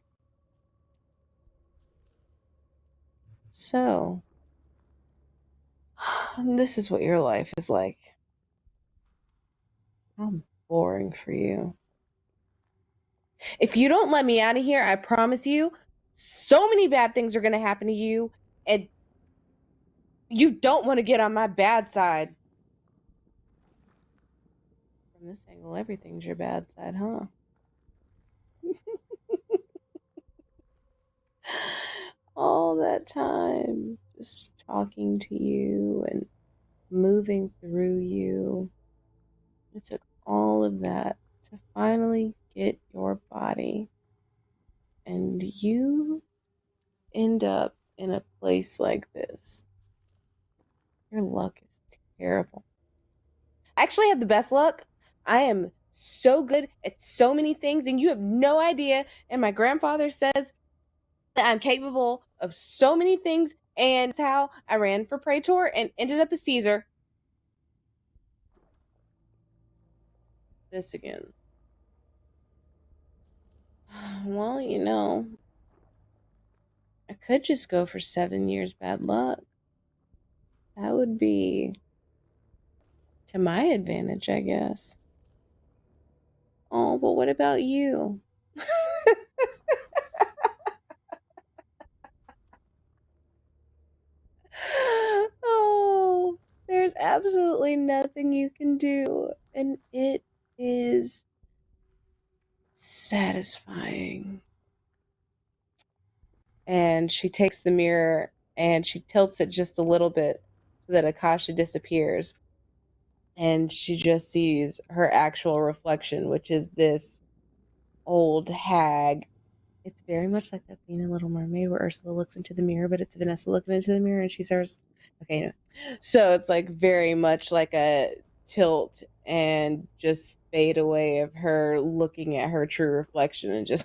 So, this is what your life is like. How boring for you. If you don't let me out of here, I promise you, so many bad things are going to happen to you, and you don't want to get on my bad side. From this angle, everything's your bad side, huh? All that time just talking to you and moving through you. It took all of that to finally get your body. And you end up in a place like this. Your luck is terrible. I actually have the best luck. I am so good at so many things, and you have no idea. And my grandfather says that I'm capable of so many things, and that's how I ran for Praetor and ended up a Caesar. This again. Well, you know, I could just go for 7 years bad luck. That would be to my advantage, I guess. Oh, but what about you? Oh, there's absolutely nothing you can do, and it is satisfying. And she takes the mirror and she tilts it just a little bit so that Akasha disappears. And she just sees her actual reflection, which is this old hag. It's very much like that scene in Little Mermaid where Ursula looks into the mirror, but it's Vanessa looking into the mirror, and she says, Okay, no. So it's like very much like a tilt and just fade away of her looking at her true reflection and just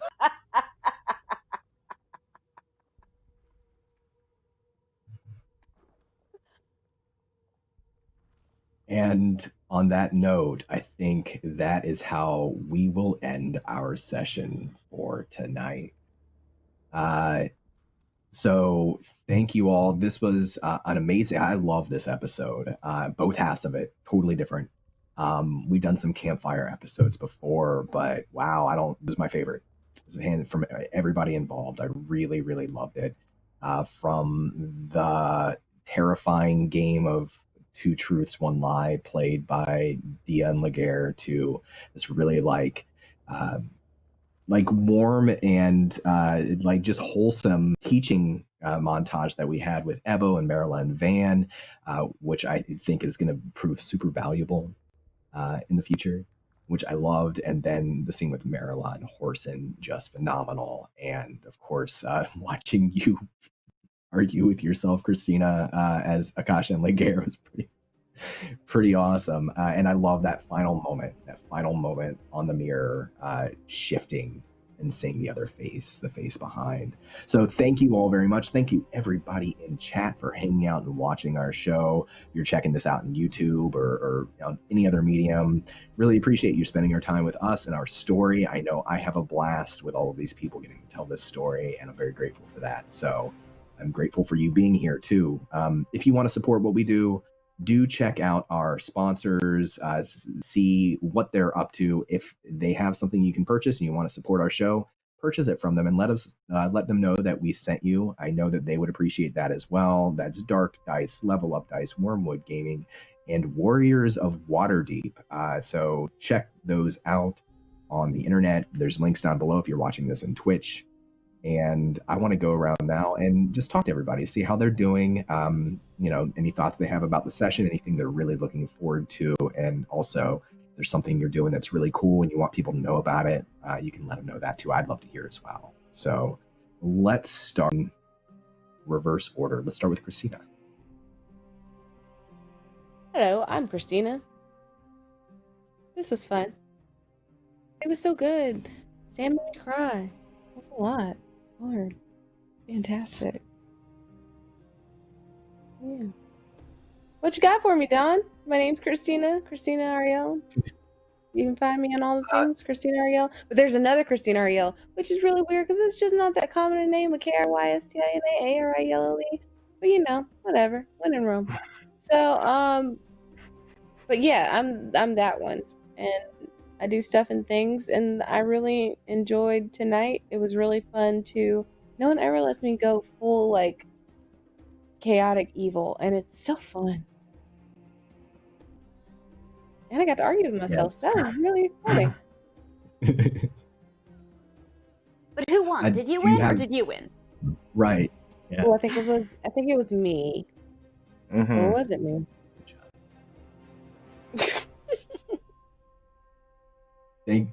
And on that note, I think that is how we will end our session for tonight. So thank you all. This was an amazing. I love this episode. Both halves of it, totally different. We've done some campfire episodes before, but wow, this is my favorite. This is hand from everybody involved. I really, really loved it. From the terrifying game of Two Truths, One Lie, played by Dia and Legere, to this really warm and just wholesome teaching montage that we had with Ebo and Merula and Vann, which I think is going to prove super valuable in the future, which I loved. And then the scene with Merula and Horsun, just phenomenal. And of course, watching you argue with yourself, Christina, as Akasha and Legere was pretty awesome. And I love that final moment on the mirror shifting and seeing the other face, the face behind. So thank you all very much. Thank you everybody in chat for hanging out and watching our show. If you're checking this out on YouTube or any other medium, really appreciate you spending your time with us and our story. I know I have a blast with all of these people getting to tell this story, and I'm very grateful for that. So I'm grateful for you being here too. If you want to support what we do check out our sponsors, see what they're up to. If they have something you can purchase and you want to support our show, purchase it from them and let them know that we sent you. I know that they would appreciate that as well. That's Dark Dice, Level Up Dice, Wormwood Gaming, and Warriors of Waterdeep. So check those out on the internet. There's links down below if you're watching this on Twitch. And I want to go around now and just talk to everybody, see how they're doing, any thoughts they have about the session, anything they're really looking forward to. And also, if there's something you're doing that's really cool and you want people to know about it, you can let them know that too. I'd love to hear as well. So let's start in reverse order. Let's start with Christina. Hello, I'm Christina. This was fun. It was so good. Sam made me cry. That's a lot. Lord. Fantastic. Yeah. What you got for me, Don? My name's Christina Ariel. You can find me on all the things, Christina Ariel. But there's another Christina Ariel, which is really weird because it's just not that common a name, with Krystina-Arielle. But whatever. When in Rome. So, but yeah, I'm that one. And I do stuff and things, and I really enjoyed tonight. It was really fun to. No one ever lets me go full chaotic evil, and it's so fun. And I got to argue with myself. Yes. So that was really exciting. But who won? Did you win or did you win? Right. Yeah. Well, I think it was me. Mm-hmm. Or was it me?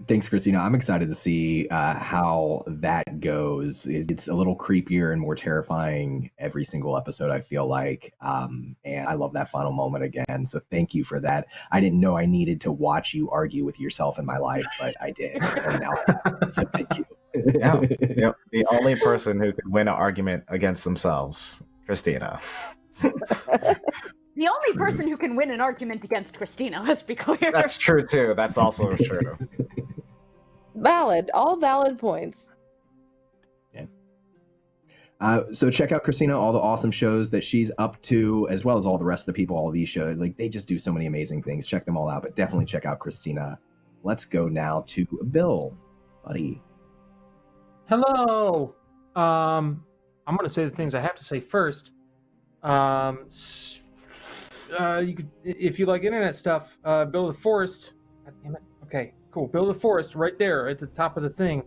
Thanks, Christina. I'm excited to see how that goes. It's a little creepier and more terrifying every single episode, I feel like. And I love that final moment again. So thank you for that. I didn't know I needed to watch you argue with yourself in my life, but I did. And now so thank you. Yeah. Yep. The only person who could win an argument against themselves, Christina. The only person who can win an argument against Christina, let's be clear. That's true, too. That's also true. Valid. All valid points. Yeah. So check out Christina, all the awesome shows that she's up to, as well as all the rest of the people, all these shows. They just do so many amazing things. Check them all out, but definitely check out Christina. Let's go now to Bill. Buddy. Hello. I'm going to say the things I have to say first. You could, if you like internet stuff, build a forest. God damn it. Okay, cool. Build a forest right there at the top of the thing.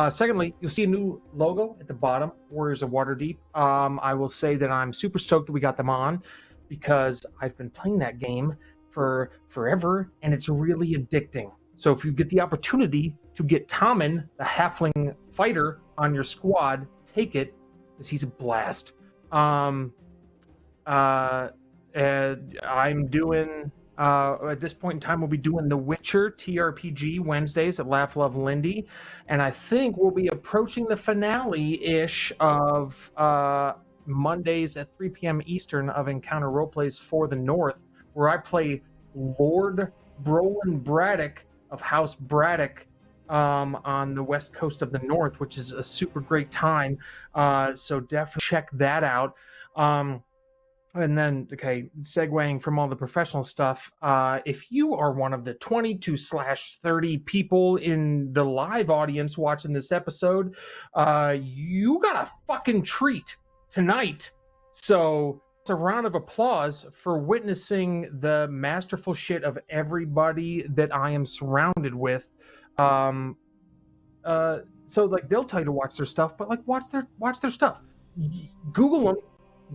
Secondly, you'll see a new logo at the bottom, Warriors of Waterdeep. I will say that I'm super stoked that we got them on because I've been playing that game for forever and it's really addicting. So if you get the opportunity to get Tommen, the halfling fighter, on your squad, take it because he's a blast. And I'm doing, at this point in time, we'll be doing The Witcher TRPG Wednesdays at Laugh Love Lindy. And I think we'll be approaching the finale-ish of Mondays at 3 p.m. Eastern of Encounter Roleplays for the North, where I play Lord Brolin Braddock of House Braddock on the west coast of the North, which is a super great time. So definitely check that out. And then, okay, segueing from all the professional stuff, if you are one of the 22/30 people in the live audience watching this episode, you got a fucking treat tonight. So it's a round of applause for witnessing the masterful shit of everybody that I am surrounded with. So like they'll tell you to watch their stuff, but like watch their stuff. Google them.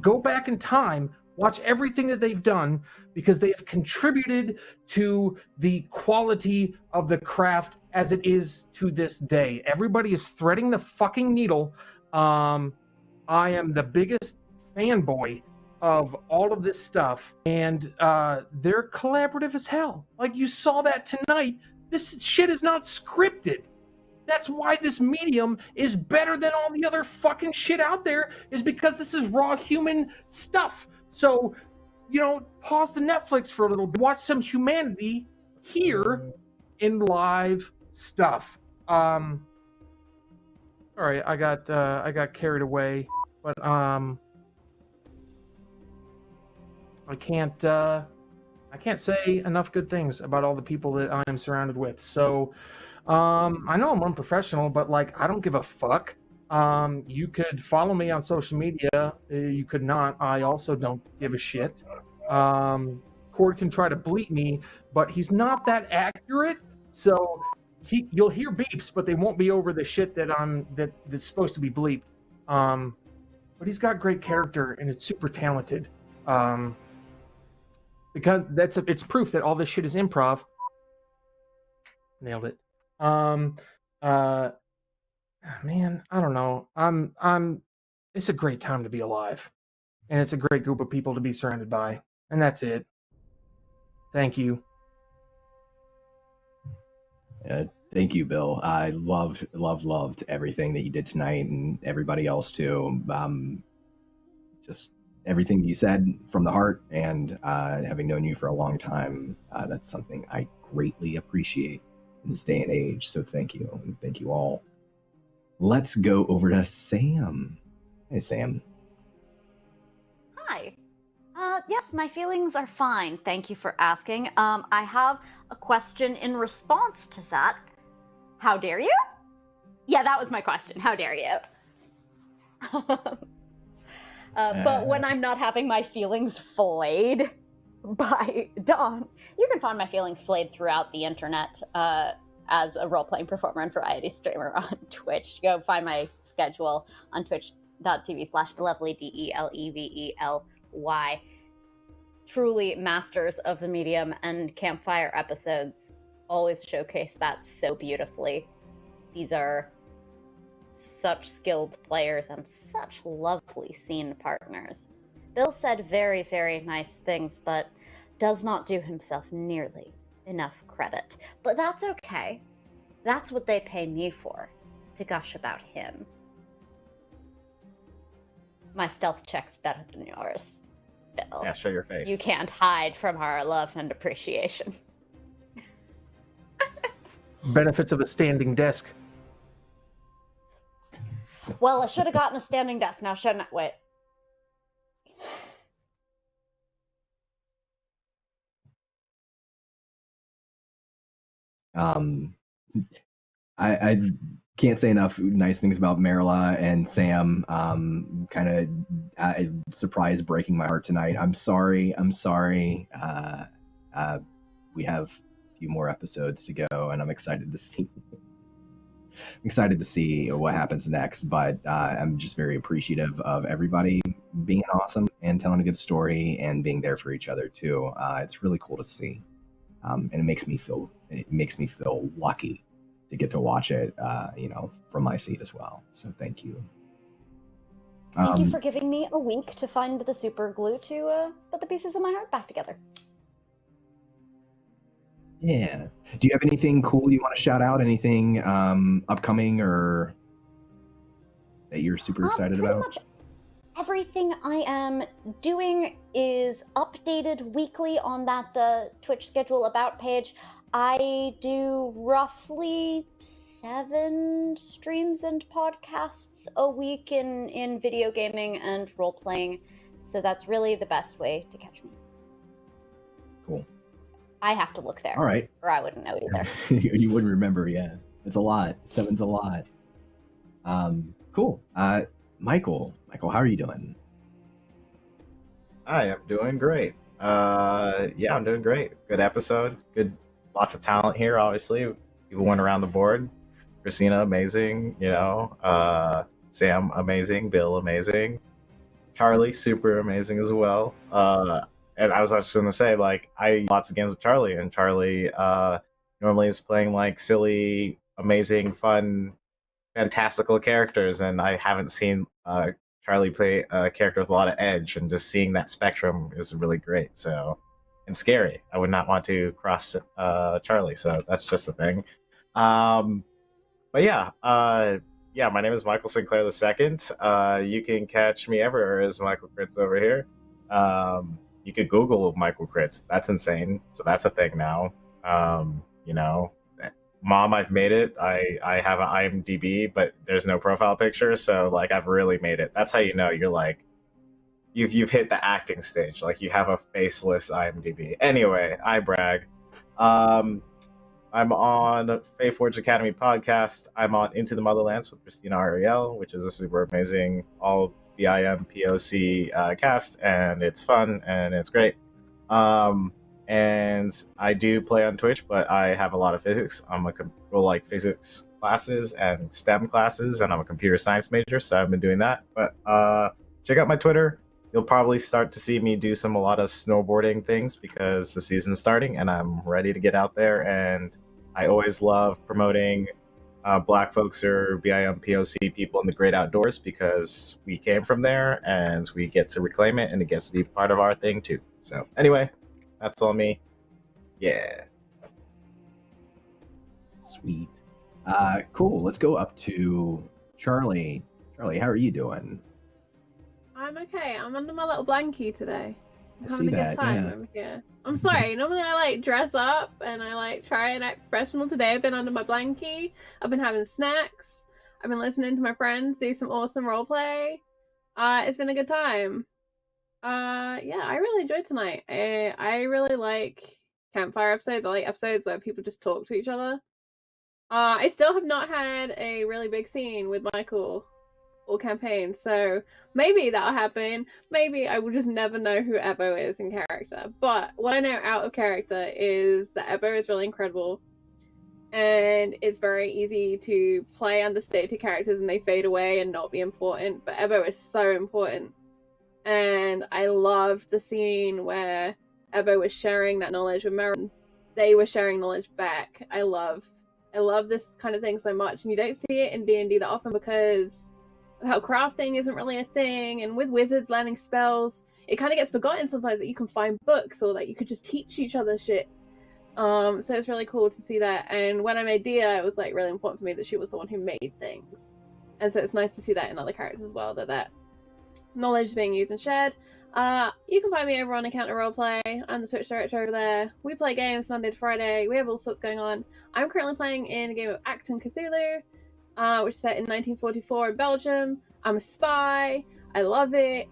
Go back in time, watch everything that they've done, because they have contributed to the quality of the craft as it is to this day. Everybody is threading the fucking needle. I am the biggest fanboy of all of this stuff, and they're collaborative as hell. Like you saw that tonight. This shit is not scripted. That's why this medium is better than all the other fucking shit out there, is because this is raw human stuff. So, pause the Netflix for a little bit, watch some humanity here in live stuff. All right, I got carried away, but I can't say enough good things about all the people that I am surrounded with. So, I know I'm unprofessional, but like I don't give a fuck. You could follow me on social media. You could not. I also don't give a shit. Cord can try to bleep me, but he's not that accurate. So you'll hear beeps, but they won't be over the shit that's supposed to be bleeped. But he's got great character and it's super talented. Because it's proof that all this shit is improv. Nailed it. Man, I don't know. It's a great time to be alive, and it's a great group of people to be surrounded by, and that's it. Thank you. Thank you, Bill. I loved everything that you did tonight, and everybody else too. Just everything you said from the heart, and having known you for a long time, that's something I greatly appreciate in this day and age. So thank you, and thank you all. Let's go over to Sam. Hey, Sam. Hi. Yes, my feelings are fine. Thank you for asking. I have a question in response to that. How dare you? Yeah, that was my question. How dare you? But when I'm not having my feelings flayed by Dawn, you can find my feelings flayed throughout the internet as a role-playing performer and variety streamer on Twitch. Go find my schedule on twitch.tv/delevely. Truly masters of the medium, and campfire episodes always showcase that so beautifully. These are such skilled players and such lovely scene partners. Bill said very, very nice things, but does not do himself nearly enough credit. But that's okay. That's what they pay me for, to gush about him. My stealth check's better than yours, Bill. Yeah, show your face. You can't hide from our love and appreciation. Benefits of a standing desk. Well, I should have gotten a standing desk now, shouldn't I? Wait. I can't say enough nice things about Merula and Sam. Kind of surprise breaking my heart tonight. I'm sorry. We have a few more episodes to go, and I'm excited to see. What happens next. But I'm just very appreciative of everybody being awesome and telling a good story and being there for each other too. It's really cool to see, and it makes me feel lucky to get to watch it, from my seat as well. So thank you. Thank you for giving me a week to find the super glue to put the pieces of my heart back together. Yeah. Do you have anything cool you want to shout out? Anything upcoming or that you're super excited about? Pretty much everything I am doing is updated weekly on that Twitch schedule about page. I do roughly 7 streams and podcasts a week in video gaming and role-playing, so that's really the best way to catch me. Cool. I have to look there. All right. Or I wouldn't know either. You wouldn't remember, yeah. It's a lot. 7's a lot. Cool. Michael, how are you doing? I am doing great. Yeah, I'm doing great. Good episode. Good, lots of talent here. Obviously, people went around the board. Christina, amazing. Sam, amazing. Bill, amazing. Charlie, super amazing as well. And I was actually going to say, like, I lots of games with Charlie, and Charlie normally is playing like silly, amazing, fun, fantastical characters, and I haven't seen Charlie play a character with a lot of edge, and just seeing that spectrum is really great. So, and scary. I would not want to cross Charlie, so that's just the thing. But yeah, my name is Michael Sinclair II. You can catch me everywhere as Michael Crits over here. You could Google Michael Crits. That's insane. So that's a thing now. Mom, I've made it. I have an IMDb, but there's no profile picture, so like I've really made it. That's how you know you're like you've hit the acting stage. Like you have a faceless IMDb. Anyway, I brag. I'm on Faeforge Academy podcast. I'm on Into the Motherlands with Christina Ariel, which is a super amazing all BIM POC cast, and it's fun and it's great. And I do play on Twitch, but I have a lot of physics. I'm a like physics classes and STEM classes, and I'm a computer science major, so I've been doing that. But check out my Twitter. You'll probably start to see me do a lot of snowboarding things because the season's starting, and I'm ready to get out there. And I always love promoting Black folks or BIM POC people in the great outdoors because we came from there, and we get to reclaim it, and it gets to be part of our thing too. So anyway. That's all me. Yeah. Sweet. Cool. Let's go up to Charlie. Charlie, how are you doing? I'm okay. I'm under my little blankie today. I see that, yeah. over here. I'm sorry. Normally I like dress up and I like try and act professional. Today I've been under my blankie. I've been having snacks. I've been listening to my friends do some awesome roleplay. It's been a good time. Yeah, I really enjoyed tonight. I really like campfire episodes. I like episodes where people just talk to each other. I still have not had a really big scene with Michael or campaign, so maybe that'll happen. Maybe I will just never know who Ebo is in character. But what I know out of character is that Ebo is really incredible, and it's very easy to play understated characters and they fade away and not be important. But Ebo is so important. And I loved the scene where Ebo was sharing that knowledge with Merula. They were sharing knowledge back. I love this kind of thing so much, and you don't see it in D&D that often because of how crafting isn't really a thing, and with wizards learning spells, it kind of gets forgotten sometimes that you can find books or that you could just teach each other shit. So it's really cool to see that. And when I made Dia, it was like really important for me that she was the one who made things, and so it's nice to see that in other characters as well, that knowledge being used and shared. You can find me over on Encounter Roleplay. I'm the Twitch director over there. We play games Monday to Friday. We have all sorts going on. I'm currently playing in a game of Acton Cthulhu, which is set in 1944 in Belgium. I'm a spy. I love it.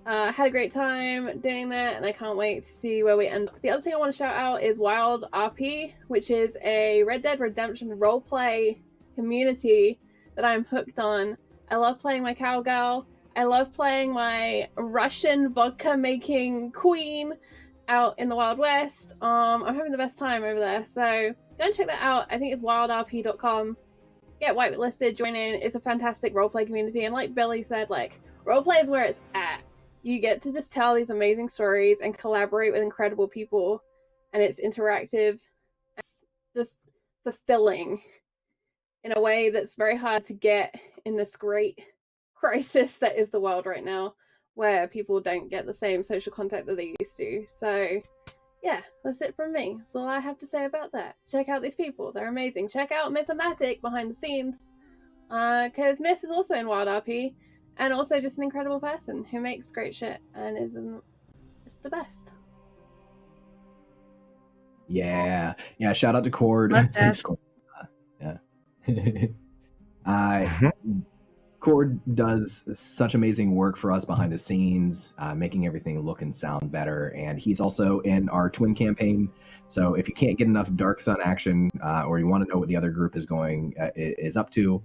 Had a great time doing that, and I can't wait to see where we end up. The other thing I want to shout out is Wild RP, which is a Red Dead Redemption roleplay community that I'm hooked on. I love playing my cowgirl. I love playing my Russian vodka-making queen out in the Wild West. I'm having the best time over there, so go and check that out. I think it's wildrp.com. Get whitelisted, join in. It's a fantastic roleplay community, and like Billy said, like, roleplay is where it's at. You get to just tell these amazing stories and collaborate with incredible people, and it's interactive. It's just fulfilling in a way that's very hard to get in this great crisis that is the world right now, where people don't get the same social contact that they used to. So yeah, that's it from me. That's all I have to say about that. Check out these people. They're amazing. Check out Mythomatic behind the scenes. Because Myth is also in Wild RP, and also just an incredible person who makes great shit and is just the best. Yeah. Shout out to Cord. Thanks, Cord. Cord does such amazing work for us behind the scenes, making everything look and sound better. And he's also in our twin campaign. So if you can't get enough Dark Sun action, or you want to know what the other group is up to,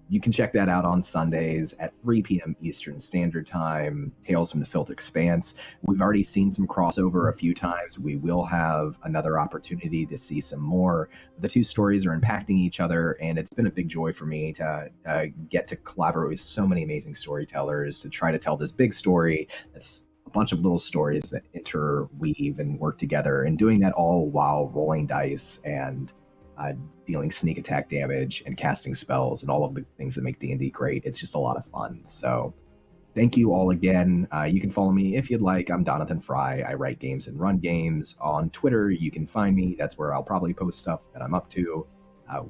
you can check that out on Sundays at 3 p.m. Eastern Standard Time. Tales from the Silt Expanse. We've already seen some crossover a few times. We will have another opportunity to see some more. The two stories are impacting each other, and it's been a big joy for me to get to collaborate with so many amazing storytellers to try to tell this big story that's a bunch of little stories that interweave and work together, and doing that all while rolling dice and dealing sneak attack damage and casting spells and all of the things that make D&D great. It's just a lot of fun. So thank you all again. You can follow me if you'd like. I'm Donathan Fry. I write games and run games. On Twitter, you can find me. That's where I'll probably post stuff that I'm up to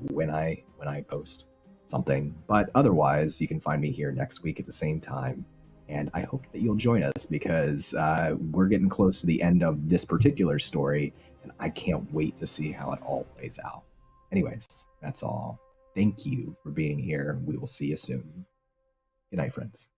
when I post something. But otherwise, you can find me here next week at the same time. And I hope that you'll join us, because we're getting close to the end of this particular story, and I can't wait to see how it all plays out. Anyways, that's all. Thank you for being here. We will see you soon. Good night, friends.